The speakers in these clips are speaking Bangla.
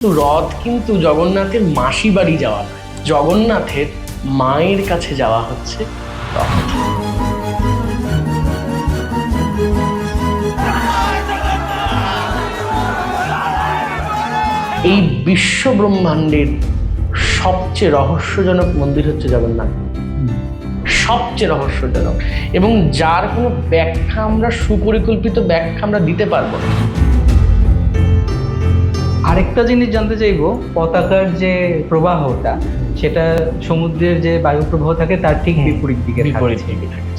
রথ কিন্তু জগন্নাথের মাসি বাড়ি যাওয়া নয়, জগন্নাথের মায়ের কাছে যাওয়া হচ্ছে রথ। এই বিশ্ব ব্রহ্মাণ্ডের সবচেয়ে রহস্যজনক মন্দির হচ্ছে জগন্নাথ, সবচেয়ে রহস্যজনক, এবং যার কোনো ব্যাখ্যা আমরা সুপরিকল্পিত ব্যাখ্যা আমরা দিতে পারবো না। আরেকটা জিনিস জানতে চাইবো, পতাকার যে প্রবাহটা সেটা সমুদ্রের যে বায়ু প্রবাহ থাকে তার ঠিক বিপরীত দিকে থাকে।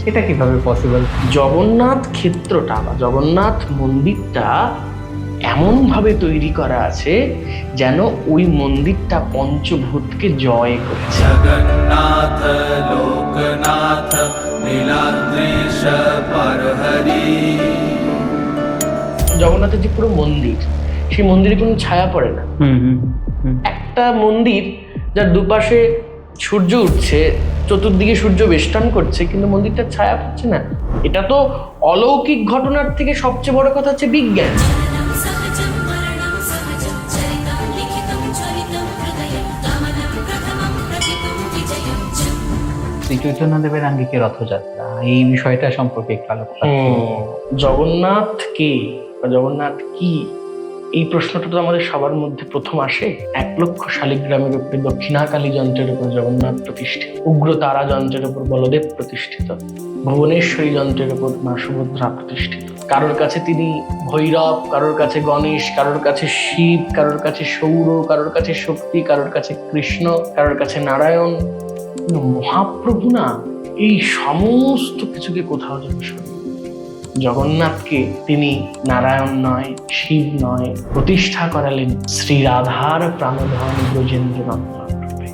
সেটা কিভাবে পসিবল? জগন্নাথ ক্ষেত্রটা বা জগন্নাথ মন্দিরটা এমনভাবে তৈরি করা আছে যেন ওই মন্দিরটা পঞ্চভূতকে জয় করেছে। জগন্নাথ লোকনাথ নীলাদ্রিশ পরহরি। জগন্নাথের যে পুরো মন্দির, সেই মন্দিরে কোনো ছায়া পড়ে না। একটা মন্দির যার দুপাশে সূর্য উঠছে, চতুর্দিকে সূর্য বেষ্টন করছে, কিন্তু মন্দিরটার ছায়া পড়ছে না। এটা তো অলৌকিক ঘটনার থেকে সবচেয়ে বড় কথা হচ্ছে বিজ্ঞান। শ্রী চৈতন্যদেবের আঙ্গিকে রথযাত্রা, এই বিষয়টা সম্পর্কে একটু আলোচনা। জগন্নাথ কে বা জগন্নাথ কি, এই প্রশ্নটা তো আমাদের সবার মধ্যে প্রথম আসে। 1,00,000 শালিগ্রামের উপরে দক্ষিণাকালী যন্ত্রের উপর জগন্নাথ প্রতিষ্ঠিত, উগ্র তারা যন্ত্রের উপর বলদেব প্রতিষ্ঠিত, ভুবনেশ্বরী যন্ত্রের উপর মা সুভদ্রা প্রতিষ্ঠিত। কারোর কাছে তিনি ভৈরব, কারোর কাছে গণেশ, কারোর কাছে শিব, কারোর কাছে সৌর, কারোর কাছে শক্তি, কারোর কাছে কৃষ্ণ, কারোর কাছে নারায়ণ। মহাপ্রভু না এই সমস্ত কিছুকে কোথাও যেন জগন্নাথকে তিনি নারায়ণ নয়, শিব নয়, প্রতিষ্ঠা করালেন শ্রী রাধার প্রাণধন ব্রজেন্দ্র নন্দন রূপে।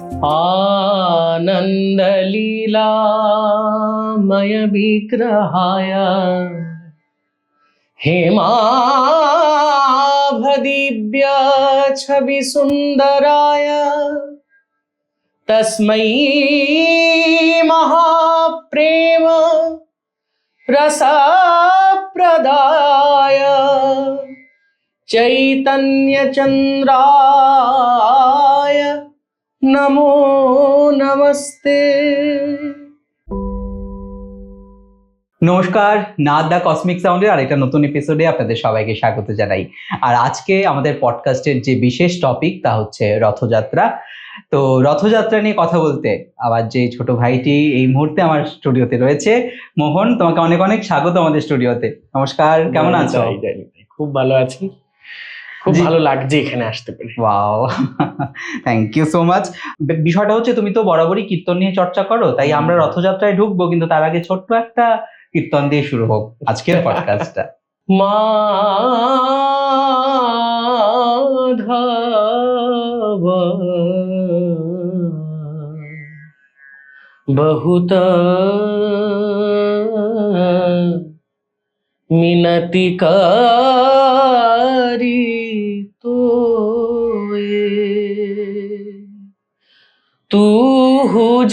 আনন্দ লীলাময় বিগ্রহায় হেমাভদিব্য ছবি সুন্দরায় তস্मै মহাপ্রেম রসপ্রদায় চৈতন্যচন্দ্রায় নমো নমস্তে। নমস্কার, নাথ দ্য কসমিক সাউন্ডের আরেকটা নতুন এপিসোডে আপনাদের সবাইকে স্বাগত জানাই। আর আজকে আমাদের পডকাস্টের যে বিশেষ টপিক তা হচ্ছে রথযাত্রা। তো রথযাত্রা নিয়ে কথা বলতে আবার যে ছোট ভাইটি এই মুহূর্তে আমার স্টুডিওতে রয়েছে, মোহন, তোমাকে অনেক অনেক স্বাগত আমাদের স্টুডিওতে। নমস্কার, কেমন আছো? খুব ভালো আছি, খুব ভালো লাগছে এখানে আসতে পেরে। Wow, thank you so much. বিষয়টা হচ্ছে তুমি তো বরাবরই কীর্তন নিয়ে চর্চা করো, তাই আমরা রথযাত্রায় ঢুকবো, কিন্তু তার আগে ছোট্ট একটা কীর্তন দিয়ে শুরু হোক আজকের পডকাস্টটা। মাধব বহুত মিনতি করি তোয়ে, তু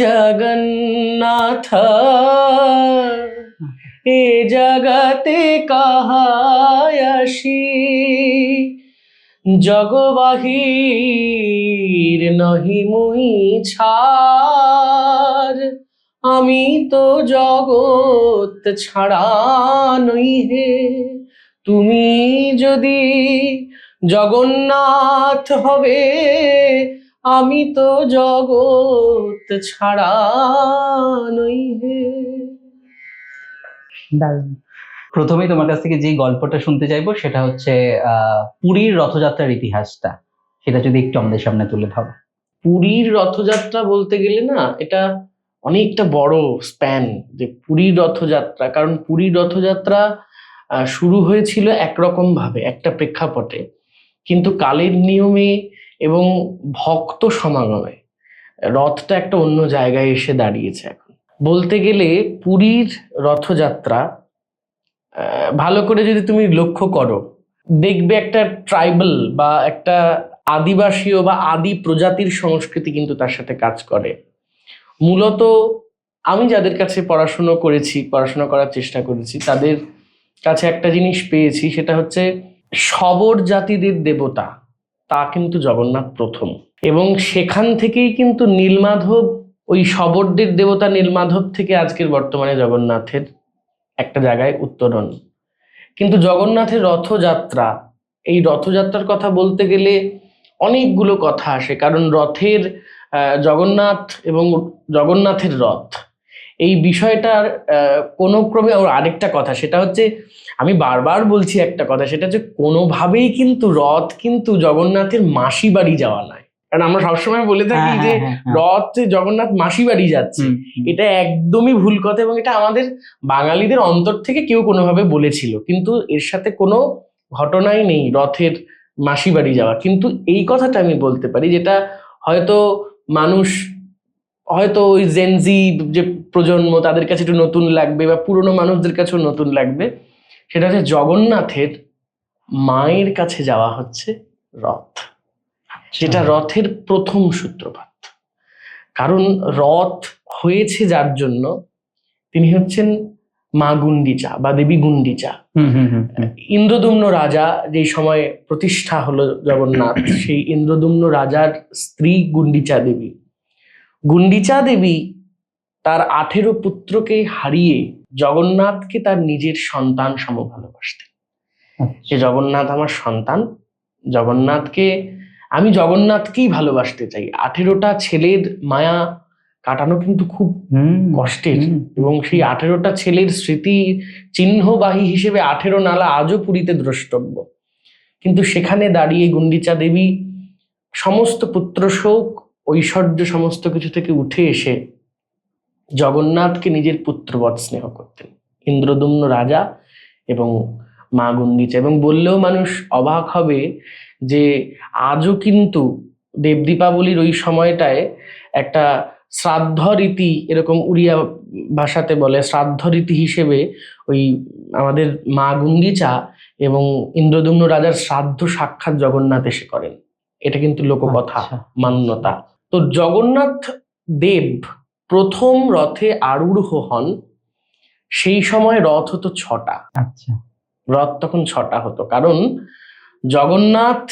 জগন্নাথ এ জগতে কাহায়াসি, জগবাহির নহি মুই ছাড়, আমি তো জগৎ ছাড়া নই হে। তুমি যদি জগন্নাথ হবে, আমি তো জগৎ ছাড়া নই হে। প্রথমেই তোমার কাছ থেকে যে গল্পটা শুনতে চাইবো সেটা হচ্ছে পুরীর রথযাত্রার ইতিহাসটা, সেটা যদি একটু আমাদের সামনে তুলে ধরো। পুরীর রথযাত্রা বলতে গেলে না, এটা অনেকটা বড় স্প্যান যে পুরীর রথযাত্রা, কারণ পুরীর রথযাত্রা শুরু হয়েছিল একরকম ভাবে একটা প্রেক্ষাপটে, কিন্তু কালের নিয়মে এবং ভক্ত সমাগমে রথটা একটা অন্য জায়গায় এসে দাঁড়িয়েছে। এখন বলতে গেলে পুরীর রথযাত্রা ভালো করে যদি তুমি লক্ষ্য করো, দেখবে একটা ট্রাইবাল বা একটা আদিবাসীয় বা আদি প্রজাতির সংস্কৃতি কিন্তু তার সাথে কাজ করে। মূলত আমি যাদের কাছে পড়াশোনা করার চেষ্টা করেছি, তাদের কাছে একটা জিনিস পেয়েছি, সেটা হচ্ছে শবর জাতিদের দেবতা তা কিন্তু জগন্নাথ প্রথম, এবং সেখান থেকেই কিন্তু নীলমাধব, ওই শবরদের দেবতা নীলমাধব থেকে আজকের বর্তমানে জগন্নাথের একটা জায়গায় উত্তরণ। কিন্তু জগন্নাথের রথযাত্রা, এই রথযাত্রার কথা বলতে গেলে অনেকগুলো কথা আসে, কারণ রথের জগন্নাথ এবং জগন্নাথের রথ, এই বিষয়টার কোনো ক্রমে ওর আরেকটা কথা, সেটা হচ্ছে, আমি বারবার বলছি একটা কথা, সেটা হচ্ছে কোনোভাবেই কিন্তু রথ কিন্তু জগন্নাথের মাসি বাড়ি যাওয়া নয়। কারণ আমরা সবসময় বলে থাকি যে রথ জগন্নাথ মাসি বাড়ি যাচ্ছে, এটা একদমই ভুল কথা, এবং এটা আমাদের বাঙালিদের অন্তর থেকে কেউ কোনোভাবে বলেছিল, কিন্তু এর সাথে কোনো ঘটনাই নেই রথের মাসি বাড়ি যাওয়া। কিন্তু এই কথাটা আমি বলতে পারি, যেটা হয়তো মানুষ, হয়তো ওই জেনজি যে প্রজন্ম, তাদের কাছে একটু নতুন লাগবে, বা পুরনো মানুষদের কাছেও নতুন লাগবে, সেটা হচ্ছে জগন্নাথের মায়ের কাছে যাওয়া হচ্ছে রথ, যেটা রথের প্রথম সূত্রপাত। কারণ রথ হয়েছে যার জন্য, তিনি হচ্ছেন মা গুন্ডিচা বা দেবী গুন্ডিচা। ইন্দ্রদুম্ন রাজা যেই সময় প্রতিষ্ঠা হলো জগন্নাথ, সেই ইন্দ্রদুম্ন রাজার স্ত্রী গুন্ডিচা দেবী। গুন্ডিচা দেবী তার 18 পুত্রকে হারিয়ে জগন্নাথকে তার নিজের সন্তান সম ভালোবাসতেন। যে জগন্নাথ আমার সন্তান, আমি জগন্নাথকেই ভালোবাসতে চাই। 18টা ছেলের মায়া কাটানো কিন্তু খুব কষ্টের, এবং সেই 18টা ছেলের স্মৃতি চিহ্নবাহী হিসেবে 18 নালা আজও পুরীতে দ্রষ্টব্য। কিন্তু সেখানে দাঁড়িয়ে গুন্ডিচা দেবী সমস্ত পুত্র শোক, ঐশ্বর্য সমস্ত কিছু থেকে উঠে এসে জগন্নাথকে নিজের পুত্রবৎ স্নেহ করতেন, ইন্দ্রদুম্ন রাজা এবং মা গুন্ডিচা। এবং বললেও মানুষ অবাক হবে যে আজও কিন্তু দেব দীপাবলির ওই সময়টায় একটা শ্রাদ্ধ রীতি, এরকম উড়িয়া ভাষাতে বলে শ্রাদ্ধ রীতি হিসেবে, ওই আমাদের মা গুন্ডিচা এবং ইন্দ্রদুম্ন রাজার শ্রাদ্ধ সাক্ষাৎ জগন্নাথ এসে করেন। এটা কিন্তু লোককথা, মান্যতা। তো জগন্নাথ দেব প্রথম রথে আরূঢ় হন, সেই সময় রথ হতো 6টা। রথ তখন 6টা হতো, কারণ জগন্নাথ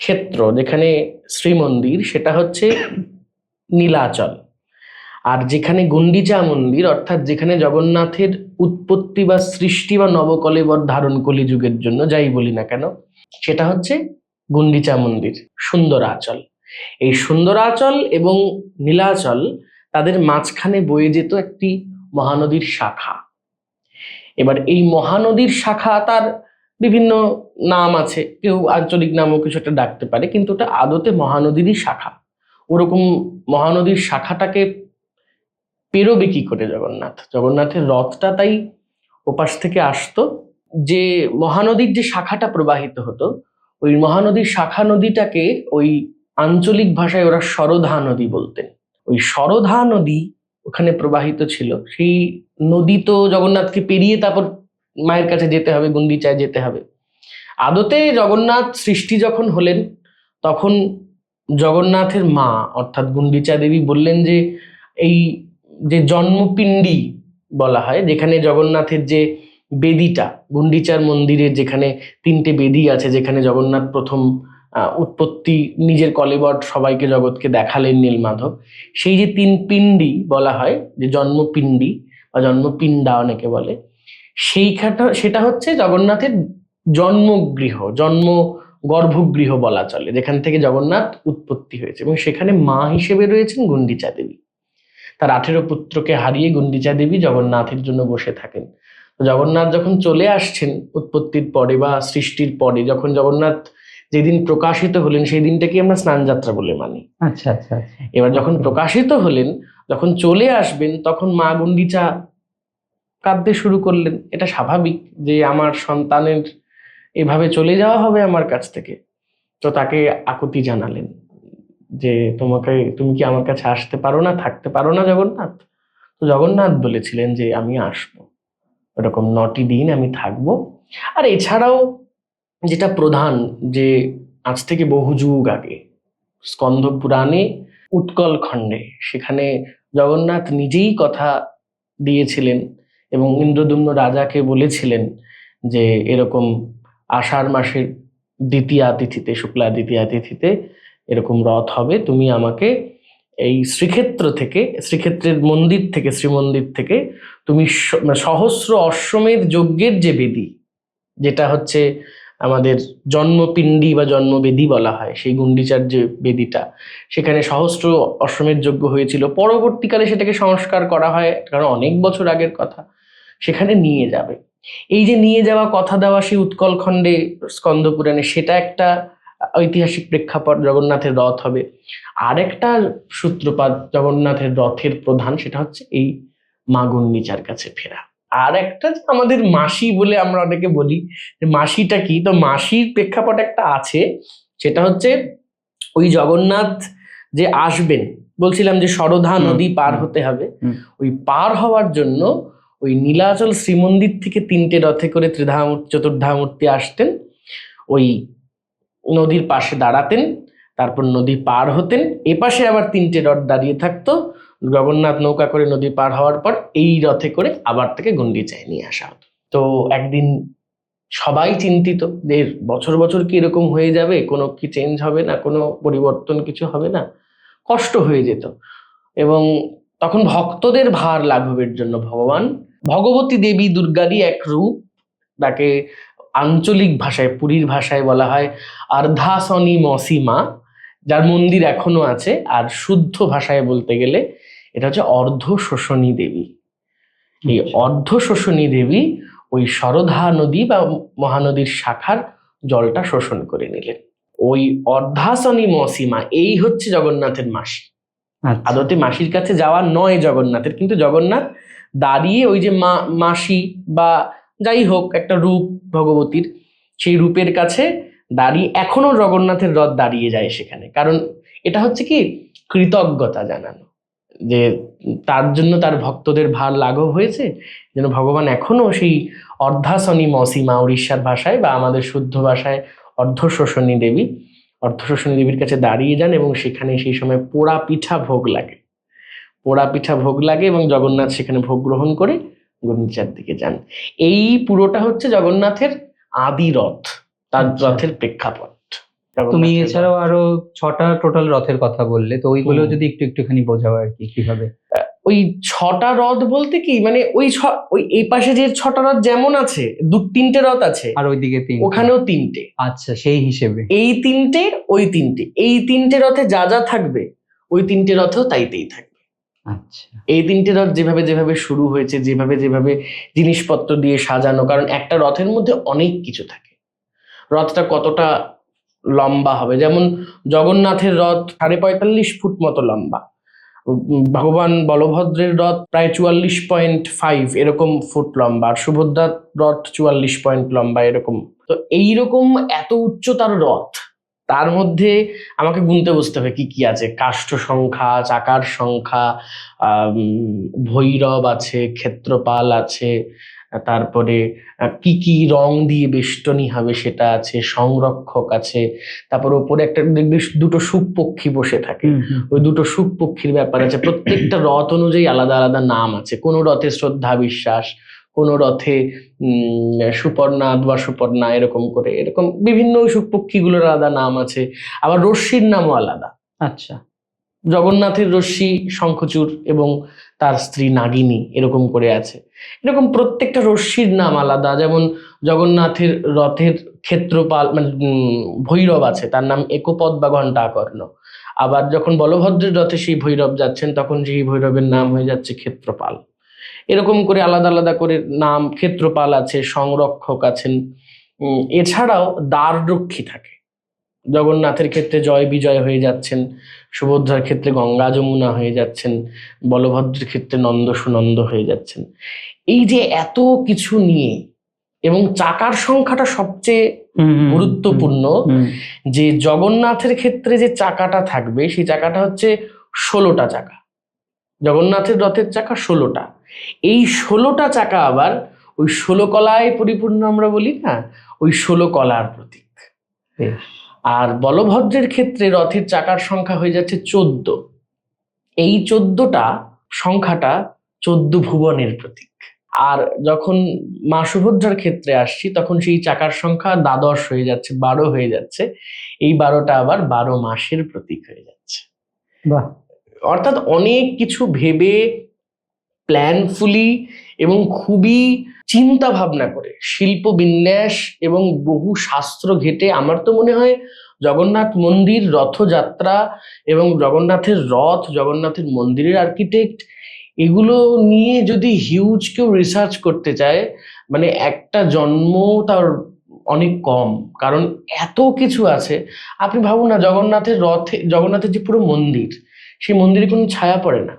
ক্ষেত্র যেখানে শ্রীমন্দির, সেটা হচ্ছে নীলাচল, আর যেখানে গুন্ডিচা মন্দির, অর্থাৎ যেখানে জগন্নাথের উৎপত্তি বা সৃষ্টি বা নবকলেবর ধারণ কলিযুগের জন্য যাই বলি না কেন, সেটা হচ্ছে গুন্ডিচা মন্দির, সুন্দরাচল। এই সুন্দরাচল এবং নীলাচল, তাদের মাঝখানে বয়ে যেত একটি মহানদীর শাখা। এবার এই মহানদীর শাখা, তার বিভিন্ন নাম আছে, কেউ আঞ্চলিক নামও কিছু একটা ডাকতে পারে, কিন্তু ওটা আদতে মহানদীরই শাখা। ওরকম মহানদীর শাখাটাকে পেরোবে কি করে জগন্নাথের রথটা তাই ওপাশ থেকে আসতো। যে মহানদীর যে শাখাটা প্রবাহিত হতো, ওই মহানদীর শাখা নদীটাকে ওই আঞ্চলিক ভাষায় ওরা সরধা নদী বলতেন। ওই সরধা নদী ওখানে প্রবাহিত ছিল। সেই নদী তো জগন্নাথকে পেরিয়ে তারপর মায়ের কাছে যেতে হবে, গুন্ডিচায় যেতে হবে। আদতে জগন্নাথ সৃষ্টি যখন হলেন, তখন জগন্নাথের মা অর্থাৎ গুন্ডিচা দেবী বললেন যে এই যে জন্মপিণ্ডি বলা হয়, যেখানে জগন্নাথের যে বেদিটা, গুন্ডিচার মন্দিরের যেখানে 3টে বেদি আছে, যেখানে জগন্নাথ প্রথম উৎপত্তি, নিজের কলেবর সবাইকে জগৎকে দেখালেন নীলমাধব, সেই যে 3 পিণ্ডি বলা হয়, যে জন্মপিণ্ডি বা জন্মপিণ্ডা অনেকে বলে, সেটা হচ্ছে জগন্নাথের জন্মগৃহ, গর্ভগৃহ বলা চলে, যেখান থেকে জগন্নাথ উৎপত্তি হয়েছে। এবং সেখানে মা হিসেবে রয়েছেন গুন্ডিচা দেবী। তার 18 পুত্রকে হারিয়ে গুন্ডিচা দেবী জগন্নাথের জন্য বসে থাকেন। তো জগন্নাথ যখন চলে আসছেন উৎপত্তির পরে বা সৃষ্টির পরে, যখন জগন্নাথ যেদিন প্রকাশিত হলেন, সেই দিনটাকে আমরা স্নানযাত্রা বলে মানি। এবার যখন প্রকাশিত হলেন, যখন চলে আসবেন, তখন মা গুন্ডিচা কাঁদতে শুরু করলেন। এটা স্বাভাবিক যে আমার সন্তানের এভাবে চলে যাওয়া হবে আমার কাছ থেকে। তো তাকে আকুতি জানালেন যে তুমি কি আমার কাছে আসতে পারো না, থাকতে পারো না জগন্নাথ? তো জগন্নাথ বলেছিলেন যে আমি আসবো, এরকম 9টি দিন আমি থাকবো। আর এছাড়াও যেটা প্রধান, যে আজ থেকে বহু যুগ আগে স্কন্ধ পুরাণে উৎকল খণ্ডে, সেখানে জগন্নাথ নিজেই কথা দিয়েছিলেন এবং ইন্দ্রদুম্ন রাজাকে বলেছিলেন যে এরকম আষাঢ় মাসের দ্বিতীয়া তিথিতে, শুক্লা দ্বিতীয়া তিথিতে এরকম রথ হবে। তুমি আমাকে এই শ্রীক্ষেত্রের মন্দির থেকে, শ্রীমন্দির থেকে তুমি সহস্র অশ্বমেধ যজ্ঞের যে বেদী, যেটা হচ্ছে আমাদের জন্মপিণ্ডি বা জন্মবেদী বলা হয়, সেই গুন্ডিচার যে বেদীটা, সেখানে সহস্র অশ্বমেধ যজ্ঞ হয়েছিল। পরবর্তীকালে সেটাকে সংস্কার করা হয়, কারণ অনেক বছর আগের কথা। সেখানে নিয়ে যাবে। এই যে নিয়ে যাওয়া, কথা দেওয়া, সেই উৎকল খণ্ডে স্কন্দ পুরাণে, সেটা একটা ঐতিহাসিক প্রেক্ষাপট। জগন্নাথের রথ হবে। আরেকটা সূত্রপাত জগন্নাথের রথের প্রধান, সেটা হচ্ছে এই মা গুন্ডিচার কাছে ফেরা। আর একটা যে আমাদের মাসি বলে আমরা অনেকে বলি, যে মাসিটা কি, তো মাসির প্রেক্ষাপট একটা আছে। সেটা হচ্ছে ওই জগন্নাথ যে আসবেন, বলছিলাম যে সরধা নদী পার হতে হবে। ওই পার হওয়ার জন্য ওই নীলাচল শ্রীমন্দির থেকে 3টে রথে করে চতুর্ধামূর্তি আসতেন, ওই নদীর পাশে দাঁড়াতেন, তারপর নদী পার হতেন। এপাশে আবার 3টে রথ দাঁড়িয়ে থাকতো। জগন্নাথ নৌকা করে নদী পার হওয়ার পর এই রথে করে আবার থেকে গুন্ডিচায় নিয়ে আসা হতো। তো একদিন সবাই চিন্তিত যে বছর বছর কি এরকম হয়ে যাবে, কোনো কি চেঞ্জ হবে না, কোনো পরিবর্তন কিছু হবে না, কষ্ট হয়ে যেত। এবং তখন ভক্তদের ভার লাঘবের জন্য ভগবান, ভগবতী দেবী দুর্গারই এক রূপ, তাকে আঞ্চলিক ভাষায়, পুরীর ভাষায় বলা হয় অর্ধাসনী মসিমা, যার মন্দির এখনো আছে। আর শুদ্ধ ভাষায় বলতে গেলে এটা হচ্ছে অর্ধ শোষণী দেবী। এই অর্ধ শোষণী দেবী ওই সরধা নদী বা মহানদীর শাখার জলটা শোষণ করে নিলেন। ওই অর্ধাসনী মসিমা, এই হচ্ছে জগন্নাথের মাসি। আদতে মাসির কাছে যাওয়া নয় জগন্নাথের, কিন্তু জগন্নাথ দাঁড়িয়ে ওই যে মাসি বা যাই হোক একটা রূপ ভগবতীর, সেই রূপের কাছে দাঁড়িয়ে এখনো জগন্নাথের রথ দাঁড়িয়ে যায় সেখানে। কারণ এটা হচ্ছে কি কৃতজ্ঞতা জানানো, যে তার জন্য তার ভক্তদের ভার লাঘব হয়েছে, যেন ভগবান এখনো সেই অর্ধাসনী মসিমা, উড়িষ্যার ভাষায় বা আমাদের শুদ্ধ ভাষায় অর্ধশোষণী দেবী, অর্ধশোষণী দেবীর কাছে দাঁড়িয়ে যান। এবং সেখানে সেই সময় পোড়া পিঠা ভোগ লাগে, পোড়া পিঠা ভোগ লাগে, এবং জগন্নাথ সেখানে ভোগ গ্রহণ করে গুন্ডিচার দিকে যান। এই পুরোটা হচ্ছে জগন্নাথের আদি রথ, তার রথের প্রেক্ষাপট। তুমি এছাড়াও আরো 6টা টোটাল রথের কথা বললে, তো ওইগুলো যদি একটুখানি বোঝাও আর কি, কিভাবে? ওই 6টা রথ বলতে কি, মানে ওই এই পাশে যে 6টা রথ যেমন আছে, 2-3টে রথ আছে, আর ওইদিকে 3, ওখানেও 3টে। আচ্ছা, সেই হিসেবে এই 3টে, ওই 3টে, এই 3টে রথে যা যা থাকবে ওই 3টে রথেও তাইতেই থাকবে। আচ্ছা, এই 3টে রথ যেভাবে যেভাবে শুরু হয়েছে, যেভাবে যেভাবে জিনিসপত্র দিয়ে সাজানো, কারণ একটা রথের মধ্যে অনেক কিছু থাকে। রথটা কতটা লম্বা হবে, যেমন জগন্নাথের রথ 45.5 ফুট মতো লম্বা, ভগবান বলভদ্রের রথ প্রায় 44.5 এরকম ফুট লম্বা, আর সুভদ্রার রথ 44 পয়েন্ট লম্বা এরকম। তো এইরকম এত উচ্চতার রথ, তার মধ্যে আমাকে গুনতে বসতে হবে কি কি আছে। কাষ্ঠ সংখ্যা, চাকার সংখ্যা, ভৈরব আছে, ক্ষেত্রপাল আছে, তারপরে কি কি রং দিয়ে বেষ্টনী হবে সেটা আছে, সংরক্ষক আছে, তারপর উপরে একটা দুটো শুক পক্ষী বসে থাকে, ওই দুটো শুক পক্ষীর ব্যাপার আছে। প্রত্যেকটা রথ অনুযায়ী আলাদা আলাদা নাম আছে। কোনো রথে শ্রদ্ধা বিশ্বাস, কোনো রথে সুপর্ণাদ বা সুপর্ণা, এরকম করে এরকম বিভিন্ন শুক পক্ষীগুলোর আলাদা নাম আছে। আবার রশ্মির নামও আলাদা। আচ্ছা, জগন্নাথের রশ্মি শঙ্খচূড় এবং তার স্ত্রী নাগিনী এরকম করে আছে। এরকম প্রত্যেকটা রশ্মির নাম আলাদা। যেমন জগন্নাথের রথের ক্ষেত্রপাল মানে ভৈরব আছে, তার নাম একপদ বা ঘণ্টাকর্ণ। আবার যখন বলভদ্রের রথে সেই ভৈরব যাচ্ছেন, তখন সেই ভৈরবের নাম হয়ে যাচ্ছে ক্ষেত্রপাল। এরকম করে আলাদা আলাদা করে নাম। ক্ষেত্রপাল আছে, সংরক্ষক আছেন, এছাড়াও দ্বাররক্ষী থাকে। জগন্নাথের ক্ষেত্রে জয় বিজয় হয়ে যাচ্ছেন, সুভদ্রার ক্ষেত্রে গঙ্গা যমুনা হয়ে যাচ্ছেন, বলভদ্রের ক্ষেত্রে নন্দ সুনন্দ হয়ে যাচ্ছেন। এই যে এত কিছু নিয়ে, এবং চাকার সংখ্যাটা সবচেয়ে গুরুত্বপূর্ণ, যে জগন্নাথের ক্ষেত্রে যে চাকাটা থাকবে সেই চাকাটা হচ্ছে 16টা চাকা। জগন্নাথের রথের চাকা 16টা। এই 16টা চাকা আবার ওই 16 কলায় পরিপূর্ণ, আমরা বলি না, ওই 16 কলার প্রতীক। আর বলভদ্রের ক্ষেত্রে রথের চাকার সংখ্যা হয়ে যাচ্ছে 14। এই 14টা সংখ্যাটা 14 ভুবনের প্রতীক। আর যখন মা সুভদ্রার ক্ষেত্রে আসছি, তখন সেই চাকার সংখ্যা দ্বাদশ হয়ে যাচ্ছে, 12 হয়ে যাচ্ছে। এই 12টা আবার 12 মাসের প্রতীক হয়ে যাচ্ছে। বাহ। অর্থাৎ অনেক কিছু ভেবে প্ল্যানফুলি এবং খুবই চিন্তা ভাবনা করে, শিল্প বিন্যাস এবং বহু শাস্ত্র ঘেটে, আমার তো মনে হয় জগন্নাথ মন্দির, রথযাত্রা এবং জগন্নাথের রথ, জগন্নাথের মন্দিরের আর্কিটেক্ট, এগুলো নিয়ে যদি হিউজ কেউ রিসার্চ করতে চায়, মানে একটা জন্ম তার অনেক কম, কারণ এত কিছু আছে। আপনি ভাবুন না, জগন্নাথের রথে, জগন্নাথের যে পুরো মন্দির, সেই মন্দিরে কোনো ছায়া পড়ে না।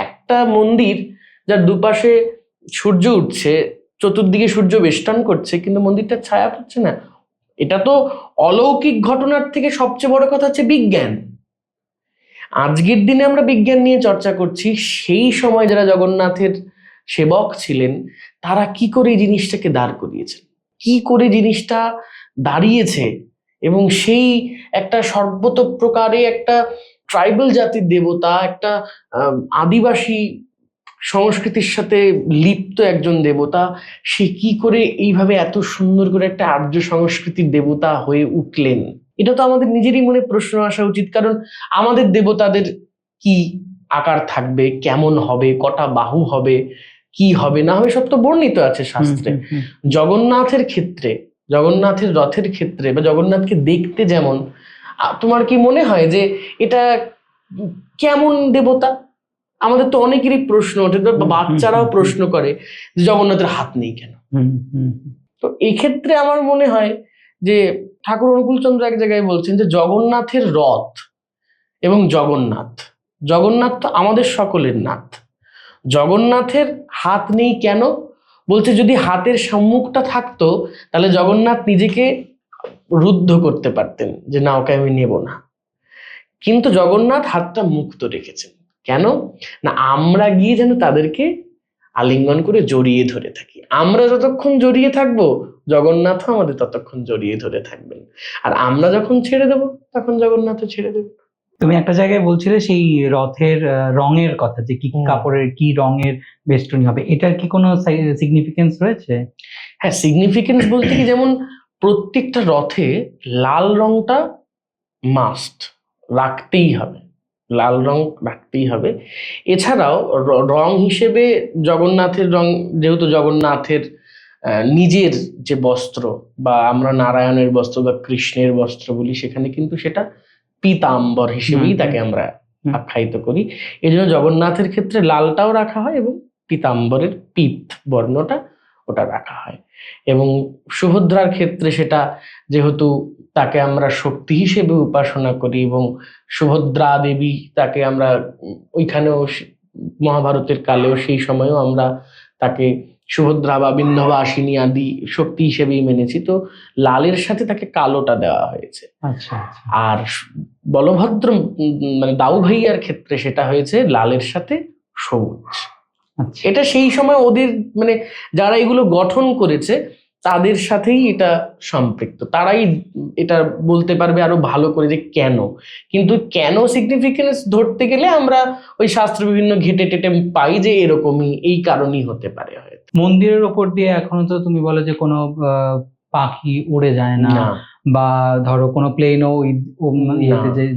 একটা মন্দির যার দুপাশে সূর্য উঠছে, চতুর্দিকে সূর্য বেষ্টন করছে, কিন্তু মন্দিরটার ছায়া পড়ছে না। এটা তো অলৌকিক ঘটনার থেকে সবচেয়ে বড় কথা হচ্ছে বিজ্ঞান। আজকের দিনে আমরা বিজ্ঞান নিয়ে চর্চা করছি, সেই সময় যারা জগন্নাথের সেবক ছিলেন তারা কি করে এই জিনিসটাকে দাঁড় করিয়েছেন, কি করে জিনিসটা দাঁড়িয়েছে, এবং সেই একটা সর্বতোপ্রকারে একটা ট্রাইবাল জাতির দেবতা, একটা আদিবাসী সংস্কৃতির সাথে লিপ্ত একজন দেবতা, সে কি করে এইভাবে এত সুন্দর করে একটা আর্য সংস্কৃতির দেবতা হয়ে উঠলেন। এটা তো আমাদের নিজেরই মনে প্রশ্ন আসা উচিত, কারণ আমাদের দেবতাদের কি আকার থাকবে, কেমন হবে, কটা বাহু হবে, কি হবে না হবে, সব তো বর্ণিত আছে শাস্ত্রে। জগন্নাথের ক্ষেত্রে, জগন্নাথের রথের ক্ষেত্রে বা জগন্নাথকে দেখতে যেমন, তোমার কি মনে হয় যে এটা কেমন দেবতা? আমাদের তো অনেকেরই প্রশ্ন ওঠে, বাচ্চারাও প্রশ্ন করে যে জগন্নাথের হাত নেই কেন। তো এই ক্ষেত্রে আমার মনে হয় যে ঠাকুর অনুকূলচন্দ্র এক জায়গায় বলছেন যে জগন্নাথের রথ এবং জগন্নাথ, জগন্নাথ তো আমাদের সকলের নাথ। জগন্নাথের হাত নেই কেন বলছে, যদি হাতের সম্মুখটা থাকতো তাহলে জগন্নাথ নিজেকে রুদ্ধ করতে পারতেন যে না, ওকে আমি নেব না। কিন্তু জগন্নাথ হাতটা মুক্ত রেখেছেন কেন না, আমরা গিয়ে যেন তাদেরকে আলিঙ্গন করে জড়িয়ে ধরে থাকি। আমরা যতক্ষণ জড়িয়ে থাকবো, জগন্নাথও আমাদের ততক্ষণ জড়িয়ে ধরে থাকবেন, আর আমরা যখন ছেড়ে দেবো তখন জগন্নাথও ছেড়ে দেবে। তুমি একটা জায়গায় বলছিলে সেই রথের রঙের কথা, যে কি কাপড়ের কি রঙের বেষ্টনী হবে, এটার কি কোনো সিগনিফিকেন্স রয়েছে? হ্যাঁ, সিগনিফিকেন্স বলতে কি, যেমন প্রত্যেকটা রথে লাল রংটা মাস্ট রাখতেই হবে, লাল রং রাখতেই হবে। এছাড়াও রং হিসেবে জগন্নাথের রং, যেহেতু জগন্নাথের নিজের যে বস্ত্র, বা আমরা নারায়ণের বস্ত্র বা কৃষ্ণের বস্ত্র বলি, সেখানে কিন্তু সেটা পীতাম্বর হিসেবেই তাকে আমরা আখ্যায়িত করি। এই জন্য জগন্নাথের ক্ষেত্রে লালটাও রাখা হয় এবং পীতাম্বরের পীত বর্ণটা ওটা রাখা হয়। এবং সুভদ্রার ক্ষেত্রে সেটা যেহেতু তাকে আমরা শক্তি হিসেবে উপাসনা করি, এবং সুভদ্রা দেবী তাকে আমরা ওইখানেও মহাভারতের কালেও সেই সময়েও আমরা তাকে সুভদ্রা বা বিন্ধবাসিনী আদি শক্তি হিসেবেই মেনেছি, তো লালের সাথে তাকে কালোটা দেওয়া হয়েছে। আচ্ছা। আর বলভদ্র মানে দাউ ভাইয়ার ক্ষেত্রে সেটা হয়েছে লালের সাথে সবুজ। এটা সেই সময় ওদের মানে যারা এগুলো গঠন করেছে তাদের সাথেই এটা সম্পৃক্ত, তারাই এটা বলতে পারবে আরো ভালো করে যে কেন। কিন্তু কেন সিগনিফিকেন্স ধরতে গেলে আমরা ওই শাস্ত্র বিভিন্ন ঘেটে টেটে পাই যে এরকমই, এই কারণেই হতে পারে হয়তো। মন্দিরের ওপর দিয়ে এখনো তো তুমি বলো যে কোনো পাখি উড়ে যায় না, বা ধরো কোনো প্লেনও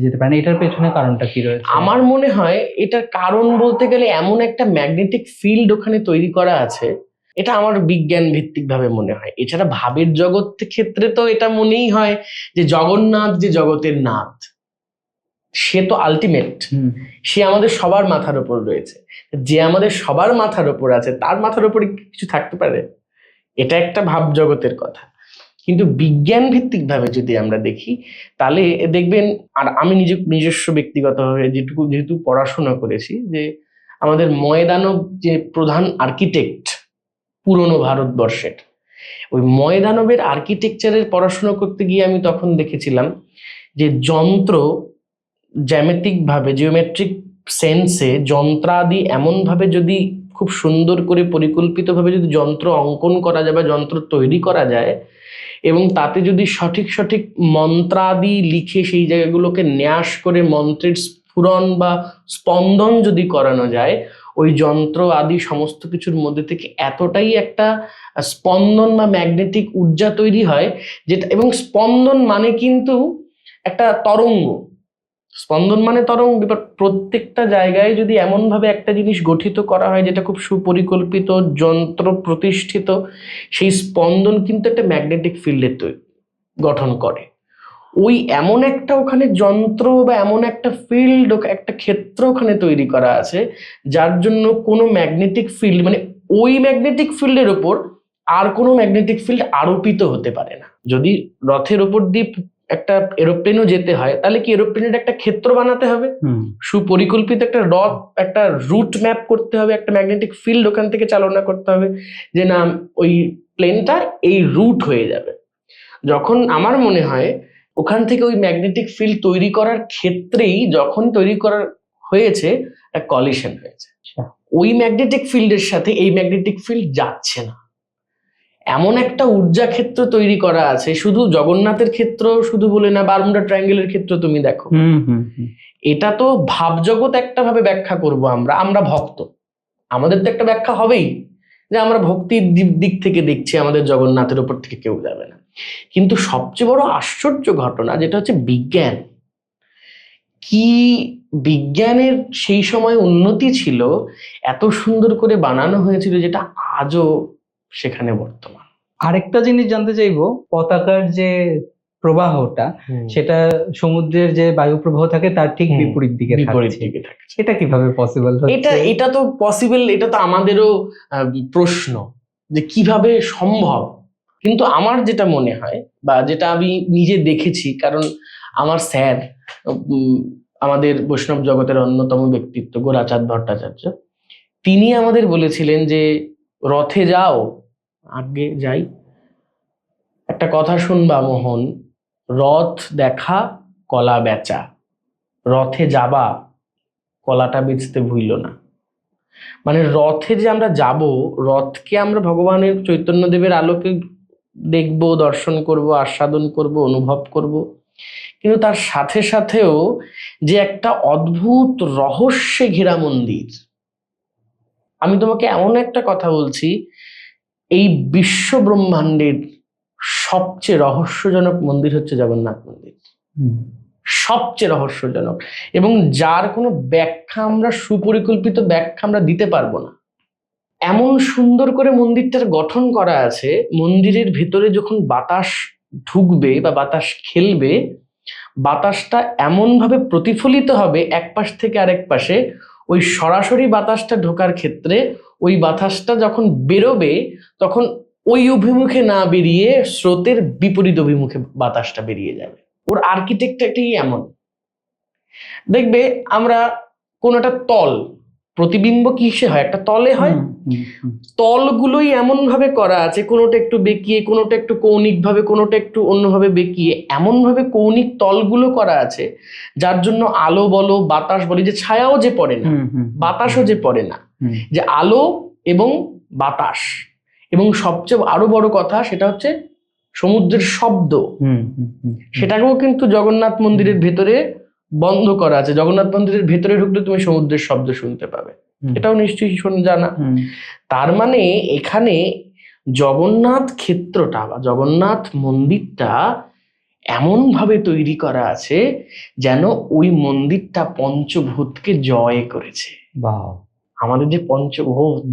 যেতে পারে না, এটার পেছনে কারণটা কি রয়েছে? আমার মনে হয় এটার কারণ বলতে গেলে এমন একটা ম্যাগনেটিক ফিল্ড ওখানে তৈরি করা আছে, এটা আমার বিজ্ঞান ভিত্তিক ভাবে মনে হয়। এছাড়া ভাবের জগৎ ক্ষেত্রে তো এটা মনেই হয় যে জগন্নাথ যে জগতের নাথ, সে তো আলটিমেট, সে আমাদের সবার মাথার উপর রয়েছে। যে আমাদের সবার মাথার উপর আছে তার মাথার উপরে কিছু থাকতে পারে? এটা একটা ভাব জগতের কথা। কিন্তু বিজ্ঞান ভিত্তিক ভাবে যদি আমরা দেখি তাহলে দেখবেন, আর আমি নিজস্ব ব্যক্তিগতভাবে যেহেতু পড়াশোনা করেছি, যে আমাদের ময়দানব যে প্রধান আর্কিটেক্ট পুরনো ভারতবর্ষের, ওই ময়দানবের আর্কিটেকচারের পড়াশোনা করতে গিয়ে আমি তখন দেখেছিলাম যে যন্ত্র জ্যামিতিক ভাবে, জিওমেট্রিক সেন্সে যন্ত্রাদি এমন ভাবে যদি খুব সুন্দর করে পরিকল্পিতভাবে যদি যন্ত্র অঙ্কন করা যায় বা যন্ত্র তৈরি করা যায়, এবং তাতে যদি সঠিক সঠিক মন্ত্রাদি লিখে সেই জায়গাগুলোকে ন্যাস করে মন্ত্রের স্ফুরণ বা স্পন্দন যদি করানো যায়, ওই যন্ত্র আদি সমস্ত কিছুর মধ্যে থেকে এতটাই একটা স্পন্দন বা ম্যাগনেটিক ঊর্জা তৈরি হয় যেটা, এবং স্পন্দন মানে কিন্তু একটা তরঙ্গ, স্পন্দন মানে তরঙ্গ। এবার প্রত্যেকটা জায়গায় যদি এমন ভাবে একটা জিনিস গঠিত করা হয় যেটা খুব সুপরিকল্পিত, যন্ত্র প্রতিষ্ঠিত, সেই স্পন্দন কিন্তু একটা ম্যাগনেটিক ফিল্ডের গঠন করে। ওই এমন একটা ওখানে যন্ত্র বা এমন একটা ফিল্ড, একটা ক্ষেত্র ওখানে তৈরি করা আছে, যার জন্য কোনো ম্যাগনেটিক ফিল্ড, মানে ওই ম্যাগনেটিক ফিল্ডের ওপর আর কোনো ম্যাগনেটিক ফিল্ড আরোপিত হতে পারে না। যদি রথের ওপর দিয়ে একটা এরোপ্লেনও যেতে হয়, তাহলে কি এরোপ্লেনের একটা ক্ষেত্র বানাতে হবে, সুপরিকল্পিত একটা রথ, একটা রুট ম্যাপ করতে হবে, একটা ম্যাগনেটিক ফিল্ড ওখান থেকে চালনা করতে হবে যে না ওই প্লেনটা এই রুট হয়ে যাবে। যখন আমার মনে হয় ওখান থেকে ওই ম্যাগনেটিক ফিল্ড তৈরি করার ক্ষেত্রেই যখন তৈরি করার হয়েছে, একটা কলিশন হয়েছে। ওই ম্যাগনেটিক ফিল্ডের সাথে এই ম্যাগনেটিক ফিল্ড যাচ্ছে না, এমন একটা ঊর্জা ক্ষেত্র তৈরি করা আছে। শুধু জগন্নাথের ক্ষেত্র শুধু বলে না, বারমুডা ট্রায়াঙ্গেলের ক্ষেত্র তুমি দেখো, এটা তো ভাবজগৎ একটা ভাবে ব্যাখ্যা করব আমরা ভক্ত, আমাদের তো একটা ব্যাখ্যা হবেই যে আমরা ভক্তির দিক থেকে দেখছি আমাদের জগন্নাথের উপর থেকে কেউ যাবে না। কিন্তু সবচেয়ে বড় আশ্চর্য ঘটনা যেটা হচ্ছে বিজ্ঞান, কি বিজ্ঞানের সেই সময় উন্নতি ছিল, এত সুন্দর করে বানানো হয়েছিল যেটা আজও সেখানে বর্তমান। আরেকটা জিনিস জানতে চাইবো, পতাকার যে প্রবাহটা সেটা সমুদ্রের যে বায়ু প্রবাহ থাকে তার ঠিক বিপরীত দিকে থাকে, এটা কিভাবে পসিবল হচ্ছে? এটা তো পসিবল, এটা তো আমাদেরও প্রশ্ন যে কিভাবে সম্ভব। কিন্তু আমার যেটা মনে হয় বা যেটা আমি নিজে দেখেছি, কারণ আমার স্যার আমাদের বৈষ্ণব জগতের অন্যতম ব্যক্তিত্ব গোরাচাঁদ ভট্টাচার্য, তিনি আমাদের বলেছিলেন যে রথে যাও, আগে যাই, একটা কথা শুনবা মোহন, রথ দেখা কলা বেচা, রথে যাবা কলাটা বেচতে ভুইল না। মানে রথে যে আমরা যাব, রথকে আমরা ভগবানের চৈতন্যদেবের আলোকে দেখব, দর্শন করব, আস্বাদন করব, অনুভব করব, কিন্তু তার সাথে সাথেও যে একটা অদ্ভুত রহস্যে ঘেরা মন্দির। আমি তোমাকে এমন একটা কথা বলছি, এই বিশ্ব ব্রহ্মাণ্ডের সবচেয়ে রহস্যজনক মন্দির হচ্ছে জগন্নাথ মন্দির, সবচেয়ে রহস্যজনক, এবং যার কোনো ব্যাখ্যা আমরা, সুপরিকল্পিত ব্যাখ্যা আমরা দিতে পারবো না। এমন সুন্দর করে মন্দিরটার গঠন করা আছে, মন্দিরের ভেতরে যখন বাতাস ঢুকবে বা বাতাস খেলবে, বাতাসটা এমন ভাবে প্রতিফলিত হবে এক পাশ থেকে আরেক পাশে, ওই সরাসরি বাতাসটা ঢোকার ক্ষেত্রে ওই বাতাসটা যখন বেরোবে তখন ওই অভিমুখে না বেরিয়ে স্রোতের বিপরীত অভিমুখে বাতাসটা বেরিয়ে যাবে। ওর আর্কিটেকচারটাই এমন। দেখবে আমরা কোন একটা তল, প্রতিবিম্ব কিসে হয়, একটা তলে হয়, তলগুলোই এমন ভাবে করা আছে, কোনোটা একটু বেঁকিয়ে, কোনোটা একটু কৌণিক ভাবে, কোনোটা একটু অন্যভাবে বেঁকিয়ে, এমন ভাবে কৌণিক তলগুলো করা আছে যার জন্য আলো বলো, বাতাস বলি, যে ছায়াও যে পড়ে না, বাতাসও যে পড়ে না, যে আলো এবং বাতাস, এবং সবচেয়ে আরো বড় কথা সেটা হচ্ছে সমুদ্রের শব্দ, সেটাকেও কিন্তু জগন্নাথ মন্দিরের ভেতরে বন্ধ করা আছে। জগন্নাথ মন্দিরের ভেতরে ঢুকলে তুমি সমুদ্রের শব্দ শুনতে পাবে, এটাও নিশ্চয়ই জানা। তার মানে এখানে জগন্নাথ ক্ষেত্রটা বা জগন্নাথ মন্দিরটা এমন ভাবে তৈরি করা আছে যেন ওই মন্দিরটা পঞ্চভূতকে জয় করেছে। আমাদের যে পঞ্চভূত,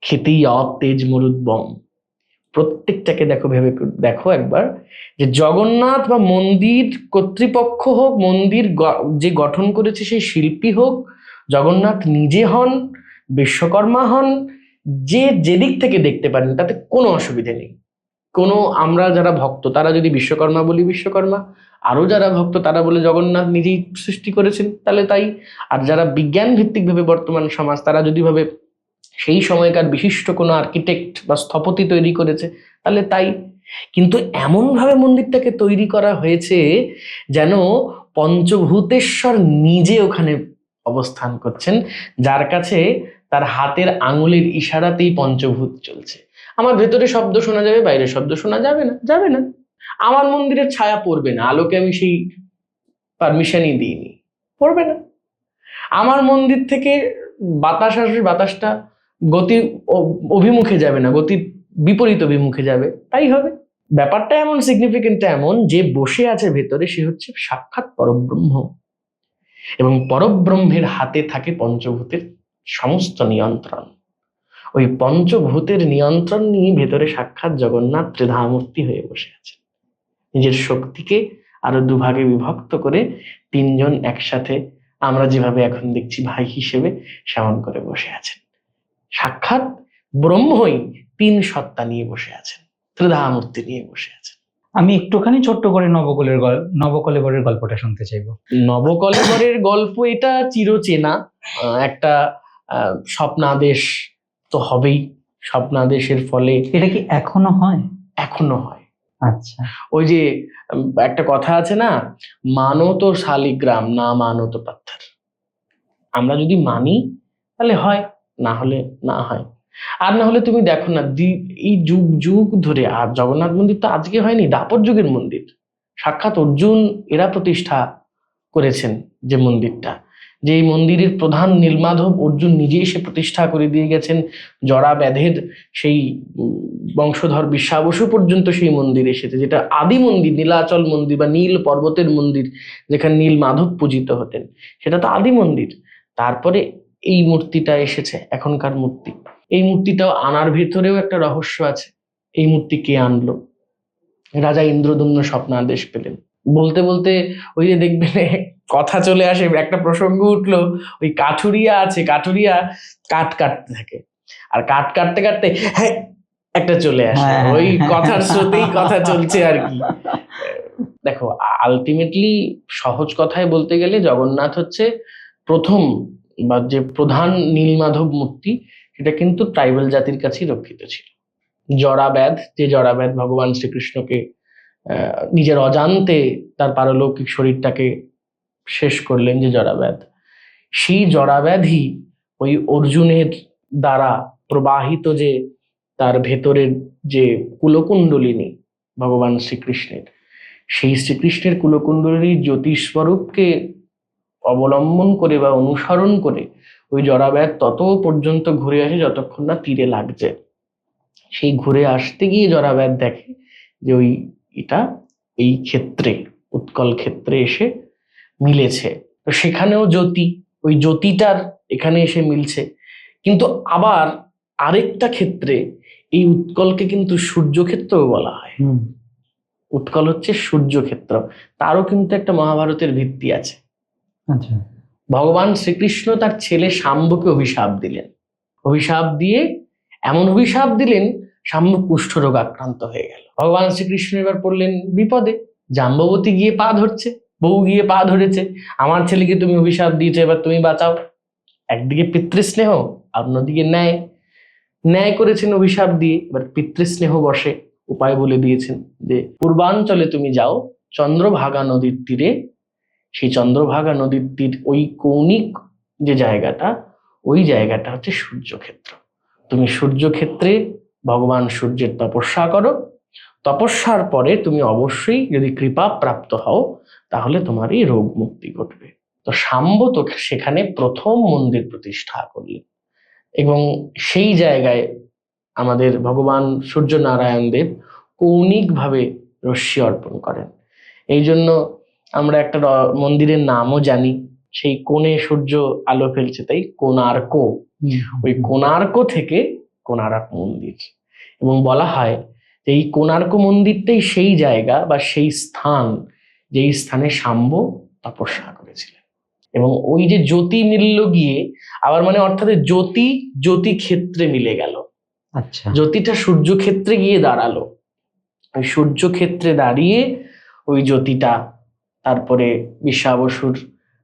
খেতেই অপ তেজ মরুদ বম, প্রত্যেকটাকে দেখো, ভেবে দেখো একবার, যে জগন্নাথ বা মন্দির কর্তৃপক্ষ হোক, মন্দির যে গঠন করেছে সেই শিল্পী হোক, জগন্নাথ নিজে হন, বিশ্বকর্মা হন, যে যেদিক থেকে দেখতে পারেন তাতে কোনো অসুবিধে নেই। কোনো আমরা যারা ভক্ত তারা যদি বিশ্বকর্মা বলি বিশ্বকর্মা, আরো যারা ভক্ত তারা বলে জগন্নাথ নিজেই সৃষ্টি করেছেন, তাহলে তাই। আর যারা বিজ্ঞান ভিত্তিক ভাবে বর্তমান সমাজ, তারা যদি ভাবে সেই সময়কার বিশিষ্ট কোনো আর্কিটেক্ট বা স্থপতি তৈরি করেছে, তাহলে তাই। কিন্তু এমন ভাবে মন্দিরটাকে তৈরি করা হয়েছে যেন পঞ্চভূতেশ্বর নিজে ওখানে অবস্থান করছেন, যার কাছে তার হাতের আঙুলের ইশারাতেই পঞ্চভূত চলছে। আমার ভেতরে শব্দ শোনা যাবে, বাইরে শব্দ শোনা যাবে না, যাবে না। আমার মন্দিরের ছায়া পড়বে না, আলোকে আমি সেই পারমিশনই দিইনি, পড়বে না। আমার মন্দির থেকে বাতাস আসবে, বাতাসটা গতি অভিমুখে যাবে না, গতি বিপরীত অভিমুখে যাবে, তাই হবে। ব্যাপারটা এমন সিগনিফিকেন্ট এমন যে বসে আছে ভেতরে সে হচ্ছে সাক্ষাৎ পরব্রহ্ম, এবং পরব্রহ্মের হাতে থাকে পঞ্চভূতের সমস্ত নিয়ন্ত্রণ। ওই পঞ্চভূতের নিয়ন্ত্রণ নিয়ে ভেতরে সাক্ষাৎ জগন্নাথ ত্রিধামূর্তি হয়ে বসে আছে। নিজের শক্তিকে আরো দুভাগে বিভক্ত করে তিনজন একসাথে আমরা যেভাবে এখন দেখছি ভাই হিসেবে সেমন করে বসে আছেন। সাক্ষাৎ ব্রহ্মই তিন সত্তা নিয়ে বসে আছেন, ত্রিধামূর্তি নিয়ে বসে আছেন। আমি একটুখানি ছোট্ট করে নবকলেবরের গল্পটা শুনতে চাইবো। নবকলেবরের গল্প এটা চিরচেনা, একটা স্বপ্নাদেশ তো হবেই। স্বপ্নাদেশের ফলে এটা কি এখনো হয়? এখনো হয়। আচ্ছা, ওই যে একটা কথা আছে না, মানো তো শালিগ্রাম, না মানো তো পাথর। আমরা যদি মানি তাহলে হয়, না হলে না হয়। আর না হলে তুমি দেখো না, এই যুগ যুগ ধরে, আর জগন্নাথ মন্দির তো আজকে হয়নি, দ্বাপর যুগের মন্দির। সাক্ষাৎ অর্জুন এরা প্রতিষ্ঠা করেছেন যে মন্দিরটা, যে এই মন্দিরের প্রধান নীলমাধব অর্জুন নিজে এসে প্রতিষ্ঠা করে দিয়ে গেছেন। জরা ব্যাধের সেই বংশধর বিশ্বাবসু পর্যন্ত সেই মন্দির এসেছে, যেটা আদি মন্দির, নীলাচল মন্দির বা নীল পর্বতের মন্দির, যেখানে নীল মাধব পূজিত হতেন, সেটা তো আদি মন্দির। তারপরে এই মূর্তিটা এসেছে, এখনকার মূর্তি। এই মূর্তিটাও আনার ভেতরেও একটা রহস্য আছে। এই মূর্তি কে আনলো? রাজা ইন্দ্রদম্ন স্বপ্নাদেশ পেলেন। বলতে বলতে ওই যে দেখবেন কথা চলে আসে, একটা প্রসঙ্গ উঠলো, ওই কাঠুরিয়া আছে, কাঠুরিয়া কাঠ কাটতে থাকে, আর কাঠ কাটতে কাটতে হ্যাঁ একটা চলে আসে, ওই কথার স্রোতেই কথা চলছে আর কি। দেখো, আলটিমেটলি সহজ কথায় বলতে গেলে জগন্নাথ হচ্ছে প্রথম বা যে প্রধান নীলমাধব মূর্তি, সেটা কিন্তু ট্রাইবাল জাতির কাছেই রক্ষিত ছিল। জরাব্যাধ, যে জরাব্যাধ ভগবান শ্রীকৃষ্ণকে নিজের অজান্তে তার পারলৌকিক শরীরটাকে শেষ করলেন, যে জরাব্যাধ, সেই জরাব্যাধই ওই অর্জুনের দ্বারা প্রবাহিত যে তার ভেতরের যে কুলকুণ্ডলিনী ভগবান শ্রীকৃষ্ণের, সেই শ্রীকৃষ্ণের কুলকুণ্ডলিনীর জ্যোতিস্বরূপকে অবলম্বন করে বা অনুসরণ করে ওই জরাব্যাধ তত পর্যন্ত ঘুরে আসে যতক্ষণ না তীরে লাগছে। সেই ঘুরে আসতে গিয়ে জরাব্যাধ দেখে যে ওই এটা এই ক্ষেত্রে, উৎকল ক্ষেত্রে এসে মিলেছে। তো সেখানেও জ্যোতি, ওই জ্যোতিটার এখানে এসে মিলছে। কিন্তু আবার আরেকটা ক্ষেত্রে এই উৎকলকে কিন্তু সূর্যক্ষেত্রও বলা হয়। উৎকল হচ্ছে সূর্যক্ষেত্র, তারও কিন্তু একটা মহাভারতের ভিত্তি আছে। আচ্ছা, ভগবান শ্রীকৃষ্ণ তার ছেলে শাম্বকে অভিশাপ দিলেন। অভিশাপ দিয়ে এমন অভিশাপ দিলেন, শাম্ব কুষ্ঠরোগ আক্রান্ত হয়ে গেল। ভগবান শ্রীকৃষ্ণ এবার পড়লেন বিপদে। জাম্ববতী গিয়ে পা ধরছে, বউ গিয়ে পা ধরেছে, আমার ছেলেকে তুমি অভিশাপ দিয়েছো, এবার তুমি বাঁচাও। একদিকে পিতৃস্নেহ, অন্যদিকে ন্যায়। ন্যায় করেছেন অভিশাপ দিয়ে, এবার পিতৃস্নেহ বসে উপায় বলে দিয়েছেন যে পূর্বাঞ্চলে তুমি যাও, চন্দ্রভাগা নদীর তীরে। সেই চন্দ্রভাগা নদীর তীর, ওই কৌণিক যে জায়গাটা, ওই জায়গাটা হচ্ছে সূর্যক্ষেত্র। তুমি সূর্যক্ষেত্রে ভগবান সূর্যের তপস্যা করো। তপস্যার পরে তুমি অবশ্যই যদি কৃপা প্রাপ্ত হও, তাহলে তোমার এই রোগ মুক্তি ঘটবে। তো শাম্ব তো সেখানে প্রথম মন্দির প্রতিষ্ঠা করলেন, এবং সেই জায়গায় আমাদের ভগবান সূর্য নারায়ণ দেব কৌণিকভাবে রশ্মি অর্পণ করেন। এই জন্য আমরা একটা মন্দিরের নামও জানি, সেই কোণে সূর্য আলো ফেলছে, তাই কোণার্ক। ওই কোণার্ক থেকে কোণারক মন্দির। এবং বলা হয় যে এই কোণার্ক মন্দিরটাই সেই জায়গা বা সেই স্থান, যেই স্থানে শাম্ব তপস্যা করেছিলেন। এবং ওই যে জ্যোতি মিলল গিয়ে, আবার মানে অর্থাৎ জ্যোতি জ্যোতি ক্ষেত্রে মিলে গেল। আচ্ছা, জ্যোতিটা সূর্য ক্ষেত্রে গিয়ে দাঁড়ালো। ওই সূর্য ক্ষেত্রে দাঁড়িয়ে ওই জ্যোতিটা তারপরে বিশ্বাবসুর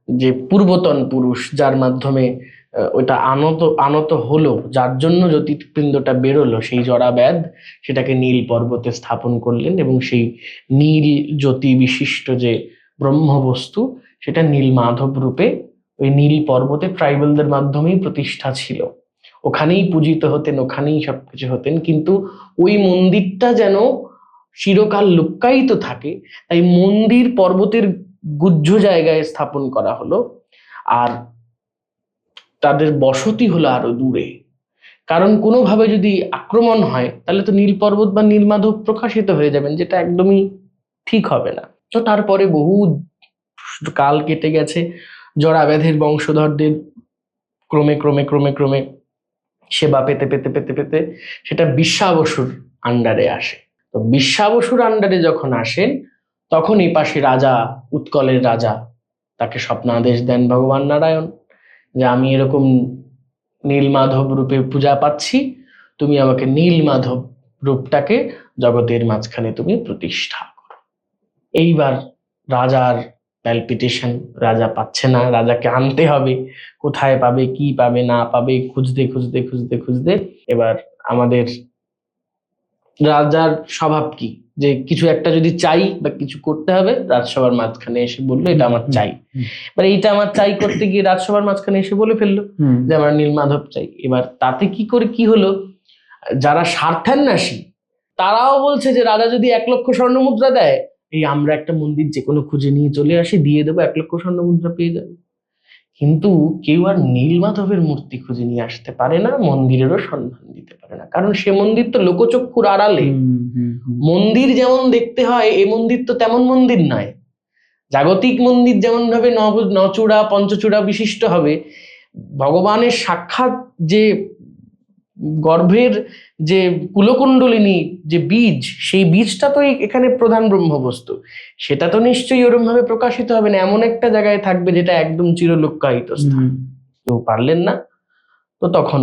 যে পূর্বতন পুরুষ, যার মাধ্যমে ওইটা আনত হলো, যার জন্য জ্যোতিপিণ্ডটা বেরোলো, সেই জরাব্যাধ সেটাকে নীল পর্বতে স্থাপন করলেন। এবং সেই নীল জ্যোতি বিশিষ্ট যে ব্রহ্মবস্তু, সেটা নীল মাধব রূপে ওই নীল পর্বতে ট্রাইবালদের মাধ্যমেই প্রতিষ্ঠা ছিল। ওখানেই পূজিত হতেন, ওখানেই সবকিছু হতেন। কিন্তু ওই মন্দিরটা যেন চিরকাল লুক্কায়িত থাকে, তাই মন্দির পর্বতের গুহ্য জায়গায় স্থাপন করা হলো। আর তাদের বসতি হলো আরো দূরে, কারণ কোনোভাবে যদি আক্রমণ হয় তাহলে তো নীল পর্বত বা নীলমাধব প্রকাশিত হয়ে যাবেন, যেটা একদমই ঠিক হবে না। তো তারপরে বহু কাল কেটে গেছে, জরাব্যাধের বংশধরদের ক্রমে ক্রমে ক্রমে ক্রমে সেবা পেতে পেতে পেতে পেতে সেটা বিশ্বাবসুর আন্ডারে আসে। তো বিশ্বাবসুর আন্ডারে যখন আসেন তখন এই পাশে রাজা, উৎকলের রাজা, তাকে স্বপ্নাদেশ দেন ভগবান নারায়ণ যে আমি এরকম নীলমাধব রূপে পূজা পাচ্ছি, তুমি আমাকে নীলমাধব রূপটাকে জগতের মাঝখানে তুমি প্রতিষ্ঠা করো। এইবার রাজার প্যালপিটেশন, রাজা পাচ্ছে না, রাজাকে আনতে হবে, কোথায় পাবে, কি পাবে না পাবে, খুঁজতে খুঁজতে খুঁজতে খুঁজতে এবার আমাদের রাজার স্বভাব কি, যে কিছু একটা যদি চাই বা কিছু করতে হবে, রাজসভার মাঝখানে এসে বললো এটা আমার চাই। এবার এইটা আমার চাই করতে গিয়ে রাজসভার মাঝখানে এসে বলে ফেললো যে আমার নীলমাধব চাই। এবার তাতে কি করে কি হলো, যারা স্বার্থান্বেষী তারাও বলছে যে রাজা যদি 1 লক্ষ স্বর্ণ মুদ্রা দেয়, এই আমরা একটা মন্দির যে কোনো খুঁজে নিয়ে চলে আসি, দিয়ে দেবো, 1 লক্ষ স্বর্ণ মুদ্রা পেয়ে যাবো। কিন্তু কেউ আর নীলমাধবের মূর্তি খুঁজে নিয়ে আসতে পারে না, মন্দিরেরও সন্ধান দিতে পারে না, কারণ সে মন্দির তো লোকচক্ষুর আড়ালে। মন্দির যেমন দেখতে হয়, এ মন্দির তো তেমন মন্দির নয়। জাগতিক মন্দির যেমন ভাবে নচূড়া পঞ্চচূড়া বিশিষ্ট হবে, ভগবানের সাক্ষাৎ যে গর্ভের যে কুলকুণ্ডলিনী যে বীজ, সেই বীজটা তো এখানে প্রধান ব্রহ্মবস্তু, সেটা তো নিশ্চয়ই ওরম ভাবে প্রকাশিত হবে না, এমন একটা জায়গায় থাকবে যেটা একদম চিরলুক্কায়িত স্থান। কেউ পারলেন না। তো তখন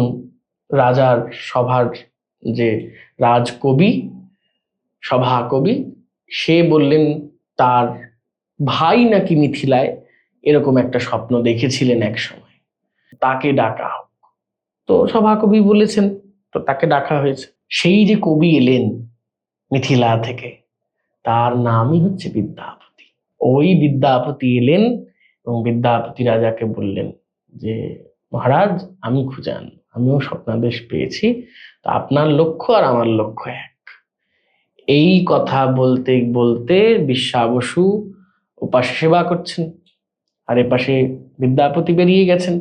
রাজার সভার যে রাজকবি, সভা কবি, সে বললেন তার ভাই নাকি মিথিলায় এরকম একটা স্বপ্ন দেখেছিলেন এক সময়, তাকে ডাকা হোক। তো সভাকবি বলেছেন, তো তাকে ডাকা হয়েছে। সেই যে কবি এলেন মিথিলা থেকে, তার নামই হচ্ছে বিদ্যাপতি। ওই বিদ্যাপতি এলেন এবং বিদ্যাপতি রাজাকে বললেন যে মহারাজ, আমি খুঁজান, আমিও স্বপ্নাদেশ পেয়েছি, তা আপনার লক্ষ্য আর আমার লক্ষ্য এক। এই কথা বলতে বলতে বিশ্বাবসু ওপাশে সেবা করছেন, আর এপাশে বিদ্যাপতি বেরিয়ে গেছেন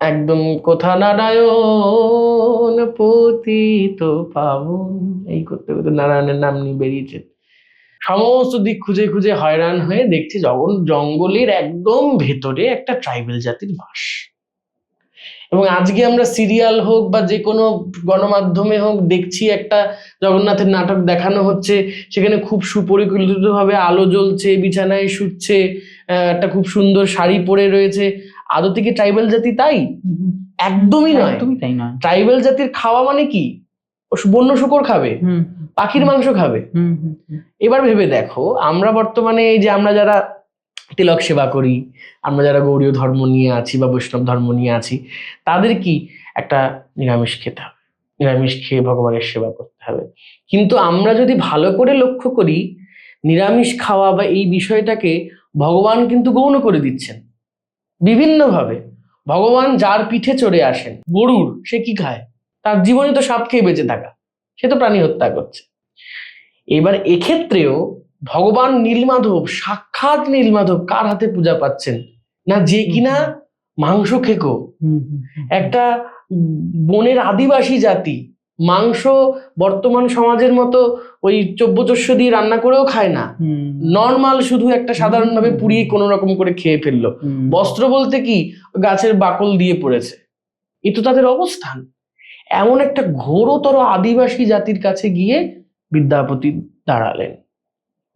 একদম কোথা নারায়ণ পতিত পাবন, এই করতে করতে নারায়ণের নাম নিয়ে বেরিয়েছেন। সমস্ত দিক খুঁজে খুঁজে হয়রান হয়ে দেখছি জঙ্গলের একদম ভেতরে একটা ট্রাইবেল জাতির বাস। এবং আজকে আমরা সিরিয়াল হোক বা যে কোনো গণমাধ্যমে হোক দেখছি একটা জগন্নাথের নাটক দেখানো হচ্ছে, সেখানে খুব সুপরিকল্পিতভাবে আলো জ্বলছে, বিছানায় শুচ্ছে, একটা খুব সুন্দর শাড়ি পরে রয়েছে। আদৌ থেকে ট্রাইবেল জাতি তাই? একদমই নয়। ট্রাইবেল জাতির খাওয়া মানে কি? বন্য শূকর খাবে, পাখির মাংস খাবে। এবার ভেবে দেখো, আমরা বর্তমানে এই যে আমরা যারা তিলক সেবা করি, আমরা যারা গৌড়ীয় ধর্ম নিয়ে আছি বা বৈষ্ণব ধর্ম নিয়ে আছি, তাদের কি একটা নিরামিষ খেতে হবে, নিরামিষ খেয়ে ভগবানের সেবা করতে হবে। কিন্তু আমরা যদি ভালো করে লক্ষ্য করি, নিরামিষ খাওয়া বা এই বিষয়টাকে ভগবান কিন্তু গৌণ করে দিচ্ছেন বিভিন্নভাবে। ভগবান যার পিঠে চড়ে আসেন, গরুর, সে কি খায়? তার জীবনে তো সাপ খেয়ে বেঁচে থাকা, সে তো প্রাণী হত্যা করছে। এবার এক্ষেত্রেও ভগবান নীলমাধব, সাক্ষাৎ নীলমাধব কার হাতে পূজা পাচ্ছেন না, যে কিনা মাংস খেকো, একটা বনের আদিবাসী জাতি, মাংস বর্তমান সমাজের মতো ওই চব্যচস্য দিয়ে রান্না করেও খায় না, নর্মাল শুধু একটা সাধারণভাবে পুড়িয়ে কোনো রকম করে খেয়ে ফেললো। বস্ত্র বলতে কি, গাছের বাকল দিয়ে পড়েছে। এ তো তাদের অবস্থান। এমন একটা ঘোরতর আদিবাসী জাতির কাছে গিয়ে বিদ্যাপতি দাঁড়ালেন।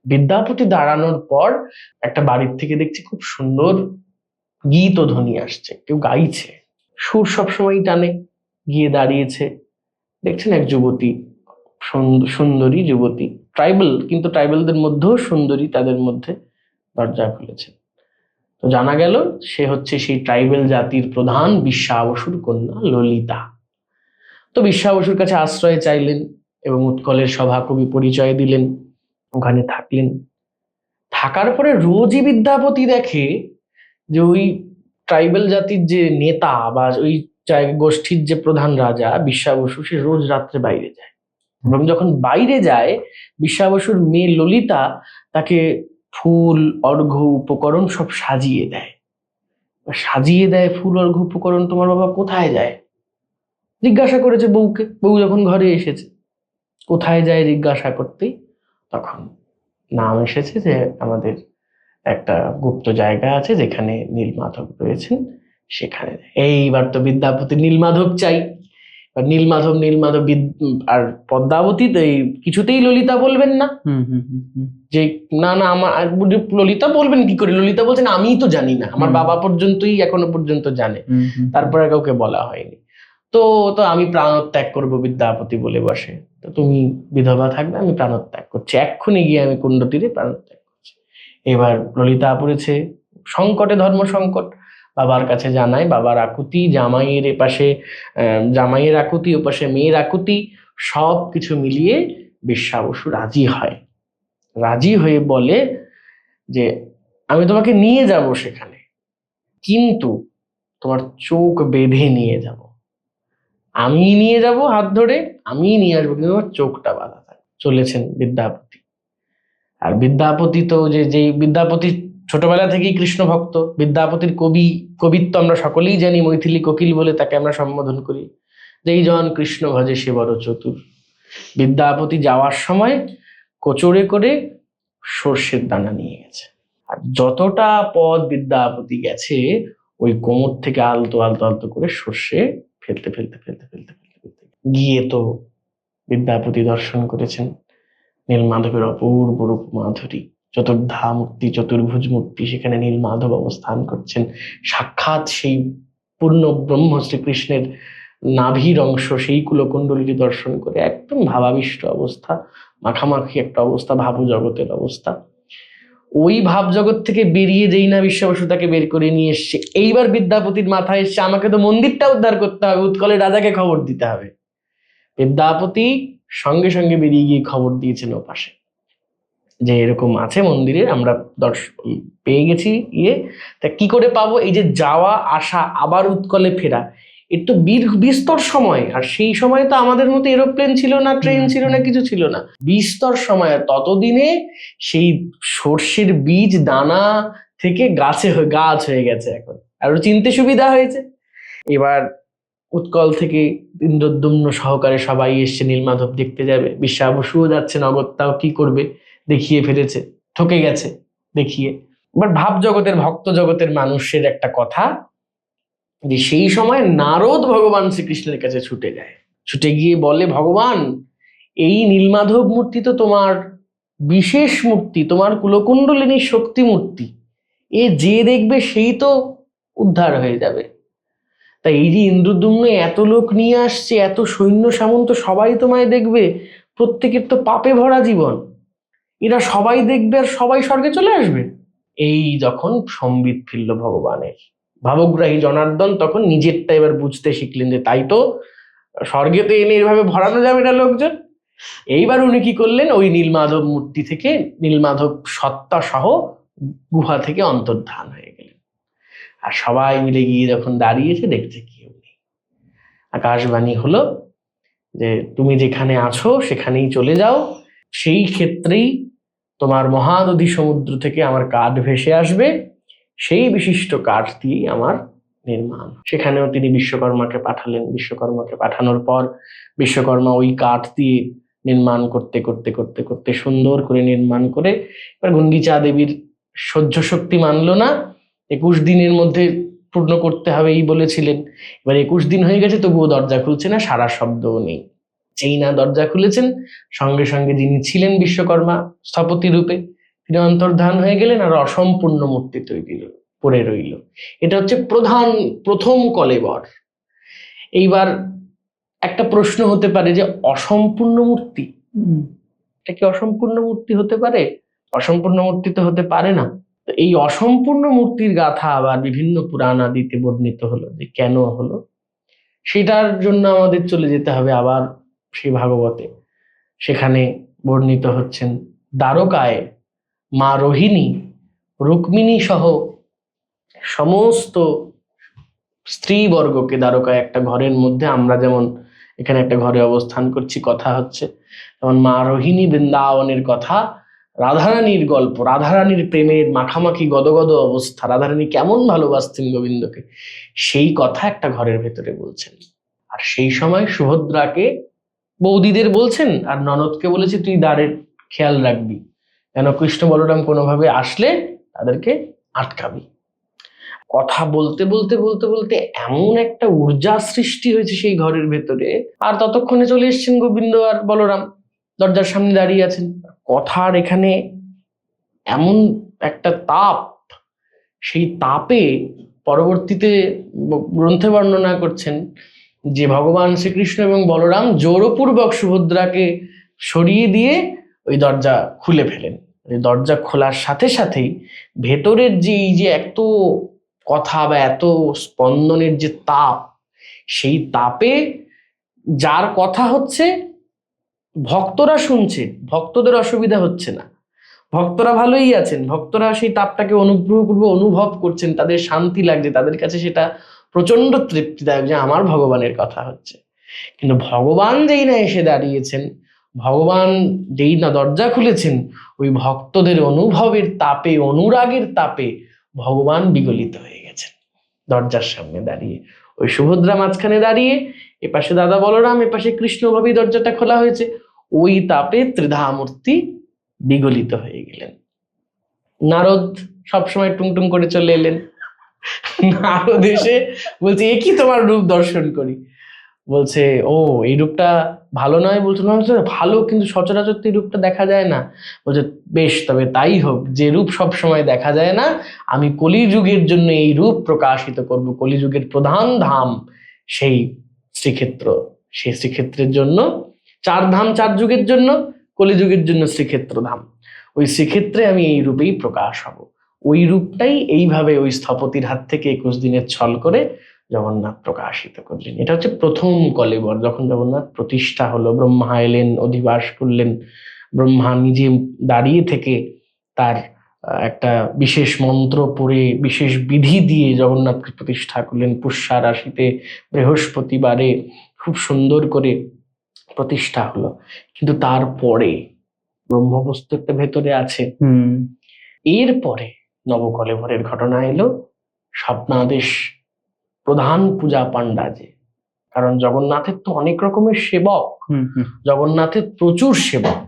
বিদ্যাপতি দাঁড়ানোর পর একটা বাড়ির থেকে দেখছি খুব সুন্দর গীত ও ধ্বনি আসছে, কেউ গাইছে, সুর সবসময় টানে। গিয়ে দাঁড়িয়েছে, দেখছেন এক যুবতী, সুন্দরী যুবতী, ট্রাইবেল, কিন্তু ট্রাইবেলদের মধ্যেও সুন্দরী, তাদের মধ্যে দরজা খুলেছে। তো জানা গেল সে হচ্ছে সেই ট্রাইবেল জাতির প্রধান বিশ্বাবসুর কন্যা ললিতা। তো বিশ্বাবসুর কাছে আশ্রয় চাইলেন এবং উৎকলের সভাকবি পরিচয় দিলেন, ওখানে থাকলেন। থাকার পরে রোজই বিদ্যাপতি দেখে যে ওই ট্রাইবেল জাতির যে নেতা বা ওই গোষ্ঠীর যে প্রধান রাজা বিশ্বাবসু, সে রোজ রাত্রে বাইরে যায়, এবং যখন বাইরে যায় বিশ্বাবসুর মেয়ে ললিতা তাকে ফুল, অর্ঘ্য, উপকরণ সব সাজিয়ে দেয়। সাজিয়ে দেয় ফুল অর্ঘ উপকরণ, তোমার বাবা কোথায় যায়? জিজ্ঞাসা করেছে বউকে, বউ যখন ঘরে এসেছে, কোথায় যায় জিজ্ঞাসা করতেই তখন নাম এসেছে যে আমাদের একটা গুপ্ত জায়গা আছে যেখানে নীলমাধব রয়েছেন, সেখানে। এইবার তো বিদ্যাপতি নীলমাধব চাই। আর নীলমাধব আর পদ্মাবতী তো এই কিছুতেই ললিতা বলবেন না, যে না না আমার ললিতা বলবেন কি করে? ললিতা বলছেন আমিই তো জানি না, আমার বাবা পর্যন্তই এখনো পর্যন্ত জানে, তারপরে কাউকে বলা হয়নি। তো তো আমি প্রাণত্যাগ করবো বিদ্যাপতি বলে বসে। তো তুমি বিধবা থাকবে, আমি প্রাণত্যাগ করছি, এক্ষুনি গিয়ে আমি কুণ্ড তীরে প্রাণত্যাগ করছি। এবার ললিতা পড়েছে সংকটে, ধর্ম সংকট, বাবার কাছে জানায়, বাবার আকুতি, জামাইয়ের এপাশে জামাইয়ের আকুতি, ওপাশে মেয়ের আকুতি, সব কিছু মিলিয়ে বেশ্যা বসু রাজি হয়। রাজি হয়ে বলে যে আমি তোমাকে নিয়ে যাব সেখানে, কিন্তু তোমার চোখ বেঁধে নিয়ে যাব, আমি নিয়ে যাব হাত ধরে, আমি নিয়ে আসবো, কিন্তু তোমার চোখটা বাঁধা থাকবে। চলেছেন বিদ্যাপতি। আর বিদ্যাপতি তো যে বিদ্যাপতি ছোটবেলা থেকেই কৃষ্ণ ভক্ত, বিদ্যাপতির কবিত্ব আমরা সকলেই জানি, মৈথিলী কোকিল বলে তাকে আমরা সম্বোধন করি। যেই জন কৃষ্ণ ভজে সে বড় চতুর। বিদ্যাপতি যাওয়ার সময় কোচরে করে সর্ষের দানা নিয়ে গেছে, আর যতটা পথ বিদ্যাপতি গেছে ওই কোমর থেকে আলতো আলতো আলতো করে সর্ষে ফেলতে ফেলতে ফেলতে ফেলতে ফেলতে ফেলতে গিয়ে তো বিদ্যাপতি দর্শন করেছেন নীলমাধবের অপূর্ব রূপ মাধুরী, চতুর্ধা মূর্তি, চতুর্ভুজ মূর্তি, সেখানে নীলমাধব অবস্থান করছেন। সাক্ষাৎ সেই পূর্ণ ব্রহ্ম শ্রীকৃষ্ণের নাভির অংশ, সেই কুলকুণ্ডলীটি দর্শন করে একদম ভাবাবিষ্ট অবস্থা, মাখামাখি একটা অবস্থা, ভাবু জগতের অবস্থা। ওই ভাব জগৎ থেকে বেরিয়ে যেই না বেশ্যা বসু তাকে বের করে নিয়ে এসছে, এইবার বিদ্যাপতির মাথায় এসছে আমাকে তো মন্দিরটা উদ্ধার করতে হবে, উৎকলের রাজাকে খবর দিতে হবে। বিদ্যাপতি সঙ্গে সঙ্গে বেরিয়ে গিয়ে খবর দিয়েছেন ওপাশে যে এরকম আছে মন্দিরে, আমরা পেয়ে গেছি ইয়ে, তা কি করে পাবো? এই যে যাওয়া আসা আবার উৎকলে ফেরা, এর তো বিস্তর সময়, আর সেই সময় তো আমাদের মতো এরোপ্লেন ছিল না, ট্রেন ছিল না, কিছু ছিল না, বিস্তর সময়। ততদিনে সেই সর্ষের বীজ দানা থেকে গাছ হয়ে গেছে এখন, আর চিনতে সুবিধা হয়েছে। এবার উৎকল থেকে ইন্দ্রদ্যুম্ন সহকারে সবাই এসছে নীলমাধব দেখতে যাবে, বেশ্যা বসুও যাচ্ছেন, অগত্যাও কি করবে, দেখিয়ে ফেলেছে, ঠকে গেছে দেখিয়ে। এবার ভাব জগতের, ভক্ত জগতের মানুষের একটা কথা যে সেই সময় নারদ ভগবান শ্রীকৃষ্ণের কাছে ছুটে যায়, ছুটে গিয়ে বলে ভগবান এই নীলমাধব মূর্তি তো তোমার বিশেষ মূর্তি, তোমার কুলকুণ্ডলিনীর শক্তি মূর্তি, এ যে দেখবে সেই তো উদ্ধার হয়ে যাবে। তাই এই যে ইন্দ্রদ্যুম্ন এত লোক নিয়ে আসছে, এত সৈন্য সামন্ত, সবাই তোমায় দেখবে, প্রত্যেকের তো পাপে ভরা জীবন, এরা সবাই দেখবে আর সবাই স্বর্গে চলে আসবে। এই যখন সম্বিত ফিরল ভগবানের, ভাবগ্রাহী জনার্দন তখন নিজেরটা এবার বুঝতে শিখলেন যে তাই তো, স্বর্গে তো এনে এভাবে ভরানো যাবে না লোকজন। এইবার উনি কি করলেন, ওই নীলমাধব মূর্তি থেকে নীলমাধব সত্তা সহ গুহা থেকে অন্তর্ধান হয়ে গেলেন। আর সবাই মিলে গিয়ে যখন দাঁড়িয়েছে দেখছে কেউ নেই, আকাশবাণী হলো যে তুমি যেখানে আছো সেখানেই চলে যাও, সেই ক্ষেত্রেই তোমার মহাদধি সমুদ্র থেকে আমার কাঠ ভেসে আসবে, সেই বিশিষ্ট কাঠ দিয়েই আমার নির্মাণ। সেখানেও তিনি বিশ্বকর্মাকে পাঠালেন, বিশ্বকর্মাকে পাঠানোর পর বিশ্বকর্মা ওই কাঠ দিয়ে নির্মাণ করতে করতে করতে করতে সুন্দর করে নির্মাণ করে, এবার গুন্ডিচা দেবীর সহ্য শক্তি মানলো না, 21 দিনের মধ্যে পূর্ণ করতে হবে এই বলেছিলেন। এবার 21 দিন হয়ে গেছে, তবুও দরজা খুলছে না, সারা শব্দও নেই। যেই না দরজা খুলেছেন, সঙ্গে সঙ্গে যিনি ছিলেন বিশ্বকর্মা স্থপতি রূপে, তিনি অন্তর্ধান হয়ে গেলেন, আর অসম্পূর্ণ মূর্তি তৈরি পড়ে রইল। এটা হচ্ছে প্রথম কলেবর। এইবার একটা প্রশ্ন হতে পারে যে অসম্পূর্ণ মূর্তি, এটা কি অসম্পূর্ণ মূর্তি হতে পারে? অসম্পূর্ণ মূর্তি তো হতে পারে না। তো এই অসম্পূর্ণ মূর্তির গাথা আবার বিভিন্ন পুরাণ আদিতে বর্ণিত হলো, যে কেন হলো, সেটার জন্য আমাদের চলে যেতে হবে আবার সেই ভাগবতে। সেখানে বর্ণিত হচ্ছেন দ্বারকায় মা রোহিণী, রুক্মিণী সহ সমস্ত স্ত্রীবর্গকে দ্বারকায় একটা ঘরের মধ্যে, আমরা যেমন এখানে একটা ঘরে অবস্থান করছি, কথা হচ্ছে, যেমন মা রোহিণী বৃন্দাবনের কথা রাধারানীর গল্প, রাধারানীর প্রেমের মাখামাখি গদগদ অবস্থা, রাধারানী কেমন ভালোবাসতেন গোবিন্দকে, সেই কথা একটা ঘরের ভেতরে বলছেন। আর সেই সময় সুভদ্রাকে বৌদিদের বলছেন, আর ননদকে বলেছে তুই দ্বারের খেয়াল রাখবি, যেন কৃষ্ণ বলরাম কোনোভাবে আসলে তাদেরকে আটকাবি। কথা বলতে বলতে বলতে বলতে এমন একটা ঊর্জা সৃষ্টি হয়েছে সেই ঘরের ভেতরে, আর ততক্ষণে চলে এসেছেন গোবিন্দ আর বলরাম, দরজার সামনে দাঁড়িয়ে আছেন। কথার এখানে এমন একটা তাপ, সেই তাপে পরবর্তীতে গ্রন্থে বর্ণনা করছেন যে ভগবান শ্রীকৃষ্ণ এবং বলরাম জোরপূর্বক সুভদ্রাকে সরিয়ে দিয়ে ওই দরজা খুলে ফেলেন। দরজা খোলার সাথে সাথেই ভেতরের যে এই যে এত কথা বা এত স্পন্দনের যে তাপ, সেই তাপে যার কথা হচ্ছে ভক্তরা শুনছে, ভক্তদের অসুবিধা হচ্ছে না, ভক্তরা ভালোই আছেন, ভক্তরা সেই তাপটাকে অনুগ্রহপূর্বক অনুভব করছেন, তাদের শান্তি লাগছে, তাদের কাছে সেটা প্রচন্ড তৃপ্তিদায়ক যে আমার ভগবানের কথা হচ্ছে। কিন্তু ভগবান যেই না এসে দাঁড়িয়েছেন, ভগবান যেই না দরজা খুলেছেন, ওই ভক্তদের অনুভবের তাপে, অনুরাগের তাপে ভগবান বিগলিত হয়ে গেছেন দরজার সামনে দাঁড়িয়ে। ওই সুভদ্রা মাঝখানে দাঁড়িয়ে, এপাশে দাদা বলরাম, এপাশে কৃষ্ণভাবেই দরজাটা খোলা হয়েছে, ওই তাপে ত্রিধামূর্তি বিগলিত হয়ে গেলেন। নারদ সবসময় টুংটুং করে চলে এলেন। নারদ এসে বলছে এ কি তোমার রূপ দর্শন করি, বলছে ও এই রূপটা ভালো নয়, বলছে না ভালো, কিন্তু সচরাচর এই রূপটা দেখা যায় না। বলছে বেশ, তবে তাই হোক, যে রূপ সব সময় দেখা যায় না, আমি কলিযুগের জন্য এই রূপ প্রকাশিত করব। কলিযুগের প্রধান ধাম সেই শ্রীক্ষেত্র, সেই শ্রীক্ষেত্রের জন্য 4 ধাম 4 যুগের জন্য, কলিযুগের জন্য শ্রীক্ষেত্র ধাম, ওই শ্রীক্ষেত্রে আমি এই রূপেই প্রকাশ হব। ওই রূপটাই এইভাবে ওই স্থপতির হাত থেকে 21 দিনের ছল করে জগন্নাথ প্রকাশিত করলেন। এটা হচ্ছে প্রথম কলেবর, যখন জগন্নাথ প্রতিষ্ঠা হলো, ব্রহ্মা এলেন, অধিবাস করলেন। ব্রহ্মা নিজে দাঁড়িয়ে থেকে তার একটা বিশেষ মন্ত্র পড়ে, বিশেষ বিধি দিয়ে জগন্নাথকে প্রতিষ্ঠা করলেন। পুষ্যা রাশিতে বৃহস্পতিবারে খুব সুন্দর করে প্রতিষ্ঠা হলো। কিন্তু তারপরে ব্রহ্মবস্তু একটা ভেতরে আছে। এরপরে নবকলেবরের ঘটনা এলো। স্বপ্নাদেশ প্রধান পূজা পাণ্ডা, যে কারণ জগন্নাথের তো অনেক রকমের সেবক, জগন্নাথের প্রচুর সেবক,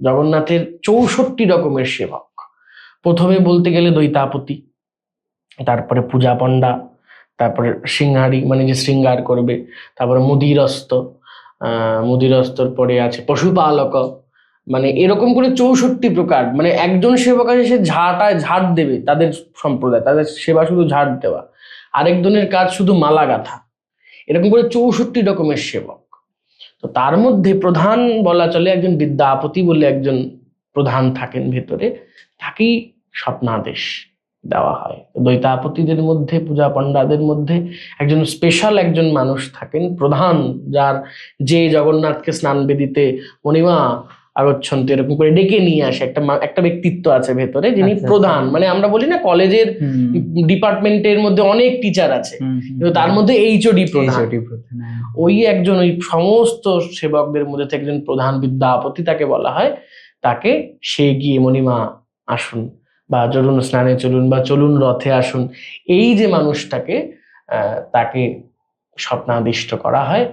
জগন্নাথের 64 রকমের সেবক। প্রথমে বলতে গেলে দৈতাপতি, তারপরে পূজা পাণ্ডা, তারপরে সিংহারি মানে যে শৃঙ্গার করবে, তারপরে মুদিরস্ত, মুদিরস্তর পরে আছে পশুপালক, মানে এরকম করে 64 প্রকার। মানে একজন সেবক আছে, সে ঝাড় দেবে, তাদের সম্প্রদায়, তাদের সেবা শুধু ঝাড় দেওয়া, আরেকজনের কাজ শুধু মালা গাঁথা, এরকম করে 64 রকমের সেবক। তো তার মধ্যে প্রধান বলা চলে একজন বিদ্যাপতি বলে একজন প্রধান থাকেন ভেতরে, তাকেই স্বপ্নাদেশ দেওয়া হয়। দৈতাপতিদের মধ্যে, পূজা পাণ্ডাদের মধ্যে একজন স্পেশাল একজন মানুষ থাকেন প্রধান, যার যে জগন্নাথকে স্নান বেদিতে মণিমা আগচ্ছন্ত এরকম করে ডেকে নিয়ে আসে, একটা ব্যক্তিত্ব আছে ভেতরে, যিনি প্রধান। মানে আমরা বলি না কলেজের ডিপার্টমেন্টের মধ্যে অনেক টিচার আছে, কিন্তু তার মধ্যে এইচওডি প্রধান, ওই একজন, ওই সমস্ত সেবকদের মধ্যে থেকে একজন প্রধান বিদ্যাপতি তাকে বলা হয়। তাকে সে গিয়ে মণিমা আসুন, বা চলুন স্নানে চলুন, বা চলুন রথে আসুন, এই যে মানুষটাকে তাকে স্বপ্নাদিষ্ট করা হয়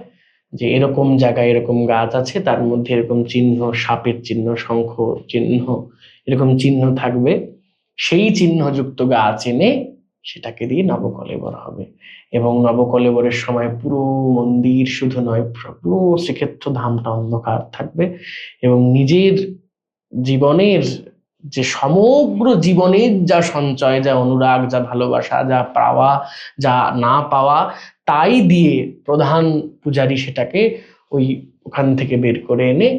যে এরকম জায়গায় এরকম গাছ আছে, তার মধ্যে এরকম চিহ্ন, সাপের চিহ্ন, শঙ্খ চিহ্ন, এরকম চিহ্ন থাকবে, সেই চিহ্নযুক্ত গাছ এনে সেটাকে দিয়ে নবকলেবর হবে। এবং নবকলেবরের সময় পুরো মন্দির শুধু নয়, পুরো শ্রীক্ষেত্র ধামটা অন্ধকার থাকবে। এবং নিজের জীবনের যে সমগ্র জীবনের যা সঞ্চয়, যা অনুরাগ, যা ভালোবাসা, যা পাওয়া, যা না পাওয়া, তাই দিয়ে প্রধান পূজারী সেটাকে ওখান থেকে বের করে এনে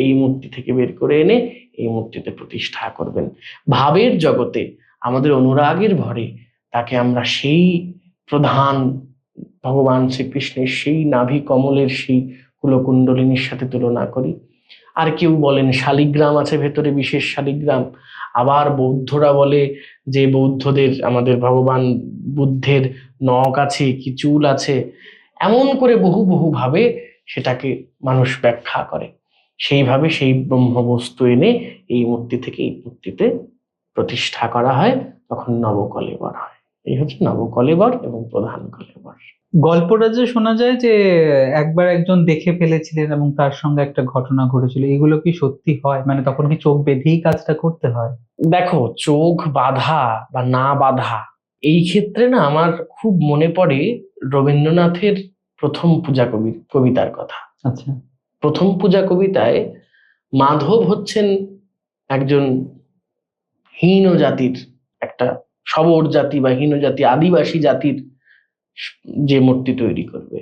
এই মূর্তি থেকে বের করে এনে এই মূর্তিতে প্রতিষ্ঠা করবেন। ভাবের জগতে আমাদের অনুরাগের ভরে তাকে আমরা সেই প্রধান ভগবান শ্রীকৃষ্ণের সেই নাভি কমলের সেই কুলকুণ্ডলিনীর সাথে তুলনা করি। আর কেউ বলেন শালিগ্রাম আছে ভেতরে, বিশেষ শালিগ্রাম। আবার বৌদ্ধরা বলে যে বৌদ্ধদের, আমাদের ভগবান বুদ্ধের নখ আছে, কি চুল আছে, এমন করে বহু বহু ভাবে সেটাকে মানুষ ব্যাখ্যা করে। সেইভাবে সেই ব্রহ্মবস্তু এনে এই মূর্তি থেকে এই মূর্তিতে প্রতিষ্ঠা করা হয়, তখন নবকলেবর হয়। এই হচ্ছে নবকলেবর এবং প্রধান কলেবর। গল্পটা যে শোনা যায় যে একবার একজন দেখে ফেলেছিলেন এবং তার সঙ্গে একটা ঘটনা ঘটেছিল, এগুলো কি সত্যি হয়? মানে তখন কি চোখ বেঁধেই কাজটা করতে হয়? দেখো, চোখ বাঁধা বা না বাঁধা, এই ক্ষেত্রে না আমার খুব মনে পড়ে রবীন্দ্রনাথের প্রথম পূজা কবিতার কথা। আচ্ছা। প্রথম পূজা কবিতায় মাধব হচ্ছেন একজন হীন জাতির, একটা শবর জাতি বা হীন জাতি, আদিবাসী জাতির যে মূর্তি তৈরি করবে,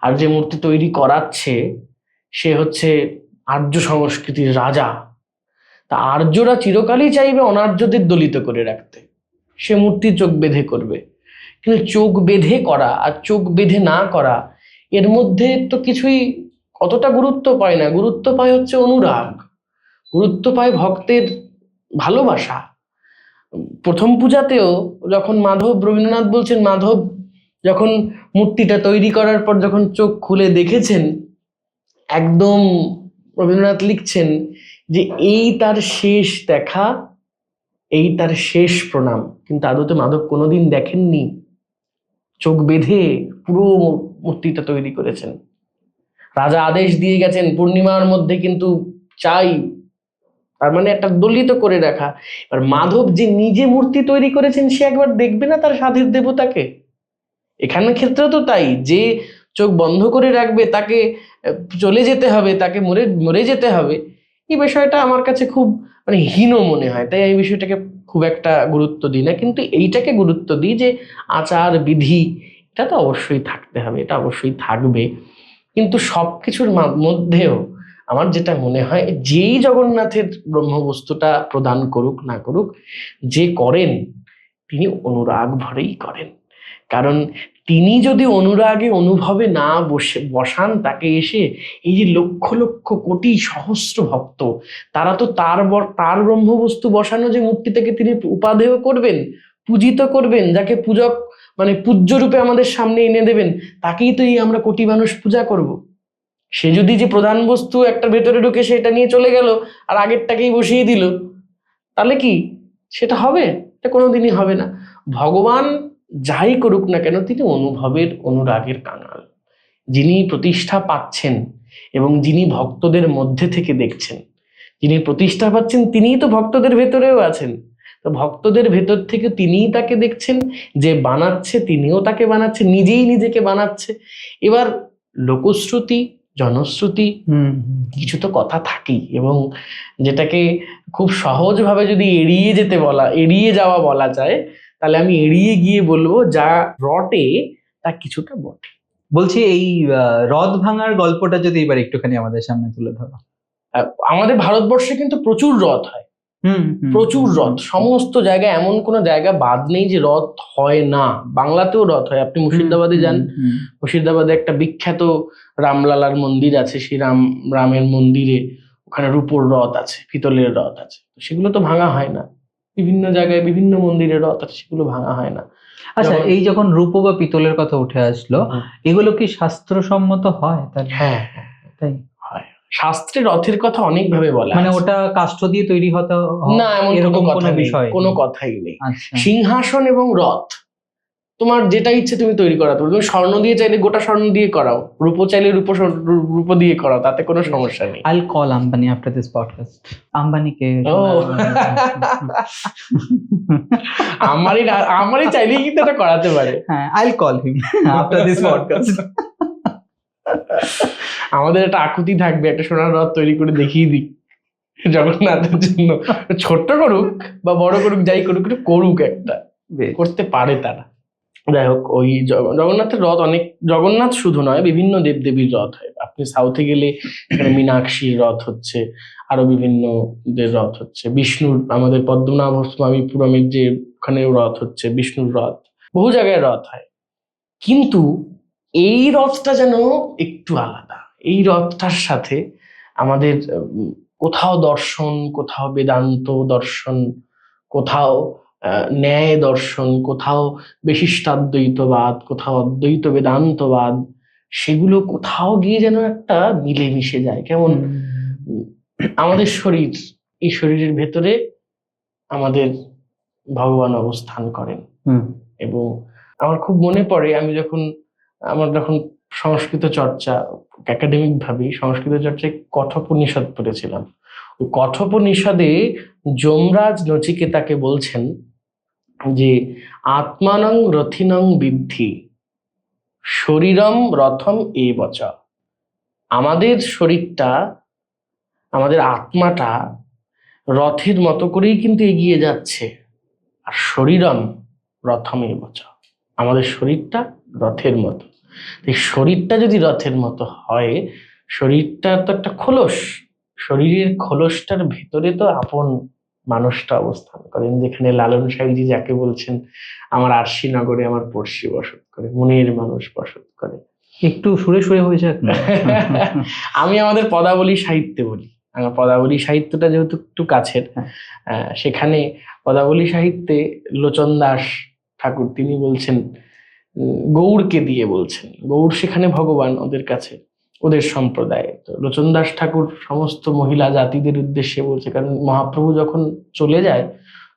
আর যে মূর্তি তৈরি করাচ্ছে সে হচ্ছে আর্য সংস্কৃতির রাজা। তা আর্যরা চিরকালই চাইবে অনার্যদের দলিত করে রাখতে, সে মূর্তি চোখ বেঁধে করবে। কিন্তু চোখ বেঁধে করা আর চোখ বেঁধে না করা, এর মধ্যে তো কিছুই অতটা গুরুত্ব পায় না। গুরুত্ব পায় হচ্ছে অনুরাগ, গুরুত্ব পায় ভক্তের ভালোবাসা। প্রথম পূজাতেও যখন রবীন্দ্রনাথ বলছেন, মাধব যখন মূর্তিটা তৈরি করার পর যখন চোখ খুলে দেখেছেন, একদম রবীন্দ্রনাথ লিখছেন যে এই তার শেষ দেখা, এই তার শেষ প্রণাম। কিন্তু আদতে মাধব কোনোদিন দেখেননি, চোখ বেঁধে পুরো মূর্তিটা তৈরি করেছেন। রাজা আদেশ দিয়ে গেছেন পূর্ণিমার মধ্যে কিন্তু চাই, তার মানে একটা দলিত করে রাখা। এবার মাধব যে নিজে মূর্তি তৈরি করেছেন, সে একবার দেখবে না তার সাধের দেবতাকে? এখানের ক্ষেত্রেও তো তাই, যে চোখ বন্ধ করে রাখবে তাকে চলে যেতে হবে, তাকে মরে যেতে হবে। এই বিষয়টা আমার কাছে খুব মানে হীন মনে হয়, তাই এই বিষয়টাকে খুব একটা গুরুত্ব দিই না। কিন্তু এইটাকে গুরুত্ব দিই যে আচার বিধি এটা তো অবশ্যই থাকতে হবে, এটা অবশ্যই থাকবে। কিন্তু সবকিছুর মধ্যেও আমার যেটা মনে হয়, যেই জগন্নাথের ব্রহ্মবস্তুটা প্রদান করুক না করুক, যে করেন তিনি অনুরাগ ভরেই করেন। কারণ তিনি যদি অনুরাগে অনুভবে না বসান তাকে এসে, এই যে লক্ষ লক্ষ কোটি সহস্র ভক্ত, তারা তো তার ব্রহ্মবস্তু বসানো যে মূর্তি থেকে তিনি উপাদেয় করবেন, পূজিত করবেন, যাকে পূজক মানে পূজ্য রূপে আমাদের সামনে এনে দেবেন, তাকেই তো এই আমরা কোটি মানুষ পূজা করব। সে যদি যে প্রধান বস্তু একটা ভেতরে ঢুকে সেটা নিয়ে চলে গেল আর আগেরটাকেই বসিয়ে দিল, তাহলে কি সেটা হবে? এটা কোনোদিনই হবে না। ভগবান যাই করুক না কেন, তিনি অনুভবের অনুরাগের কাঙাল। যিনি প্রতিষ্ঠা পাচ্ছেন এবং যিনি ভক্তদের মধ্যে থেকে দেখছেন, যিনি প্রতিষ্ঠা পাচ্ছেন তিনিই তো ভক্তদের ভেতরেও আছেন। তো ভক্তদের ভেতর থেকে তিনিই তাকে দেখছেন, যে বানাচ্ছে তিনিও তাকে বানাচ্ছে, নিজেই নিজেকে বানাচ্ছে। এবার লোকশ্রুতি, জনশ্রুতি কিছু তো কথা থাকেই, এবং যেটাকে খুব সহজভাবে যদি এড়িয়ে যাওয়া বলা যায়, তাহলে আমি এড়িয়ে গিয়ে বলবো, যা রটে তা কিছুটা বটে। বলছি এই হ্রদ ভাঙার গল্পটা যদি এবার একটুখানি আমাদের সামনে তুলে ধরো। আমাদের ভারতবর্ষে কিন্তু প্রচুর হ্রদ হয়, প্রচুর হ্রদ, সমস্ত জায়গায় এমন কোনো জায়গা বাদ নেই যে হ্রদ হয় না। বাংলাতেও হ্রদ হয়। আপনি মুর্শিদাবাদে যান, মুর্শিদাবাদে একটা বিখ্যাত রামলালার মন্দির আছে, সেই রামের মন্দিরে ওখানে রূপোর রথ আছে, পিতলের রথ আছে, সেগুলো তো ভাঙা হয় না। বিভিন্ন জায়গায় বিভিন্ন মন্দিরের রথ আছে, সেগুলো ভাঙা হয় না। আচ্ছা, এই যখন রূপো বা পিতলের কথা উঠে আসলো, এগুলো কি শাস্ত্রসম্মত হয়? হ্যাঁ, তাই হয়। শাস্ত্রে রথের কথা অনেক ভাবে বলা, মানে ওটা কাষ্ঠ দিয়ে তৈরি হতে না, এরকম কোনো বিষয়, কোনো কথাই নেই। সিংহাসন এবং রথ তোমার যেটা ইচ্ছে তুমি তৈরি করাতে পারো। তুমি স্বর্ণ দিয়ে চাইলে গোটা স্বর্ণ দিয়ে করাও, রূপো চাইলে রূপো দিয়ে করাও, তাতে কোনো সমস্যা নেই। I'll call Ambani after this podcast. Ambani কে? আমারই চাইলেই কিন্তু এটা করাতে পারে। হ্যাঁ, I'll call him after this podcast. আমাদের একটা আকুতি থাকবে, একটা সোনার রথ তৈরি করে দেখিয়ে দিই জগন্নাথের জন্য। ছোট্ট করুক বা বড় করুক, যাই করুক, একটু করুক, একটা করতে পারে তারা। যাই হোক, ওই জগন্নাথের রথ অনেক, জগন্নাথ শুধু নয়, বিভিন্ন দেবদেবীর রথ হয়। আপনি সাউথে গেলে এখানে মীনাক্ষীর রথ হচ্ছে, আরো বিভিন্ন দের রথ হচ্ছে। বিষ্ণুর, আমাদের পদ্মনাভ স্বামীপুরমের যে ওখানেও রথ হচ্ছে, বিষ্ণুর রথ, বহু জায়গায় রথ হয়। কিন্তু এই রথটা যেন একটু আলাদা। এই রথটার সাথে আমাদের কোথাও দর্শন, কোথাও বেদান্ত দর্শন, কোথাও ন্যায় দর্শন, কোথাও বিশিষ্টাদ্বৈতবাদ, কোথাও অদ্বৈত বেদান্তবাদ, সেগুলো কোথাও গিয়ে যেন একটা মিলেমিশে যায়। কেমন আমাদের শরীর, এই শরীরের ভেতরে আমাদের ভগবান অবস্থান করেন। এবং আমার খুব মনে পড়ে, আমার যখন সংস্কৃত চর্চা, একাডেমিক ভাবে সংস্কৃত চর্চায় কঠোপনিষদ পড়েছিলাম, ওই কঠোপনিষদে যমরাজ নচিকেতাকে বলছেন যে আত্মানং রথিনং বিদ্ধি শরীরম রথম এবচ। আমাদের শরীরটা, আমাদের আত্মাটা রথের মতো করেই কিন্তু এগিয়ে যাচ্ছে, আর শরীরম রথম এবচ, আমাদের শরীরটা রথের মতো। এই শরীরটা যদি রথের মতো হয়, শরীরটা তো একটা খোলস, শরীরের খোলসটার ভেতরে তো আপন মানুষটা অবস্থান করেন, যেখানে লালন সাহেবজি যাকে বলছেন আমার আরশি নগরে আমার পড়শি বসত করে, মনের মানুষ বসত করে। একটু সুরে সুরে হয়ে যাক না? আমি আমাদের পদাবলী সাহিত্যে বলি, আমার পদাবলী সাহিত্যটা যেহেতু একটু কাছের, সেখানে পদাবলী সাহিত্যে লোচন দাস ঠাকুর তিনি বলছেন, গৌড়কে দিয়ে বলছেন, গৌড় সেখানে ভগবান ওদের কাছে, ওদের সম্প্রদায়ে। তো লোচন দাস ঠাকুর সমস্ত মহিলা জাতিদের উদ্দেশ্যে বলছে, কারণ মহাপ্রভু যখন চলে যায়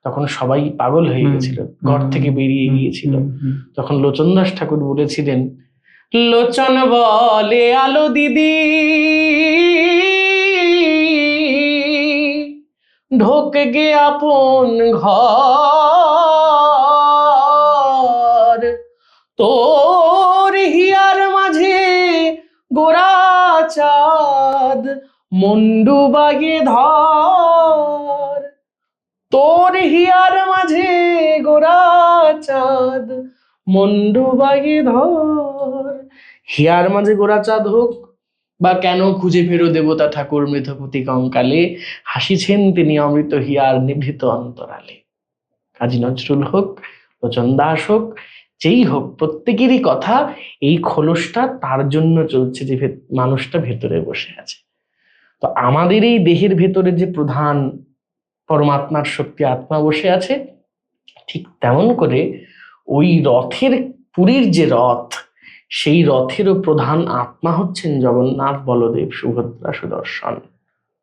তখন সবাই পাগল হয়ে গেছিল, ঘর থেকে বেরিয়ে গিয়েছিল। তখন লোচন দাস ঠাকুর বলেছিলেন, লোচন বলে আলো দিদি ঢোক গে আপন ঘর, তোর হিয়ার মাঝে গোরা চাঁদ মুন্ডু বাগে ধর, তোর হিয়ার মাঝে গোরা চাঁদ মুন্ডু বাগে ধর। হিয়ার মাঝে গোরা চাঁদ হোক বা কেন খুঁজে ফেরো দেবতা ঠাকুর মৃতপতি কঙ্কালে, হাসিছেন তিনি অমৃত হিয়ার নিভৃত অন্তরালে। কাজী নজরুল হোক, লোচন দাস হোক, যেই হোক, প্রত্যেকেরই কথা এই খোলসটা তার জন্য চলছে যে মানুষটা ভেতরে বসে আছে। তো আমাদের এই দেহের ভেতরে যে প্রধান পরমাত্মার শক্তি আত্মা বসে আছে, ঠিক তেমন করে ওই রথের, পুরীর যে রথ, সেই রথেরও প্রধান আত্মা হচ্ছেন জগন্নাথ, বলদেব, সুভদ্রা, সুদর্শন।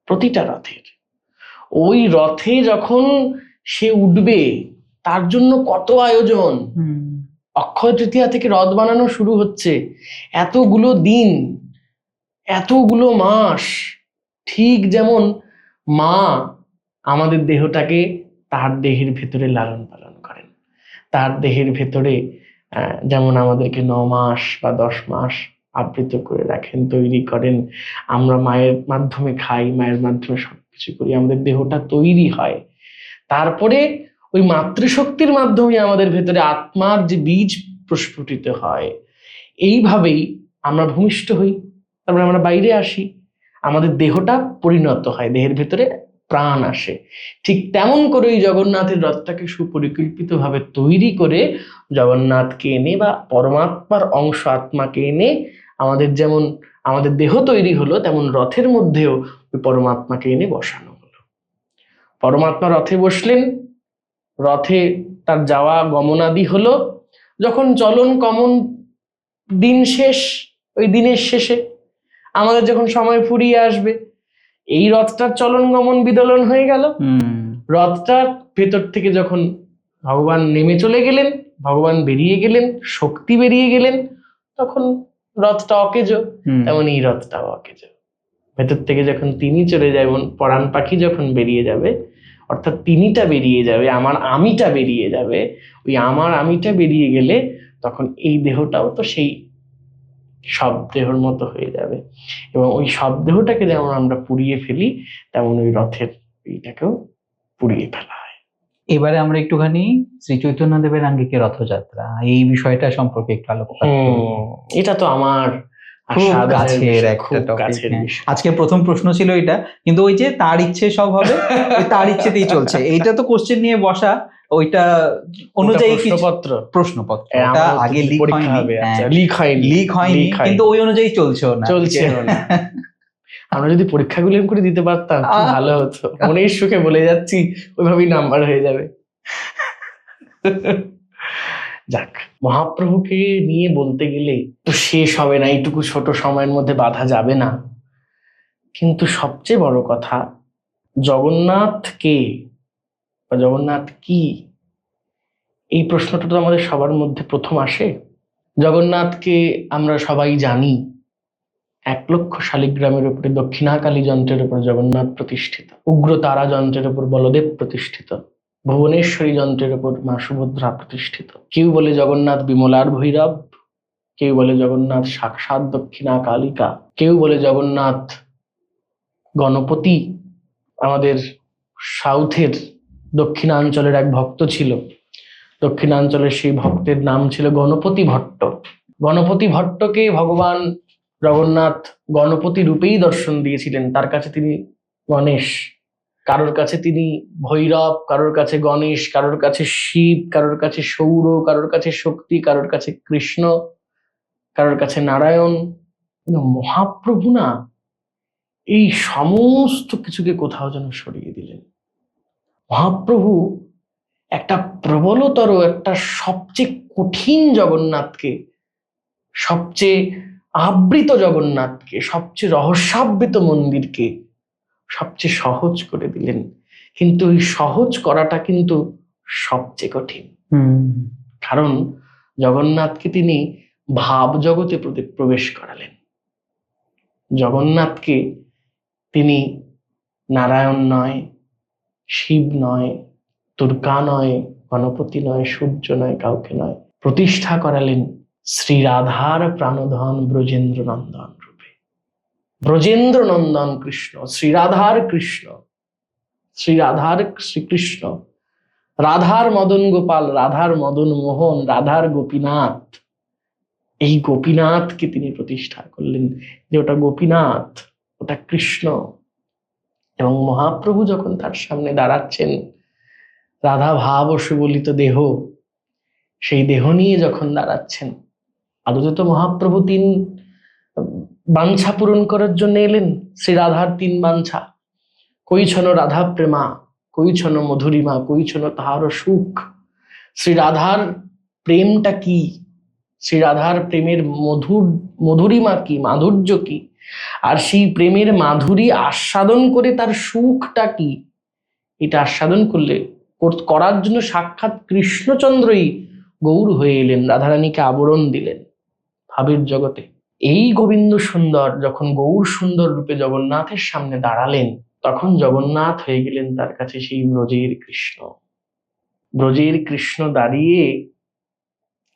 প্রতিটা রথের, ওই রথে যখন সে উঠবে তার জন্য কত আয়োজন। অক্ষয় তৃতীয়া থেকে রথ বানানো শুরু হচ্ছে, এতগুলো দিন, এতগুলো মাস। ঠিক যেমন মা আমাদের দেহটাকে তার দেহের ভেতরে লালন পালন করেন, তার দেহের ভেতরে যেমন আমাদেরকে 9 মাস বা 10 মাস আবৃত করে রাখেন, তৈরি করেন। আমরা মায়ের মাধ্যমে খাই, মায়ের মাধ্যমে সবকিছু করি, আমাদের দেহটা তৈরি হয়। তারপরে ওই মাতৃশক্তির মাধ্যমে আমাদের ভেতরে আত্মার যে বীজ প্রস্ফুটিত হয়। এইভাবেই আমরা ভূমিষ্ঠ হই, তারপরে আমরা বাইরে আসি, আমাদের দেহটা পরিণত হয়, দেহের ভেতরে প্রাণ আসে। ঠিক তেমন করে ওই জগন্নাথের রথটাকে সুপরিকল্পিতভাবে তৈরি করে জগন্নাথকে এনে বা পরমাত্মার অংশ আত্মাকে এনে আমাদের, যেমন আমাদের দেহ তৈরি হলো, তেমন রথের মধ্যেও ওই পরমাত্মাকে এনে বসানো হলো। পরমাত্মা রথে বসলেন, রথে তার যাওয়া গমনাদি হলো। যখন চলন কমন দিন শেষ, ওই দিনের শেষে আমাদের যখন সময় ফুরিয়ে আসবে, এই রথটার চলন গমন বিদলন হয়ে গেল। রথটার ভেতর থেকে যখন ভগবান নেমে চলে গেলেন, ভগবান বেরিয়ে গেলেন, শক্তি বেরিয়ে গেলেন, তখন রথটা অকেজো, তেমন এই রথটাও অকেজো। ভেতর থেকে যখন তিনি চলে যাবেন, পরাণ পাখি যখন বেরিয়ে যাবে, অর্থাৎ তিনিটা বেরিয়ে যাবে, আমার আমিটা বেরিয়ে যাবে, ওই আমার আমিটা বেরিয়ে গেলে তখন এই দেহটাও তো সেই সব দেহর মতো হয়ে যাবে। এবং ওই সব দেহটাকে যেমন আমরা পুড়িয়ে ফেলি, তেমন ওই রথের এইটাকেও পুড়িয়ে ফেলা হয়। এবারে আমরা একটুখানি শ্রী চৈতন্য দেবের আঙ্গিকে রথযাত্রা, এই বিষয়টা সম্পর্কে একটু আলোচনা করব। এটা তো আমার খুব কাছের একটা টপিক। আজকে প্রথম প্রশ্ন ছিল এটা, কিন্তু ওই যে তার ইচ্ছে সব হবে, তার ইচ্ছেতেই চলছে। এইটা তো কোশ্চেন নিয়ে বসা, ওইটা অনুযায়ী প্রশ্নপত্র এটা আগে লিক হয়নি, কিন্তু ওই অনুযায়ী চলছে না। আমরা যদি পরীক্ষাগুলো করে দিতে পারতাম কি ভালো হতো। মনের সুখে বলে যাচ্ছি, ওইভাবেই নাম্বার হয়ে যাবে। যাক, মহাপ্রভুকে নিয়ে বলতে গেলে তো শেষ হবে না, এইটুকু ছোট সময়ের মধ্যে বাধা যাবে না। কিন্তু সবচেয়ে বড় কথা, জগন্নাথ কে বা জগন্নাথ কি, এই প্রশ্নটা তো আমাদের সবার মধ্যে প্রথম আসে। জগন্নাথকে আমরা সবাই জানি, 1,00,000 শালিগ্রামের উপরে দক্ষিণাকালী যন্ত্রের উপর জগন্নাথ প্রতিষ্ঠিত, উগ্রতারা যন্ত্রের উপর বলদেব প্রতিষ্ঠিত, ভুবনেশ্বরী যন্ত্রের উপর মা সুভদ্রা প্রতিষ্ঠিত। কেউ বলে জগন্নাথ বিমলার ভৈরব, কেউ বলে জগন্নাথ সাক্ষাৎ দক্ষিণা কালিকা, কেউ বলে জগন্নাথ গণপতি। আমাদের সাউথের দক্ষিণাঞ্চলের এক ভক্ত ছিল, দক্ষিণাঞ্চলের সেই ভক্তের নাম ছিল গণপতি ভট্ট। গণপতি ভট্টকে ভগবান জগন্নাথ গণপতি রূপেই দর্শন দিয়েছিলেন। তার কাছে তিনি গণেশ, কারোর কাছে তিনি ভৈরব, কারোর কাছে গণেশ, কারোর কাছে শিব, কারোর কাছে সৌর, কারোর কাছে শক্তি, কারোর কাছে কৃষ্ণ, কারোর কাছে নারায়ণ। কিন্তু মহাপ্রভু না, এই সমস্ত কিছুকে কোথাও যেন সরিয়ে দিলেন। মহাপ্রভু একটা প্রবলতর, একটা সবচেয়ে কঠিন জগন্নাথকে, সবচেয়ে আবৃত জগন্নাথকে, সবচেয়ে রহস্যাবৃত মন্দিরকে সবচেয়ে সহজ করে দিলেন। কিন্তু এই সহজ করাটা কিন্তু সবচেয়ে কঠিন। কারণ জগন্নাথকে তিনি ভাব জগতে প্রবেশ করালেন। জগন্নাথকে তিনি নারায়ণ নয়, শিব নয়, দুর্গা নয়, গণপতি নয়, সূর্য নয়, কাউকে নয়, প্রতিষ্ঠা করালেন শ্রী রাধার প্রাণধন ব্রজেন্দ্র নন্দন রূপে। ব্রজেন্দ্র নন্দন কৃষ্ণ, শ্রী রাধার কৃষ্ণ, শ্রী রাধার শ্রীকৃষ্ণ, রাধার মদন গোপাল, রাধার মদন মোহন, রাধার গোপীনাথ। এই গোপীনাথকে তিনি প্রতিষ্ঠা করলেন যে ওটা গোপীনাথ, ওটা কৃষ্ণ। এবং মহাপ্রভু যখন তার সামনে দাঁড়াচ্ছেন, রাধা ভাব ও সুবলিত দেহ, সেই দেহ নিয়ে যখন দাঁড়াচ্ছেন, আদতে তো মহাপ্রভু 3 বাঞ্ছা পূরণ করার জন্য এলেন। শ্রী রাধার 3 বাঞ্ছা, কইছন রাধা প্রেমা, কইছন মধুরিমা, কইছন তাহার সুখ। শ্রী রাধার প্রেমটা কি, শ্রী রাধার প্রেমের মধুরিমা কি, মাধুর্য কি, আর সেই প্রেমের মাধুরী আস্বাদন করে তার সুখটা কি, এটা আস্বাদন করার জন্য সাক্ষাৎ কৃষ্ণচন্দ্রই গৌর হয়ে এলেন, রাধারানীকে আবরণ দিলেন ভাবের জগতে। এই গোবিন্দ সুন্দর যখন গৌর সুন্দর রূপে জগন্নাথের সামনে দাঁড়ালেন, তখন জগন্নাথ হয়ে গেলেন তার কাছে সেই ব্রজের কৃষ্ণ। ব্রজের কৃষ্ণ দাঁড়িয়ে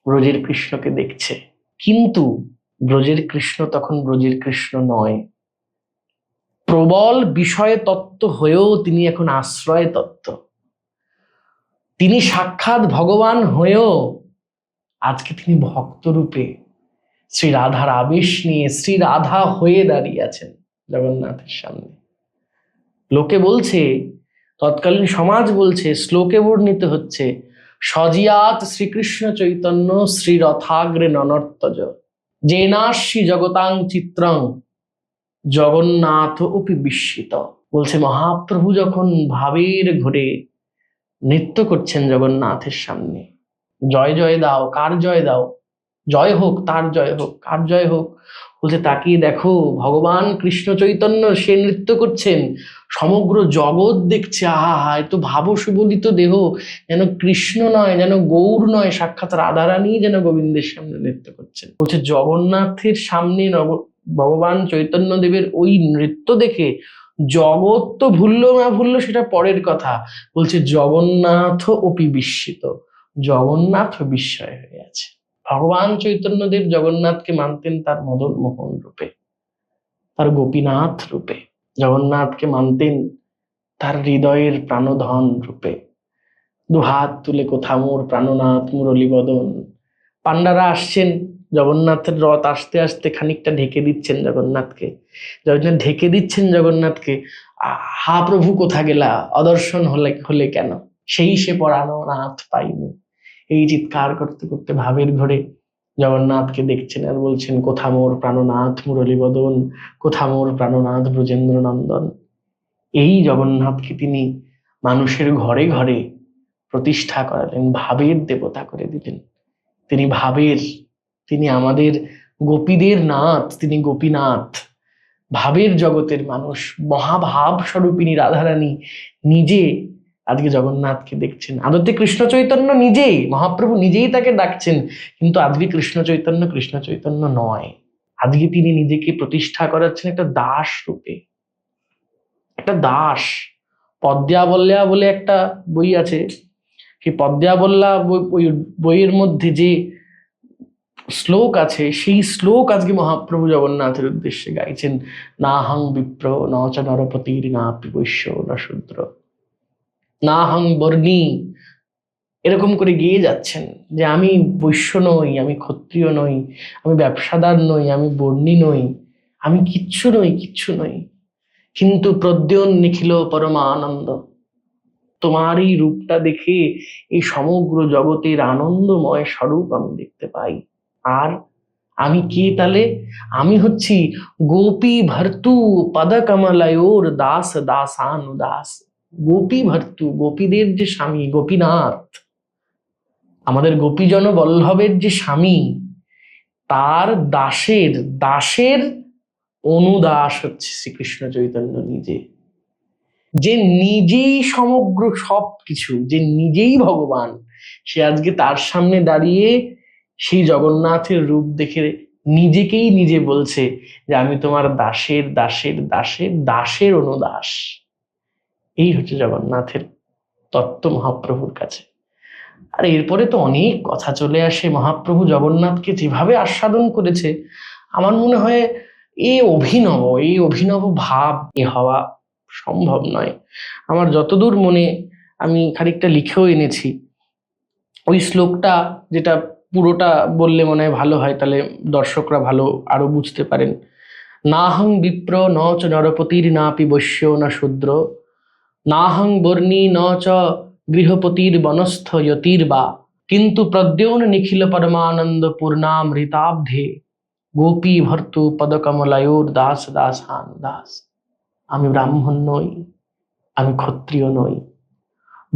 ব্রজের কৃষ্ণকে দেখছে, কিন্তু ব্রজের কৃষ্ণ তখন ব্রজের কৃষ্ণ নয়। প্রবল বিষয় তত্ত্ব হয়েও তিনি এখন আশ্রয় তত্ত্ব। তিনি সাক্ষাৎ ভগবান হয়েও আজকে তিনি ভক্ত রূপে শ্রী রাধার আবেশ নিয়ে শ্রী রাধা হয়ে দাঁড়িয়ে আছেন জগন্নাথের সামনে। লোকে বলছে, তৎকালীন সমাজ বলছে, শ্লোকে বর্ণিত হচ্ছে, সজিয়াত শ্রীকৃষ্ণ চৈতন্য শ্রী রথাগ্রে ননর্তজ জেনাশ্রী জগতাং চিত্রং জগন্নাথ অপি বিস্মিত। বলছে মহাপ্রভু যখন ভাবের ঘোরে নৃত্য করছেন জগন্নাথের সামনে, জয় জয় দাও, কার জয় দাও, জয় হোক তার জয় হোক, কার জয় হোক, বলছে তাকিয়ে দেখো ভগবান কৃষ্ণ চৈতন্য, সে নৃত্য করছেন, সমগ্র জগৎ দেখছে, আহা হা, এ তো ভাব সুবলিত দেহ, যেন কৃষ্ণ নয়, যেন গৌর নয়, সাক্ষাৎ রাধারানী যেন গোবিন্দের সামনে নৃত্য করছেন। বলছে জগন্নাথের সামনে ভগবান চৈতন্য দেবের ওই নৃত্য দেখে জগৎ তো ভুললো না ভুললো সেটা পরের কথা, বলছে জগন্নাথ অপি বিস্মিত, জগন্নাথ বিস্ময় হয়ে আছে। ভগবান চৈতন্যদেব জগন্নাথকে মানতেন তার মদন মোহন রূপে, তার গোপীনাথ রূপে। জগন্নাথকে মানতেন তার হৃদয়ের প্রাণধন রূপে। 2 হাত তুলে কোথা মোর প্রাণনাথ মুরলী বদন। পান্ডারা আসছেন, জগন্নাথের রথ আস্তে আস্তে খানিকটা ঢেকে দিচ্ছেন জগন্নাথকে, ঢেকে দিচ্ছেন জগন্নাথকে। হা প্রভু কোথা গেলা, অদর্শন হলে কেন, সেই সে পরাণনাথ পাইনি। এই চিৎকার করতে করতে ভাবের ঘরে জগন্নাথকে দেখছেন আর বলছেন, কোথা মোর প্রাণনাথ মুরলী বদন, কোথা মোর প্রাণনাথ ব্রজেন্দ্র নন্দন। এই জগন্নাথকে তিনি মানুষের ঘরে ঘরে প্রতিষ্ঠা করালেন, ভাবের দেবতা করে দিলেন। তিনি ভাবের, তিনি আমাদের গোপীদের নাথ, তিনি গোপীনাথ। ভাবের জগতের মানুষ, মহাভাব স্বরূপিণী রাধারানী নিজে আজকে জগন্নাথকে দেখছেন। আদতে কৃষ্ণ চৈতন্য নিজেই, মহাপ্রভু নিজেই তাকে ডাকছেন, কিন্তু আজকে কৃষ্ণ চৈতন্য নয়। আজকে তিনি নিজেকে প্রতিষ্ঠা করাচ্ছেন একটা দাস রূপে, একটা দাস। পদ্যাবল্যা বলে একটা বই আছে, সেই পদ্যাবল্যা ওই বইয়ের মধ্যে যে শ্লোক আছে, সেই শ্লোক আজকে মহাপ্রভু জগন্নাথের উদ্দেশ্যে গাইছেন। নাহং বিপ্র ন চ নরপতির নাপি বৈশ্য ন শূদ্র, নাহং বর্ণী, এরকম করে গিয়ে যাচ্ছেন যে আমি বৈশ্য নই, আমি ক্ষত্রিয় নই, আমি ব্যবসাদার নই, আমি বর্ণী নই, আমি কিচ্ছু নই, কিন্তু প্রদ্যোন নিখিল পরমানন্দ। তোমার এই রূপটা দেখে এই সমগ্র জগতের আনন্দময় স্বরূপ আমি দেখতে পাই। আর আমি কি তাহলে? আমি হচ্ছি গোপী ভর্তু পদকমলয়োর দাস দাসানুদাস। গোপী ভর্তু, গোপীদের যে স্বামী, গোপীনাথ, আমাদের গোপীজন বল্লভের যে স্বামী, তার দাসের অনুদাস হচ্ছে শ্রীকৃষ্ণ চৈতন্য নিজে, যে নিজেই সমগ্র সবকিছু, যে নিজেই ভগবান। সে আজকে তার সামনে দাঁড়িয়ে সেই জগন্নাথের রূপ দেখে নিজেকেই নিজে বলছে যে আমি তোমার দাসের অনুদাস। এই হচ্ছে জগন্নাথের তত্ত্ব মহাপ্রভুর কাছে। আর এরপরে তো অনেক কথা চলে আসে। মহাপ্রভু জগন্নাথকে যেভাবে আস্বাদন করেছে, আমার মনে হয় এই অভিনব ভাব হওয়া সম্ভব নয়। আমার যতদূর মনে, আমি খানিকটা লিখেও এনেছি ওই শ্লোকটা, যেটা পুরোটা বললে মনে হয় ভালো হয়, তাহলে দর্শকরা ভালো আরো বুঝতে পারেন। নাহং বিপ্র ন চ নরপতির নাপি বৈশ্য না শূদ্র, নাহং বর্ণী ন চ গৃহপতির বনস্থ যতির বা, কিন্তু প্রদ্যোন নিখিল পরমানন্দ পূর্ণামৃতাব্ধে গোপী ভর্তু পদকমলয়োর দাস দাসানুদাস। আমি ব্রাহ্মণ নই, আমি ক্ষত্রিয় নই,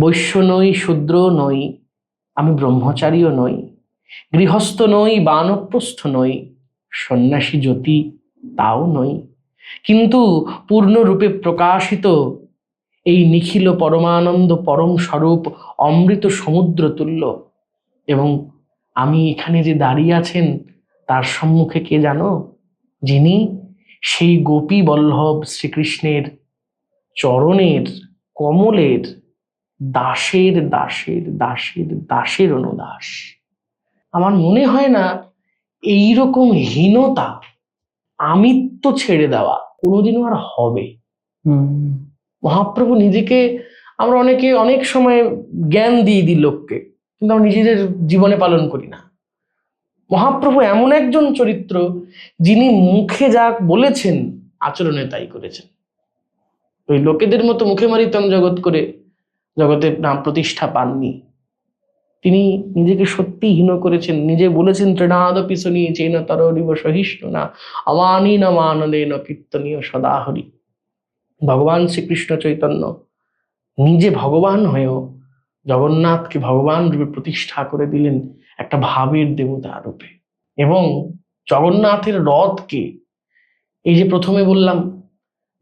বৈশ্য নই, শূদ্র নই, আমি ব্রহ্মচারীও নই, গৃহস্থ নই, বানপ্রস্থ নই, সন্ন্যাসী জ্যোতি তাও নই, কিন্তু পূর্ণরূপে প্রকাশিত এই নিখিল পরমানন্দ পরম স্বরূপ অমৃত সমুদ্র তুল্য। এবং আমি এখানে যে দাঁড়িয়ে আছেন, তার সম্মুখে কে জানো? যিনি সেই গোপী বল্লভ শ্রীকৃষ্ণের চরণের কমলের দাসের অনুদাস। আমার মনে হয় না এইরকম হীনতা, আমিত্ব ছেড়ে দেওয়া কোনোদিনও আর হবে। মহাপ্রভু নিজেকে, আমরা অনেকে অনেক সময় জ্ঞান দিয়ে দিই লোককে, কিন্তু আমরা নিজেদের জীবনে পালন করি না। মহাপ্রভু এমন একজন চরিত্র, যিনি মুখে যা বলেছেন আচরণে তাই করেছেন। ওই লোকেদের মতো মুখে মারিতম জগৎ করে জগতের নাম প্রতিষ্ঠা পাননি। তিনি নিজেকে সত্যি হীন করেছেন। নিজে বলেছেন, তৃণাদ পিছনি চেন তরিব সহিষ্ণু না অমানীন মানদেন কীর্তনীয় সদাহরি। ভগবান শ্রীকৃষ্ণ চৈতন্য নিজে ভগবান হয়েও জগন্নাথকে ভগবান রূপে প্রতিষ্ঠা করে দিলেন, একটা ভাবের দেবতা রূপে। এবং জগন্নাথের রথকে, এই যে প্রথমে বললাম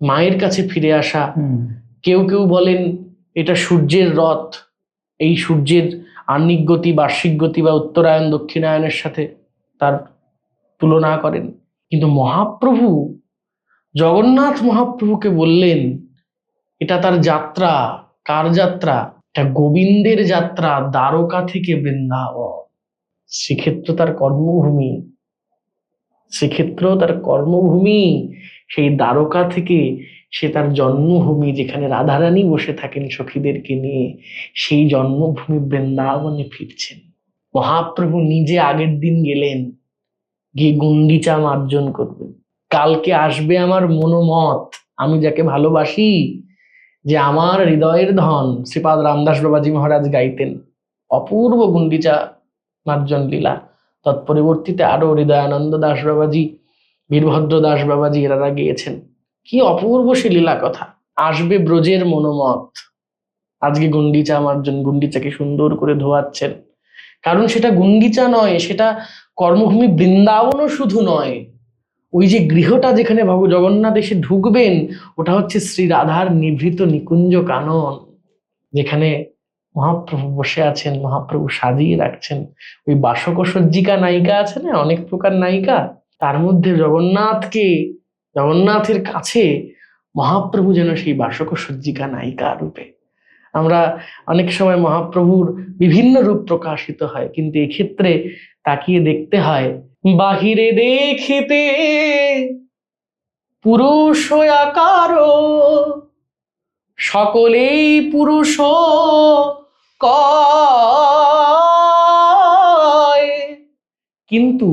মায়ের কাছে ফিরে আসা, কেউ বলেন এটা সূর্যের রথ, এই সূর্যের আহ্নিক গতি, বার্ষিক গতি বা উত্তরায়ণ দক্ষিণায়নের সাথে তার তুলনা করেন। কিন্তু মহাপ্রভু, জগন্নাথ মহাপ্রভুকে বললেন এটা তার যাত্রা। কার যাত্রা? এটা গোবিন্দের যাত্রা, দ্বারকা থেকে বৃন্দাবন। শ্রীক্ষেত্র তার কর্মভূমি, সেই দ্বারকা থেকে সে তার জন্মভূমি, যেখানে রাধারানী বসে থাকেন সখীদেরকে নিয়ে, সেই জন্মভূমি বৃন্দাবনে ফিরছেন। মহাপ্রভু নিজে আগের দিন গেলেন, গিয়ে গুন্ডিচা মার্জন করবেন। কালকে আসবে আমার মনোমত, আমি যাকে ভালোবাসি, যে আমার হৃদয়ের ধন। শ্রীপাদ রামদাস বাবাজি মহারাজ গাইতেন অপূর্ব গুন্ডিচা মার্জন লীলা। তৎপরবর্তীতে আরো হৃদয়ানন্দ দাস বাবাজি, বীরভদ্র দাস বাবাজি এরা গিয়েছেন। কি অপূর্ব সে লীলা কথা। আসবে ব্রজের মনোমত, আজকে গুন্ডিচা মার্জন, গুন্ডিচাকে সুন্দর করে ধোয়াচ্ছেন। কারণ সেটা গুন্ডিচা নয়, সেটা কর্মভূমি বৃন্দাবনও শুধু নয়, ওই যে গৃহটা যেখানে জগন্নাথ এসে ঢুকবেন, ওটা হচ্ছে শ্রী রাধার নিভৃত নিকুঞ্জ কানন, যেখানে মহাপ্রভু বসে আছেন, মহাপ্রভু সাজিয়ে রাখছেন। ওই বাসক সজ্জিকা নায়িকা আছে না, অনেক প্রকার নায়িকা, তার মধ্যে জগন্নাথের কাছে মহাপ্রভু যেন সেই বাসক সজ্জিকা নায়িকা রূপে। আমরা অনেক সময় মহাপ্রভুর বিভিন্ন রূপ প্রকাশিত হয়, কিন্তু এক্ষেত্রে তাকিয়ে দেখতে হয়, বাহিরে দেখিতে পুরুষ আকার, সকলেই পুরুষ কয়, কিন্তু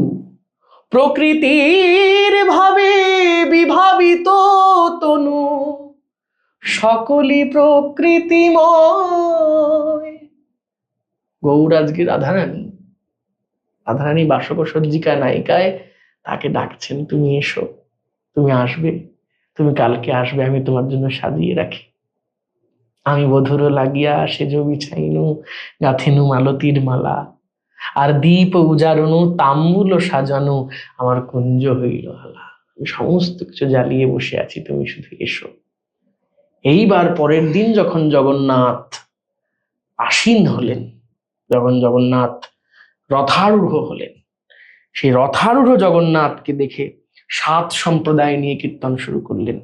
প্রকৃতির ভাবে বিভাবিত তনু সকলই প্রকৃতিময়। গৌর আজকে রাধারানী বাসক সজ্জিকা নায়িকায় তাকে ডাকছেন, তুমি এসো, তুমি আসবে, তুমি কালকে আসবে, আমি তোমার জন্য সাজিয়ে রাখি। আমি বধুর লাগিয়া সেজ বিছাইনু, গাথিনু মালতীর মালা, আর দীপ উজারণু তাম্বুল সাজানো, আমার কুঞ্জ হইল হালা। আমি সমস্ত কিছু জ্বালিয়ে বসে আছি, তুমি শুধু এসো। এইবার পরের দিন যখন জগন্নাথ আসীন হলেন, যখন জগন্নাথ রথারূঢ় হলেন, সেই রথারূঢ় জগন্নাথকে দেখে 7 সম্প্রদায় নিয়ে কীর্তন শুরু করলেন।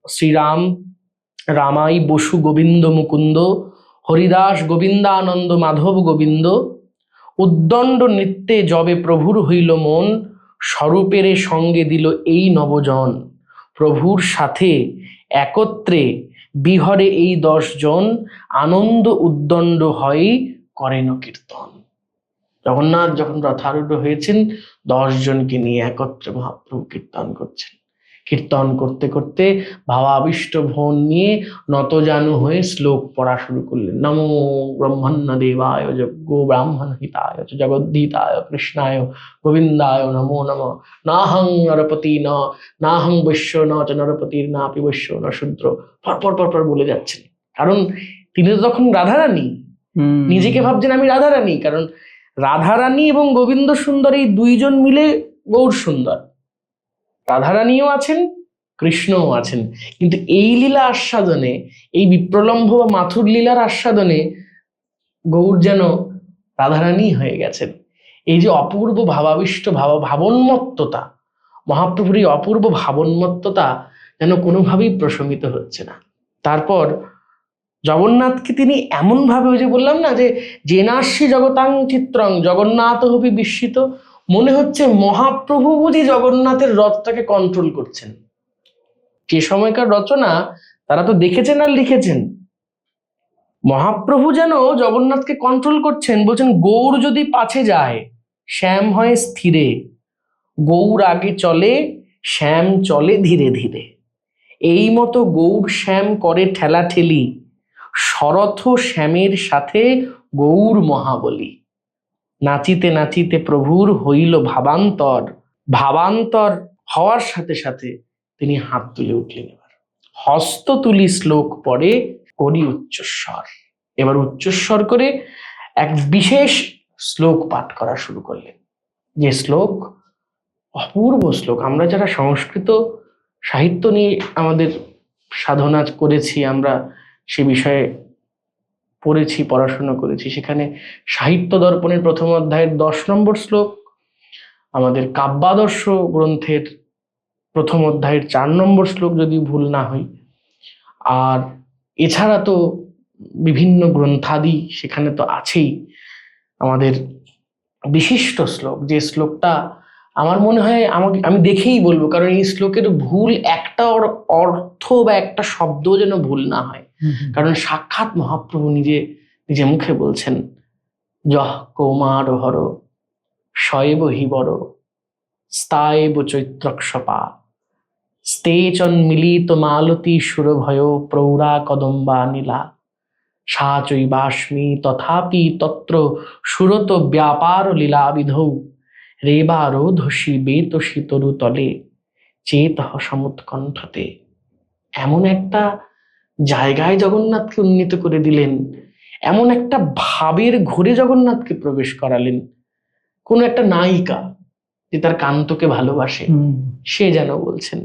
শ্রীরাম রামাই বসু গোবিন্দ মুকুন্দ, হরিদাস গোবিন্দানন্দ মাধব গোবিন্দ, উদ্দণ্ড নৃত্যে যবে প্রভুর হইল মন, স্বরূপেরে সঙ্গে দিল এই নবজন। প্রভুর সাথে একত্রে বিহরে এই 10 জন, আনন্দ উদ্দণ্ড হয় করেন কীর্তন। জগন্নাথ যখন রথারূঢ় হয়েছেন, 10 জনকে নিয়ে একত্রে মহাপ্রভু কীর্তন করছেন। কীর্তন করতে করতে ভাবাবিষ্ট ভন নিয়ে নতজানু হয়ে শ্লোক পড়া শুরু করলেন। নমো ব্রহ্মণ্য দেবায় যজ্ঞ ব্রাহ্মণ হিতায় চ জগদ্ধিতায় কৃষ্ণায় গোবিন্দায় নমো নমঃ। নাহং নরপতি নাহং বৈশ্য ন চ নরপতির নাপি বৈশ্য ন শূদ্র। পর বলে যাচ্ছেন, কারণ তিনি তো তখন রাধারানী, নিজেকে ভাবছেন আমি রাধারানী, কারণ রাধারানী এবং গোবিন্দ সুন্দর এই 2 জন মিলে গৌর সুন্দর। রাধারানীও আছেন, কৃষ্ণও আছেন, কিন্তু এই লীলা আস্বাদনে, এই বিপ্রলম্ভ বা মাথুর লীলার আস্বাদনে গৌর যেন রাধারানী হয়ে গেছেন। এই যে অপূর্ব ভাবাবিষ্ট ভাবন্মত্ততা, মহাপ্রভুর এই অপূর্ব ভাবন্মত্ততা যেন কোনোভাবেই প্রশমিত হচ্ছে না। তারপর জগন্নাথকে তিনি এমন ভাবে, ওই যে বললাম না যে জেনাস্যি জগতাং চিত্রং জগন্নাথ হবি বিস্মিত, মনে হচ্ছে মহাপ্রভু বুঝি জগন্নাথের রথটাকে কন্ট্রোল করছেন। যে সময়কার রচনা তারা তো দেখেছেন আর লিখেছেন, মহাপ্রভু যেন জগন্নাথকে কন্ট্রোল করছেন। বলছেন, গৌর যদি পাছে যায় শ্যাম হয় স্থিরে, গৌর আগে চলে শ্যাম চলে ধীরে ধীরে। এই মতো গৌর শ্যাম করে ঠেলাঠেলি, শরথ শ্যামের সাথে গৌর মহাবলী। নাচিতে নাচিতে প্রভুর হইল ভাবান্তর, ভাবান্তর হওয়ার সাথে সাথে তিনি হাত তুলে উঠলেন। এবার হস্ত তুলি শ্লোক পড়ে করি উচ্চস্বর। এবার উচ্চস্বর করে এক বিশেষ শ্লোক পাঠ করা শুরু করলেন, যে শ্লোক অপূর্ব শ্লোক। আমরা যারা সংস্কৃত সাহিত্য নিয়ে আমাদের সাধনা করেছি, আমরা সে বিষয়ে পড়েছি, পড়াশোনা করেছি, সেখানে সাহিত্য দর্পণের প্রথম অধ্যায়ের 10 নম্বর শ্লোক, আমাদের কাব্যাদর্শ গ্রন্থের প্রথম অধ্যায়ের 4 নম্বর শ্লোক যদি ভুল না হই, আর এছাড়া তো বিভিন্ন গ্রন্থাদি সেখানে তো আছেই আমাদের বিশিষ্ট শ্লোক। যে শ্লোকটা আমার মনে হয় আমি দেখেই বলবো, কারণ এই শ্লোকের ভুল একটা অর্থ বা একটা শব্দ যেন ভুল না হয়, কারণ সাক্ষাৎ মহাপ্রভু নিজে মুখে বলছেন, যহ কৌমার হর শৈব হিবর স্তায়ব চৈত্রক্ষপা স্তেচন মিলিত মালতী সুরভয় প্রৌরা কদম্বা নীলা সা চৈবাস্মি তথাপি তত্র সুরত ব্যাপার লীলা বিধৌ রেবা রোধসী বেতসী তরু তলে চেতহ সমুৎকণ্ঠতে। এমন একটা জায়গায় জগন্নাথকে উন্নীত করে দিলেন, এমন একটা ভাবের ঘোরে জগন্নাথকে প্রবেশ করালেন। কোন একটা নায়িকা যে তার কান্তকে ভালোবাসে, সে যেন বলছেন,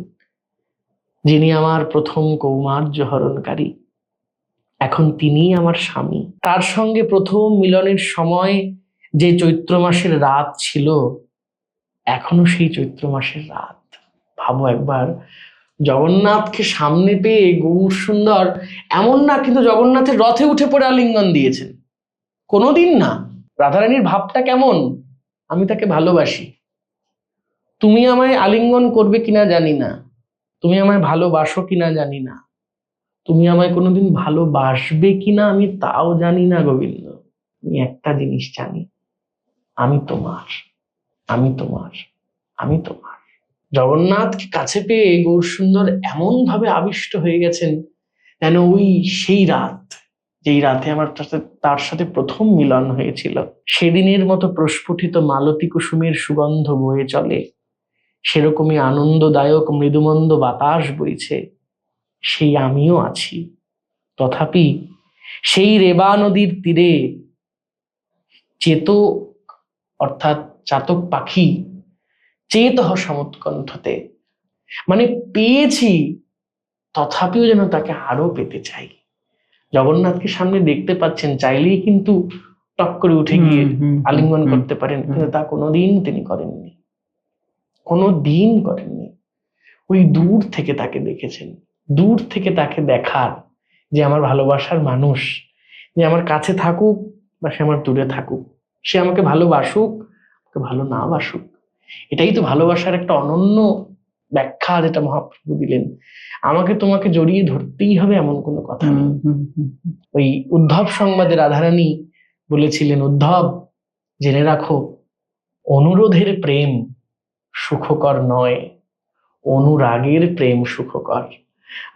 যিনি আমার প্রথম কৌমার্য হরণকারী, এখন তিনিই আমার স্বামী। তার সঙ্গে প্রথম মিলনের সময় যে চৈত্র মাসের রাত ছিল, এখনো সেই চৈত্র মাসের রাত। ভাবো একবার, জগন্নাথকে সামনে পেয়ে গৌর সুন্দর এমন না, কিন্তু জগন্নাথের রথে উঠে পড়ে আলিঙ্গন দিয়েছেন। কোনোদিন না। রাধারানীর ভাবটা কেমন, আমি তাকে ভালোবাসি, তুমি আমায় আলিঙ্গন করবে কিনা জানি না, তুমি আমায় ভালোবাসো কিনা জানি না, তুমি আমায় কোনোদিন ভালোবাসবে কিনা আমি তাও জানি না গোবিন্দ, আমি একটা জিনিস জানি, আমি তোমার, আমি তোমার, আমি তোমার। জগন্নাথকে কাছে পেয়ে গৌরসুন্দর এমন ভাবে আবিষ্ট হয়ে গেছেন যেন ওই সেই রাত, যেই রাতে আমার তার সাথে প্রথম মিলন হয়েছিল, সেদিনের মতো প্রস্ফুটিত মালতী কুসুমের সুগন্ধ বয়ে চলে, সেরকমই আনন্দদায়ক মৃদুমন্দ বাতাস বইছে, সেই আমিও আছি। তথাপি সেই রেবা নদীর তীরে চেতক অর্থাৎ চাতক পাখি চেতহ সমুৎকণ্ঠতে, মানে পেয়েছি, তথাপিও যেন তাকে আরো পেতে চাই। জগন্নাথকে সামনে দেখতে পাচ্ছেন, চাইলেই কিন্তু টক করে উঠে গিয়ে আলিঙ্গন করতে পারেন, কিন্তু তা কোনোদিন তিনি করেননি, কোনোদিন করেননি। ওই দূর থেকে তাকে দেখেছেন, দূর থেকে তাকে দেখার যে আমার ভালোবাসার মানুষ, যে আমার কাছে থাকুক বা সে আমার দূরে থাকুক, সে আমাকে ভালোবাসুক, আমাকে ভালো না বাসুক, এটাই তো ভালোবাসার একটা অনন্য ব্যাখ্যা যেটা মহাপ্রভু দিলেন। আমাকে তোমাকে জড়িয়ে ধরতেই হবে এমন কোনো কথা নেই। ওই উদ্ধব সংবাদে রাধারানী বলেছিলেন, উদ্ধব জেনে রাখো, অনুরোধের প্রেম সুখকর নয়, অনুরাগের প্রেম সুখকর।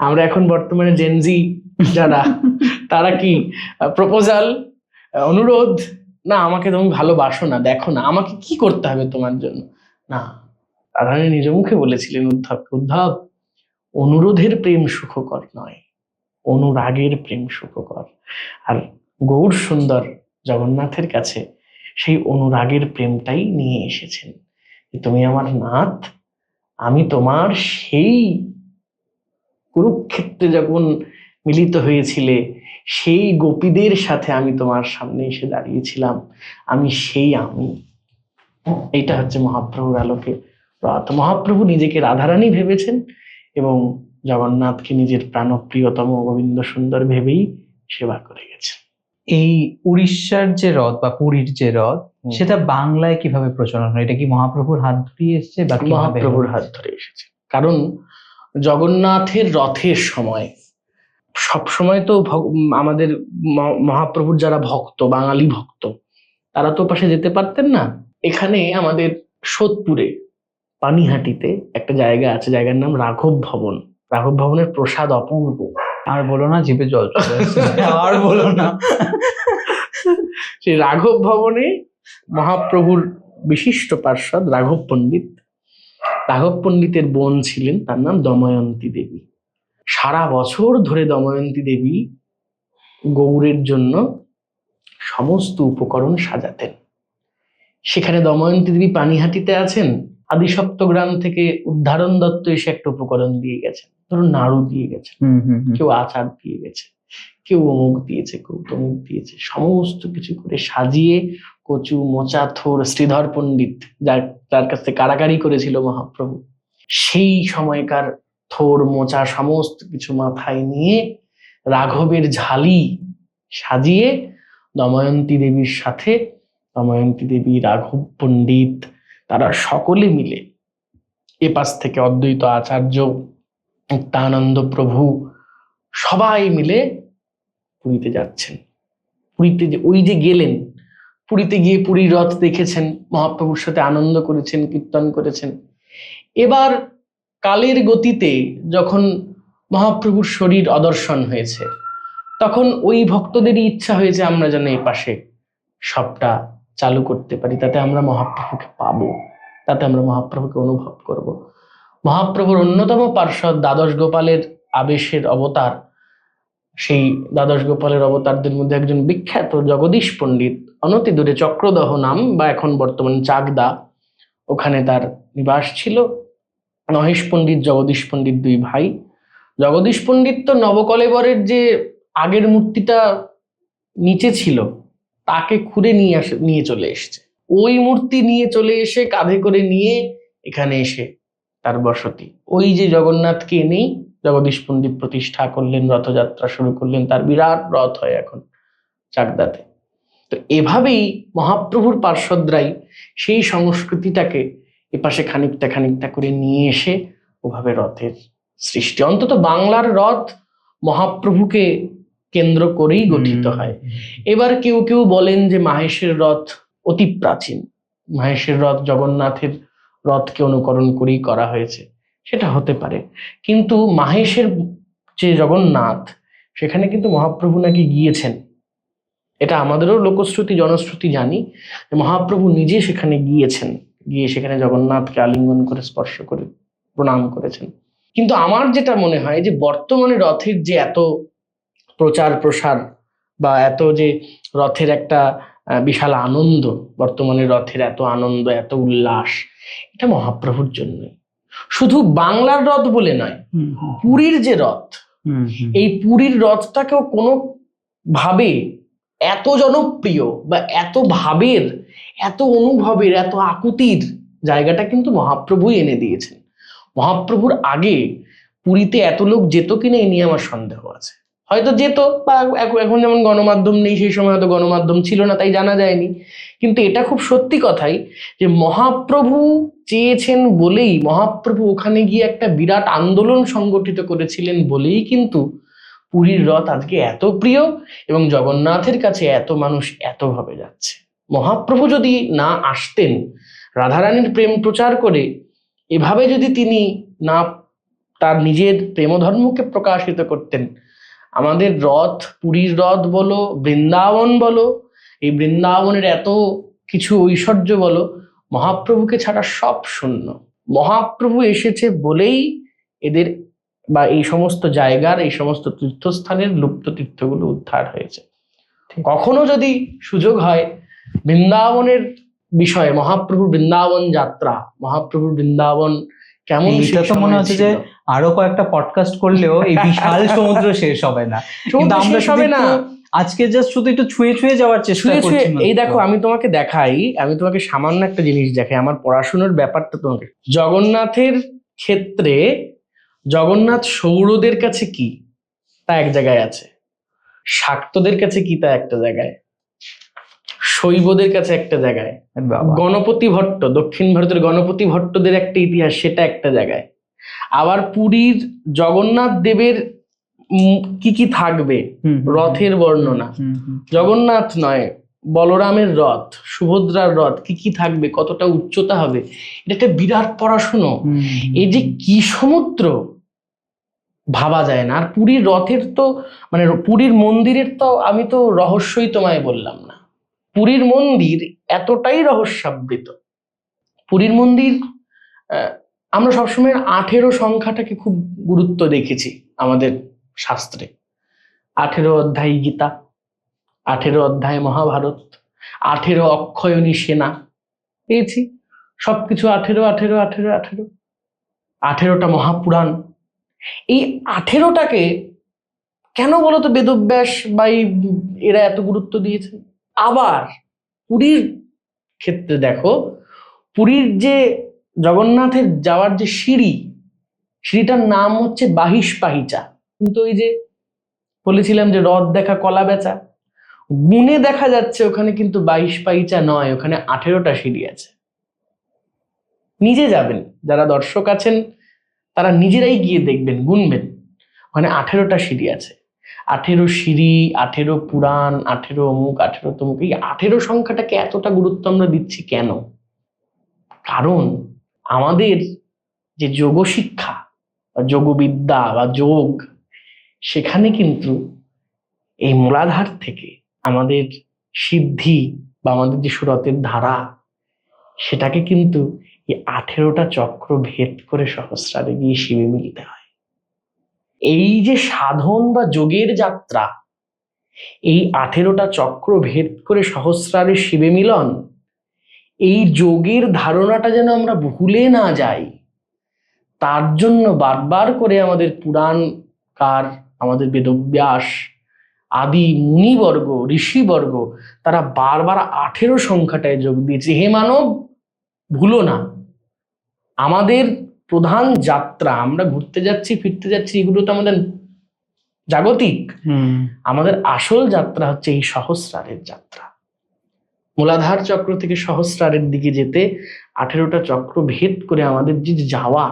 আমরা এখন বর্তমানে জেনজি যারা, তারা কি প্রপোজাল, অনুরোধ, না আমাকে তুমি ভালোবাসো না, দেখো না আমাকে কি করতে হবে তোমার জন্য, না। রাধারানী নিজ মুখে বলেছিলেন উদ্ধবকে, উদ্ধব অনুরোধের প্রেম সুখকর নয়, অনুরাগের প্রেম সুখকর। আর গৌর সুন্দর জগন্নাথের কাছে সেই অনুরাগের প্রেমটাই নিয়ে এসেছেন, তুমি আমার নাথ, আমি তোমার। সেই কুরুক্ষেত্রে যখন মিলিত হয়েছিলে, সেই গোপীদের সাথে আমি তোমার সামনে এসে দাঁড়িয়েছিলাম, আমি সেই আমি। এইটা হচ্ছে মহাপ্রভুর আলোকে রথ। মহাপ্রভু নিজেকে রাধারানী ভেবেছেন এবং জগন্নাথকে নিজের প্রাণপ্রিয়তম গোবিন্দ সুন্দর ভেবেই সেবা করে গেছেন। এই উড়িষ্যার যে রথ বা পুরীর যে রথ, সেটা বাংলায় কিভাবে প্রচলন হয়? এটা কি মহাপ্রভুর হাত ধরিয়ে এসছে বা মহাপ্রভুর হাত ধরে এসেছে? কারণ জগন্নাথের রথের সময় সব সময় তো আমাদের মহাপ্রভুর যারা ভক্ত, বাঙালি ভক্ত, তারা তো পাশে যেতে পারতেন না। এখানে আমাদের সোদপুরে পানিহাটিতে একটা জায়গা আছে, জায়গার নাম রাঘব ভবন। রাঘব ভবনের প্রসাদ অপূর্ব। আর বলো না, জিভে জল চলে আসছে। আর বলো না। সেই রাঘব ভবনে মহাপ্রভুর বিশিষ্ট পার্ষদ রাঘব পণ্ডিত, রাঘব পণ্ডিতের বোন ছিলেন, তার নাম দময়ন্তী দেবী। সারা বছর ধরে দময়ন্তী দেবী গৌরের জন্য সমস্ত উপকরণ সাজাতেন। সেখানে দময়ন্তী দেবী পানিহাটিতে আছেন, আদিসপ্তগ্রাম থেকে উদ্ধারণ দত্ত এসে একটা উপকরণ দিয়ে গেছেন, ধরুন নাড়ু দিয়ে গেছে, কেউ আচার দিয়ে গেছে, কেউ অমুক দিয়েছে, কেউ তমুক দিয়েছে, সমস্ত কিছু করে সাজিয়ে কচু মোচা থোর শ্রীধর পণ্ডিত, যার কাছ থেকে কারাকারি করেছিল মহাপ্রভু, সেই সময়কার থোর মোচা সমস্ত কিছু মাথায় নিয়ে রাঘবের ঝালি সাজিয়ে দময়ন্তী দেবীর সাথে, দময়ন্তী দেবী, রাঘব পণ্ডিত, তারা সকলে মিলে, এপাশ থেকে অদ্বৈত আচার্য, নিত্যানন্দ প্রভু, সবাই মিলে পুরীতে যাচ্ছেন। পুরীতে ওই যে গেলেন, পুরীতে গিয়ে পুরীর রথ দেখেছেন, মহাপ্রভুর সাথে আনন্দ করেছেন, কীর্তন করেছেন। এবার কালের গতিতে যখন মহাপ্রভুর শরীর অদর্শন হয়েছে, তখন ওই ভক্তদেরই ইচ্ছা হয়েছে আমরা যেন এই পাশে সবটা চালু করতে পারি, তাতে আমরা মহাপ্রভুকে পাবো, তাতে আমরা মহাপ্রভুকে অনুভব করব। মহাপ্রভুর অন্যতম পার্ষদ দ্বাদশ গোপালের আবেশের অবতার, সেই দ্বাদশ গোপালের অবতারদের মধ্যে একজন বিখ্যাত জগদীশ পণ্ডিত, অনতি দূরে চক্রদহ নাম বা এখন বর্তমান চাকদা, ওখানে তার নিবাস ছিল। মহেশ পণ্ডিত, জগদীশ পণ্ডিত, দুই ভাই। জগদীশ পণ্ডিত তো নবকলেবরের যে আগের মূর্তিটা নিচে ছিল তাকে খুঁড়ে নিয়ে চলে এসেছে। ওই মূর্তি নিয়ে চলে এসে কাঁধে করে নিয়ে এখানে এসে তার বসতি। ওই যে জগন্নাথকে এনেই জগদীশ পণ্ডিত প্রতিষ্ঠা করলেন, রথযাত্রা শুরু করলেন। তার বিরাট রথ হয় এখন চাকদাতে। তো এভাবেই মহাপ্রভুর পার্শ্বদরাই সেই সংস্কৃতিটাকে এপাশে খানিকটা খানিকটা করে নিয়ে এসে ওভাবে রথের সৃষ্টি। অন্তত বাংলার রথ মহাপ্রভুকে কেন্দ্র করেই গঠিত হয়। এবার কেউ কেউ বলেন যে মাহেশের রথ অতি প্রাচীন, মাহেশের রথ জগন্নাথের রথকে অনুকরণ করেই করা হয়েছে। সেটা হতে পারে, কিন্তু মাহেশের যে জগন্নাথ সেখানে কিন্তু মহাপ্রভু নাকি গিয়েছেন। এটা আমাদেরও লোকশ্রুতি জনশ্রুতি জানি যে মহাপ্রভু নিজে সেখানে গিয়েছেন, গিয়ে সেখানে জগন্নাথকে আলিঙ্গন করে স্পর্শ করে প্রণাম করেছেন। কিন্তু আমার যেটা মনে হয় যে বর্তমানে রথের যে এত প্রচার প্রসার বা এত যে রথের একটা বিশাল আনন্দ, বর্তমানে রথের এত আনন্দ, এত উল্লাস, এটা মহাপ্রভুর জন্যই। শুধু বাংলার রথ বলে নয়, পুরীর যে রথ, এই পুরীর রথটাকেও কোনো ভাবে এত জনপ্রিয় বা এত ভাবের, এত অনুভবের, এত আকুতির জায়গাটা কিন্তু মহাপ্রভুই এনে দিয়েছেন। মহাপ্রভুর আগে পুরীতে এত লোক যেত কিনা এ নিয়ে আমার সন্দেহ আছে। হয়তো যেত, বা এখন যেমন গণমাধ্যম নেই, সেই সময় হয়তো গণমাধ্যম ছিল না, তাই জানা যায়নি। কিন্তু এটা খুব সত্যি কথাই যে মহাপ্রভু চেয়েছেন বলেই, মহাপ্রভু ওখানে গিয়ে একটা বিরাট আন্দোলন সংগঠিত করেছিলেন বলেই কিন্তু পুরীর রথ আজকে এত প্রিয় এবং জগন্নাথের কাছে এত মানুষ এতভাবে যাচ্ছে। মহাপ্রভু যদি না আসতেন, রাধারানীর প্রেম প্রচার করে এভাবে যদি তিনি না তার নিজের প্রেমধর্মকে প্রকাশিত করতেন, আমাদের রথ, পুরীর রথ বলো, বৃন্দাবন বলো, এই বৃন্দাবনের এত কিছু ঐশ্বর্য বলো, মহাপ্রভুকে ছাড়া সব শূন্য। মহাপ্রভু এসেছে বলেই এদের বা এই সমস্ত জায়গার, এই সমস্ত তীর্থস্থানের লুপ্ত তীর্থগুলো উদ্ধার হয়েছে। কখনো যদি সুযোগ হয় বৃন্দাবনের বিষয়ে, মহাপ্রভুর বৃন্দাবন যাত্রা, মহাপ্রভুর বৃন্দাবন কেমন, এটা তো মনে হচ্ছে যে আরো কয়েকটা পডকাস্ট করলেও এই বিশাল সমুদ্র শেষ হবে না। কিন্তু আমরা হবে না, আজকে জাস্ট শুধু একটু ছুঁয়ে ছুঁয়ে যাওয়ার চেষ্টা করছি। এই দেখো, আমি তোমাকে দেখাই, আমি তোমাকে সামান্য একটা জিনিস দেখাই, আমার পড়াশোনার ব্যাপারটা তোমাকে। জগন্নাথের ক্ষেত্রে জগন্নাথ সৌরদের কাছে কি তা এক জায়গায় আছে, শাক্তদের কাছে কি তা একটা জায়গায়, শৈবদের কাছে একটা জায়গায়, গণপতি ভট্ট, দক্ষিণ ভারতের গণপতি ভট্টদের একটা ইতিহাস, সেটা একটা জায়গায়। আবার পুরীর জগন্নাথ দেবের কি কি থাকবে, রথের বর্ণনা, জগন্নাথ নয় বলরামের রথ, সুভদ্রার রথ কি কি থাকবে, কতটা উচ্চতা হবে, এটা একটা বিরাট পড়াশুনো। এই যে কি সমুদ্র, ভাবা যায় না। আর পুরীর রথের তো মানে পুরীর মন্দিরের তো আমি তো রহস্যই তোমায় বললাম না। পুরীর মন্দির এতটাই রহস্যাবৃত। পুরীর মন্দির, আমরা সবসময় 18 সংখ্যাটাকে খুব গুরুত্ব দেখেছি আমাদের শাস্ত্রে। 18 অধ্যায় গীতা, 18 অধ্যায় মহাভারত, 18 অক্ষয়ণী সেনা পেয়েছি, সবকিছু 18 18 18 18, 18টা মহাপুরাণ। এই 18টাকে কেন বলতো বেদব্যাস বা এরা এত গুরুত্ব দিয়েছে? আবার পুরীর ক্ষেত্রে দেখো, পুরীর যে জগন্নাথের যাওয়ার যে সিঁড়ি, সিঁড়িটার নাম হচ্ছে বাহিষ্পাহিচা। কিন্তু ওই যে বলেছিলাম যে রথ দেখা কলা বেচা, গুণে দেখা যাচ্ছে ওখানে কিন্তু বাহিষ্পাহিচা নয়, ওখানে 18টা সিঁড়ি আছে। নিজে যাবেন, যারা দর্শক আছেন তারা নিজেরাই গিয়ে দেখবেন, গুনবেন, ওখানে 18টা সিঁড়ি আছে। 18 সিঁড়ি, 18 পুরাণ, 18 অমুক, 18 তমুক। এই 18 সংখ্যাটাকে এতটা গুরুত্ব আমরা দিচ্ছি কেন? কারণ আমাদের যে যোগ শিক্ষা বা যোগবিদ্যা বা যোগ, সেখানে কিন্তু এই মূলাধার থেকে আমাদের সিদ্ধি বা আমাদের যে সুরতের ধারা, সেটাকে কিন্তু এই 18টা চক্র ভেদ করে সহস্রারে গিয়ে শিবে মিলতে হয়। এই যে সাধন বা যোগের যাত্রা, এই 18টা চক্র ভেদ করে সহস্রারে শিবে মিলন, এই যোগের ধারণাটা যেন আমরা ভুলে না যাই, তার জন্য বারবার করে আমাদের পুরাণকার, আমাদের বেদব্যাস, আদি মুনিবর্গ, ঋষিবর্গ, তারা বারবার 18 সংখ্যাটায় যোগ দিয়েছে। হে মানব, ভুলো না, আমাদের প্রধান যাত্রা, আমরা ঘুরতে যাচ্ছি, ফিরতে যাচ্ছি, এগুলো তো আমাদের জাগতিক। আমাদের আসল যাত্রা হচ্ছে এই সহস্রারের যাত্রা। মূলাধার চক্র থেকে সহস্রারের দিকে যেতে 18টা চক্র ভেদ করে আমাদের যে যাওয়া,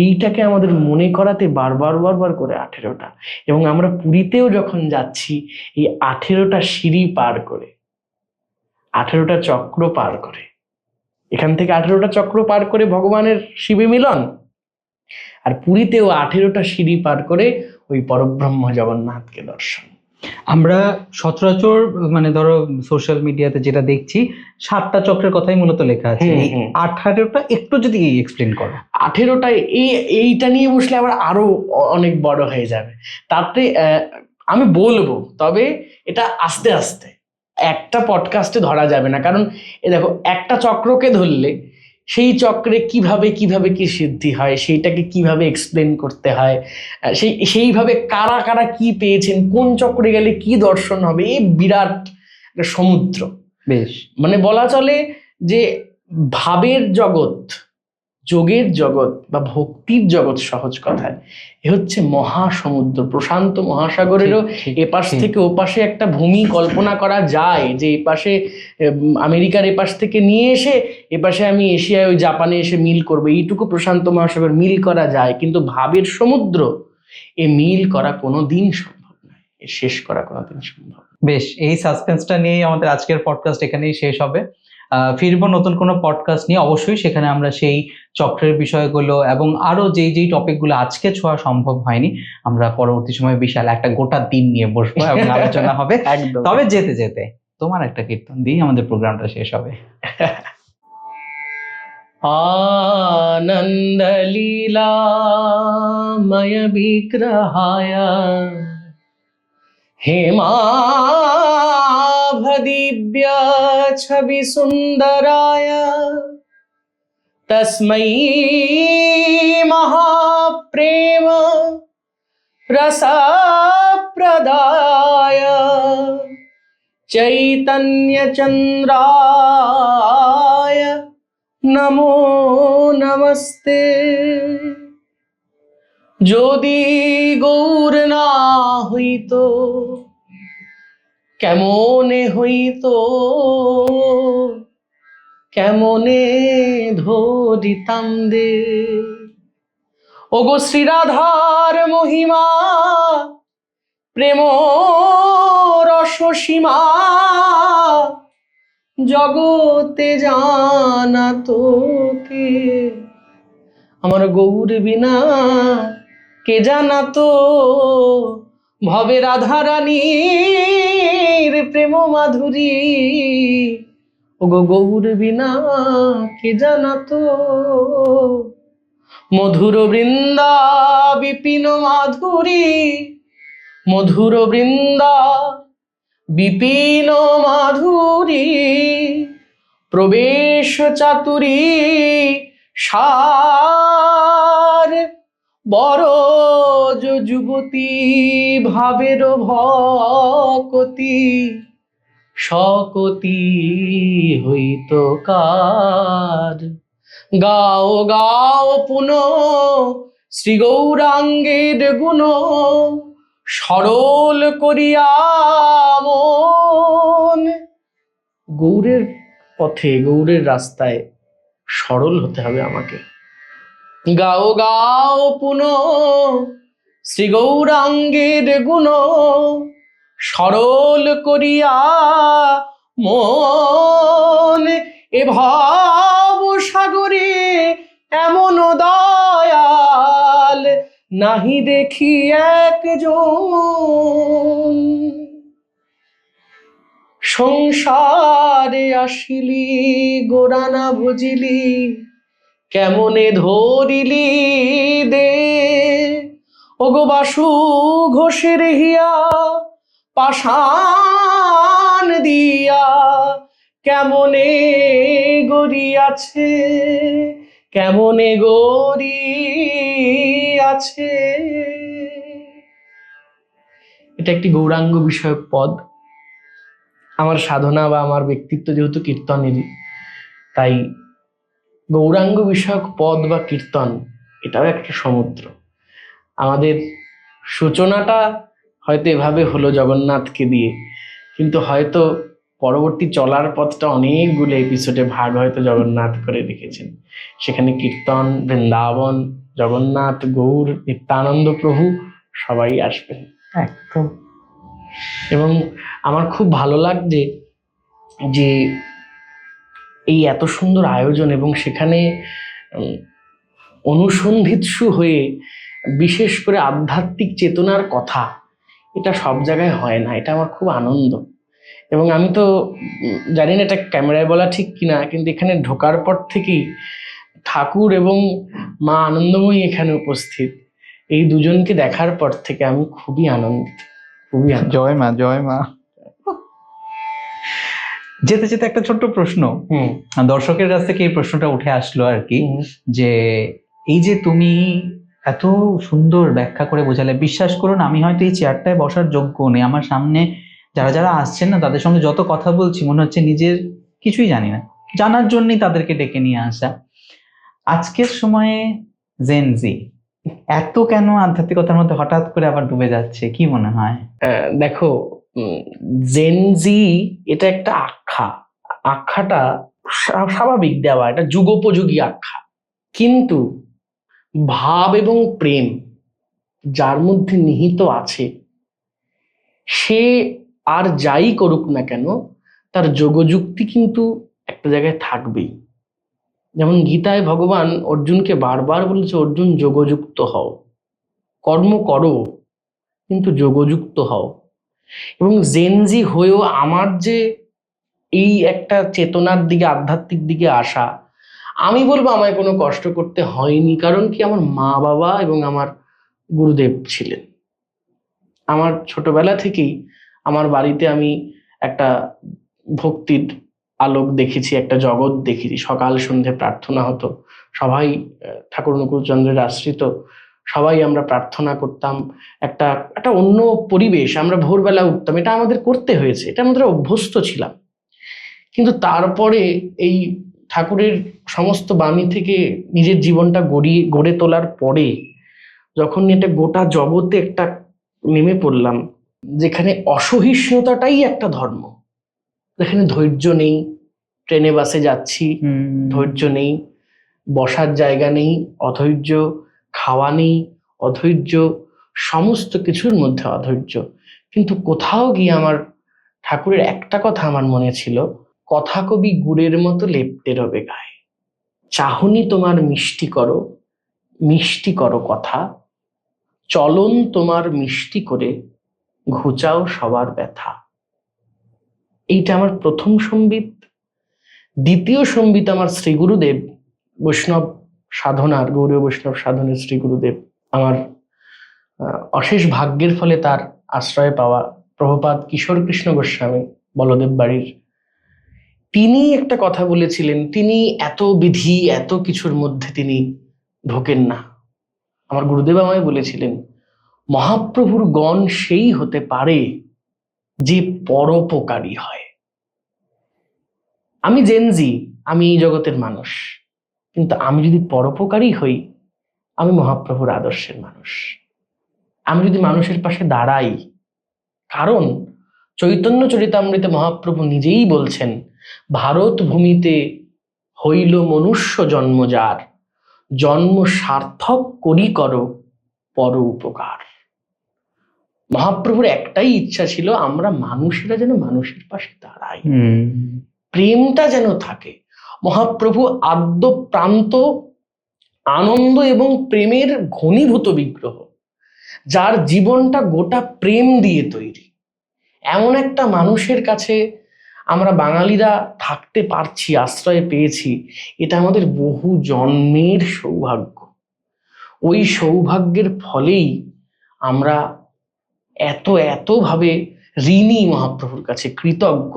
এইটাকে আমাদের মনে করাতে বারবার বারবার করে 18টা। এবং আমরা পুরীতেও যখন যাচ্ছি, এই 18টা সিঁড়ি পার করে, 18টা চক্র পার করে, এখান থেকে 18টা চক্র পার করে ভগবানের শিবে মিলন, আর পুরীতেও 18টা সিঁড়ি পার করে ওই পরব্রহ্ম জগন্নাথকে দর্শন। আমরা সচরাচর মানে ধরো সোশ্যাল মিডিয়াতে যেটা দেখছি 7টা চক্রের কথাই মূলত লেখা আছে, এই 18টা একটু যদি এক্সপ্লেন করো। 18টা এইটা নিয়ে বসলে আবার আরো অনেক বড় হয়ে যাবে, তাতে আমি বলবো, তবে এটা আস্তে আস্তে, একটা পডকাস্টে ধরা যাবে না। কারণ দেখো, একটা চক্রকে ধরলে সেই চক্রে কিভাবে কি সিদ্ধি হয়, সেইটাকে কিভাবে এক্সপ্লেন করতে হয়, সেইভাবে কারা কারা কি পেয়েছেন, কোন চক্রে গেলে কি দর্শন হবে, এই বিরাট একটা সমুদ্র। বেশ, মানে বলা চলে যে ভাবের জগৎ, যোগের জগৎ বা ভক্তির জগৎ, সহজ কথায় এ হচ্ছে মহাসমুদ্র। প্রশান্ত মহাসাগরেরও এপাশ থেকে ওপাশে একটা ভূমি কল্পনা করা যায়, যে এপাশে আমেরিকার এপাশ থেকে নিয়ে এসে এপাশে আমি এশিয়ায় ওই জাপানে এসে মিল করবো, এইটুকু প্রশান্ত মহাসাগর মিল করা যায়। কিন্তু ভাবের সমুদ্র, এ মিল করা কোনোদিন সম্ভব নয়, এ শেষ করা কোনোদিন সম্ভব। বেশ, এই সাসপেন্সটা নিয়ে আমাদের আজকের পডকাস্ট এখানেই শেষ হবে। ফিরবো নতুন কোনো পডকাস্ট নিয়ে, অবশ্যই সেখানে আমরা সেই চক্রের বিষয়গুলো এবং আরো যেই টপিকগুলো আজকে ছোঁয়া সম্ভব হয়নি, আমরা পরবর্তী সময়ে বিশাল একটা গোটা দিন নিয়ে বসবো এবং আলোচনা হবে। একদম। তবে যেতে যেতে তোমার একটা কীর্তন দিয়ে আমাদের প্রোগ্রামটা শেষ হবে। आनंद लीलामय विग्रहाय हेमाभदिव्य छवि सुंदराय तस्मै महाप्रेम रसप्रदाय चैतन्य चंद्राय नमो नमस्ते। যদি গৌর না হইতো কেমনে হইতো, কেমনে ধরিতাম দে। ওগো শ্রীরাধার মহিমা প্রেম রসসীমা, জগতে জানা তোকে, আমার গৌর বিনা কে জানাতো। ভবে রাধা রানীর প্রেম মাধুরী, ওগো গৌর বিনা কে জানাতো। মধুর বৃন্দা বিপিন মাধুরী, মধুর বৃন্দা বিপিন মাধুরী, প্রবেশ চাতুরী সার, বড় যুবতী ভাবের ভকতি, সকতি হইত কার। গাও গাও পুন শ্রী গৌরাঙ্গের গুণ, সরল করিয়া মন। গৌরের পথে, গৌরের রাস্তায় সরল হতে হবে আমাকে। গাও গাও পুন শ্রী গৌরাঙ্গের গুণ, সরল করিয়া মন। এ ভাব সাগরে এমন দয়াল নাহি দেখি একজন। সংসারে আসিলি গোরানা ভজিলি, কেমনে ধরিলি দে। ওগো বাসু ঘোষের হিয়া পাষাণ দিয়া, কেমনে গড়ি আছে, কেমনে গড়ি আছে। এটা একটি গৌরাঙ্গ বিষয়ক পদ। আমার সাধনা বা আমার ব্যক্তিত্ব যেহেতু কীর্তনেরই, তাই গৌরাঙ্গ বিষয়ক পদ বা কীর্তন এটাও একটা সমুদ্র। আমাদের সূচনাটা হয়তো এভাবে হলো জগন্নাথকে দিয়ে, কিন্তু হয়তো পরবর্তী চলার পথটা অনেকগুলো এপিসোডে ভাগ হয়তো জগন্নাথ করে রেখেছেন। সেখানে কীর্তন, বৃন্দাবন, জগন্নাথ, গৌর, নিত্যানন্দ প্রভু সবাই আসবেন। একদম। এবং আমার খুব ভালো লাগছে যে এই এত সুন্দর আয়োজন এবং সেখানে অনুসন্ধিৎসু হয়ে বিশেষ করে আধ্যাত্মিক চেতনার কথা, এটা সব জায়গায় হয় না। এটা আমার খুব আনন্দ। এবং আমি তো জানি না এটা ক্যামেরায় বলা ঠিক কিনা, কিন্তু এখানে ঢোকার পর থেকেই ঠাকুর এবং মা আনন্দময়ী এখানে উপস্থিত, এই দুজনকে দেখার পর থেকে আমি খুবই আনন্দিত, খুবই আনন্দিত। জয় মা, জয় মা। যেতে যেতে একটা ছোট্ট প্রশ্ন, দর্শকের কাছ থেকে এই প্রশ্নটা উঠে আসলো আর কি, যে এই যে তুমি এত সুন্দর ব্যাখ্যা করে বোঝালে, বিশ্বাস করুন আমি হয়তো এই চেয়ারটায় বসার যোগ্য নেই। আমার সামনে যারা যারা আসছেন না, তাদের সঙ্গে যত কথা বলছি মনে হচ্ছে নিজের কিছুই জানি না, জানার জন্যই তাদেরকে ডেকে নিয়ে আসা। আজকের সময়ে জেনজি এত কেন আধ্যাত্মিকতার মধ্যে হঠাৎ করে আবার ডুবে যাচ্ছে, কি মনে হয়? দেখো, জেনজি এটা একটা আখ্যাটা স্বাভাবিক দেওয়া, এটা যুগোপযোগী আখ্যা। কিন্তু ভাব এবং প্রেম যার মধ্যে নিহিত আছে, সে আর যাই করুক না কেন তার যোগযুক্তি কিন্তু একটা জায়গায় থাকবেই। যেমন গীতায় ভগবান অর্জুনকে বারবার বলেছে, অর্জুন যোগযুক্ত হও, কর্ম করো কিন্তু যোগযুক্ত হও। এবং জেনজি হয়েও আমার যে এই একটা চেতনার দিকে, আধ্যাত্মিক দিকে আসা, আমি বলবো আমায় কোনো কষ্ট করতে হয়নি। কারণ কি, আমার মা বাবা এবং আমার গুরুদেব ছিলেন। আমার ছোটবেলা থেকেই আমার বাড়িতে আমি একটা ভক্তির আলোক দেখেছি, একটা জগৎ দেখেছি। সকাল সন্ধ্যে প্রার্থনা হতো, সবাই ঠাকুর অনুকূলচন্দ্রের আশ্রিত, সবাই আমরা প্রার্থনা করতাম। একটা একটা অন্য পরিবেশ, আমরা ভোরবেলা উঠতাম, এটা আমাদের করতে হয়েছে, এটা আমাদের অভ্যস্ত ছিলাম। কিন্তু তারপরে এই ঠাকুরের সমস্ত বাণী থেকে নিজের জীবনটা গড়ে তোলার পরে যখন এটা গোটা জগতে একটা নেমে পড়লাম, যেখানে অসহিষ্ণুতাটাই একটা ধর্ম, যেখানে ধৈর্য নেই, ট্রেনে বাসে যাচ্ছি ধৈর্য নেই, বসার জায়গা নেই অধৈর্য, খাওয়া নেই অধৈর্য, সমস্ত কিছুর মধ্যে অধৈর্য। কিন্তু কোথাও গিয়ে আমার ঠাকুরের একটা কথা আমার মনে ছিল, কথা কবি গুড়ের মতো লেপ্টে রবে গায়ে, চাহনি তোমার মিষ্টি করো কথা, চলন তোমার মিষ্টি করে ঘুচাও সবার ব্যথা। এইটা আমার প্রথম সম্বিত। দ্বিতীয় সম্বিত আমার শ্রী গুরুদেব, বৈষ্ণব সাধনার, গৌরীয় বৈষ্ণব সাধনের শ্রী গুরুদেব, আমার অশেষ ভাগ্যের ফলে তার আশ্রয় পাওয়া প্রভুপাদ কিশোর কৃষ্ণ গোস্বামী, বলদেব বাড়ির। তিনি একটা কথা বলেছিলেন, তিনি এত বিধি এত কিছুর মধ্যে তিনি ঢোকেন না। আমার গুরুদেব আমায় বলেছিলেন, মহাপ্রভুর গণ সেই হতে পারে যে পরোপকারী হয়। আমি জেনজি, আমি এই জগতের মানুষ, কিন্তু আমি যদি পরোপকারী হই, আমি মহাপ্রভুর আদর্শের মানুষ। আমি যদি মানুষের পাশে দাঁড়াই, কারণ চৈতন্য চরিতামৃতে মহাপ্রভু নিজেই বলছেন, ভারত ভূমিতে হইল মনুষ্য জন্ম যার, জন্ম সার্থক করি করো পর উপকার। মহাপ্রভুর একটাই ইচ্ছা ছিল, আমরা মানুষেরা যেন মানুষের পাশে দাঁড়াই, প্রেমটা যেন থাকে। মহাপ্রভু আদ্য প্রান্ত আনন্দ এবং প্রেমের ঘনীভূত বিগ্রহ, যার জীবনটা গোটা প্রেম দিয়ে তৈরি। এমন একটা মানুষের কাছে আমরা বাঙালিরা থাকতে পারছি, আশ্রয় পেয়েছি, এটা আমাদের বহু জন্মের সৌভাগ্য। ওই সৌভাগ্যের ফলেই আমরা এতভাবে ঋণী মহাপ্রভুর কাছে, কৃতজ্ঞ।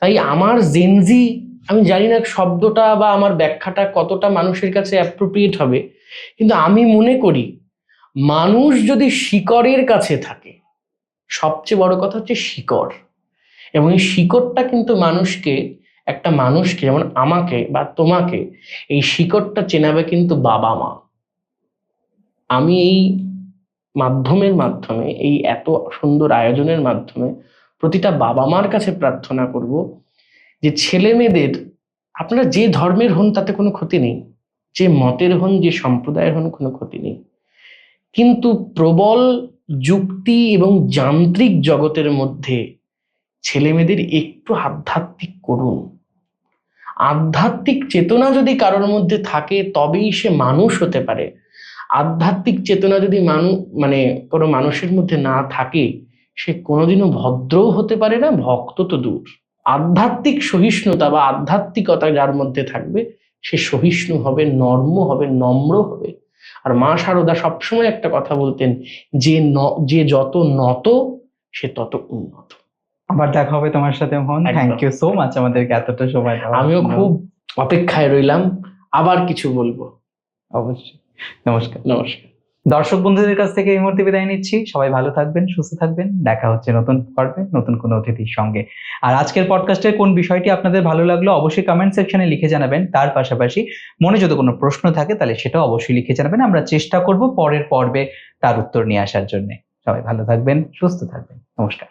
তাই আমার জেনজি, আমি জানি না শব্দটা বা আমার ব্যাখ্যাটা কতটা মানুষের কাছে অ্যাপ্রোপ্রিয়েট হবে, কিন্তু আমি মনে করি মানুষ যদি শিকড়ের কাছে থাকে, সবচেয়ে বড় কথা হচ্ছে শিকড়, এবং এই শিকড়টা কিন্তু একটা মানুষকে যেমন আমাকে বা তোমাকে, এই শিকড়টা চেনাবে কিন্তু বাবা মা। আমি এই মাধ্যমে এই এত সুন্দর আয়োজনের মাধ্যমে প্রতিটা বাবা মার কাছে প্রার্থনা করব যে ছেলে মেয়েদের, আপনারা যে ধর্মের হন তাতে কোনো ক্ষতি নেই, যে মতের হন, যে সম্প্রদায়ের হন, কোনো ক্ষতি নেই, কিন্তু প্রবল যুক্তি এবং যান্ত্রিক জগতের মধ্যে ছেলে মেয়েদের একটু আধ্যাত্মিক করুন। আধ্যাত্মিক চেতনা যদি কারোর মধ্যে থাকে তবেই সে মানুষ হতে পারে। আধ্যাত্মিক চেতনা যদি কোনো মানুষের মধ্যে না থাকে, সে কোনোদিনও ভদ্রও হতে পারে না, ভক্ত তো দূর। আধ্যাত্মিক সহিষ্ণুতা বা আধ্যাত্মিকতা যার মধ্যে থাকবে, সে সহিষ্ণু হবে, নর্ম হবে, নম্র হবে। আর মা শারদা সবসময় একটা কথা বলতেন, যে যত নত সে তত উন্নত। আবার দেখা হবে তোমার সাথে, মোহন। একদম। থ্যাংক ইউ সো মাচ আমাদেরকে এতটা সময় দেওয়ার আমিও জন্য। খুব অপেক্ষায় রইলাম, আবার কিছু বলবো। অবশ্যই। নমস্কার। নমস্কার। দর্শক বন্ধুদের কাছ থেকে এই মুহূর্তে বিদায় নিচ্ছি। সবাই ভালো থাকবেন, সুস্থ থাকবেন। দেখা হচ্ছে নতুন পর্বে নতুন কোনো অতিথির সঙ্গে। আর আজকের পডকাস্টের কোন বিষয়টি আপনাদের ভালো লাগলো অবশ্যই কমেন্ট সেকশনে লিখে জানাবেন। তার পাশাপাশি মনে যদি কোনো প্রশ্ন থাকে তাহলে সেটাও অবশ্যই লিখে জানাবেন। আমরা চেষ্টা করব পরের পর্বে তার উত্তর নিয়ে আসার জন্য। সবাই ভালো থাকবেন, সুস্থ থাকবেন। নমস্কার।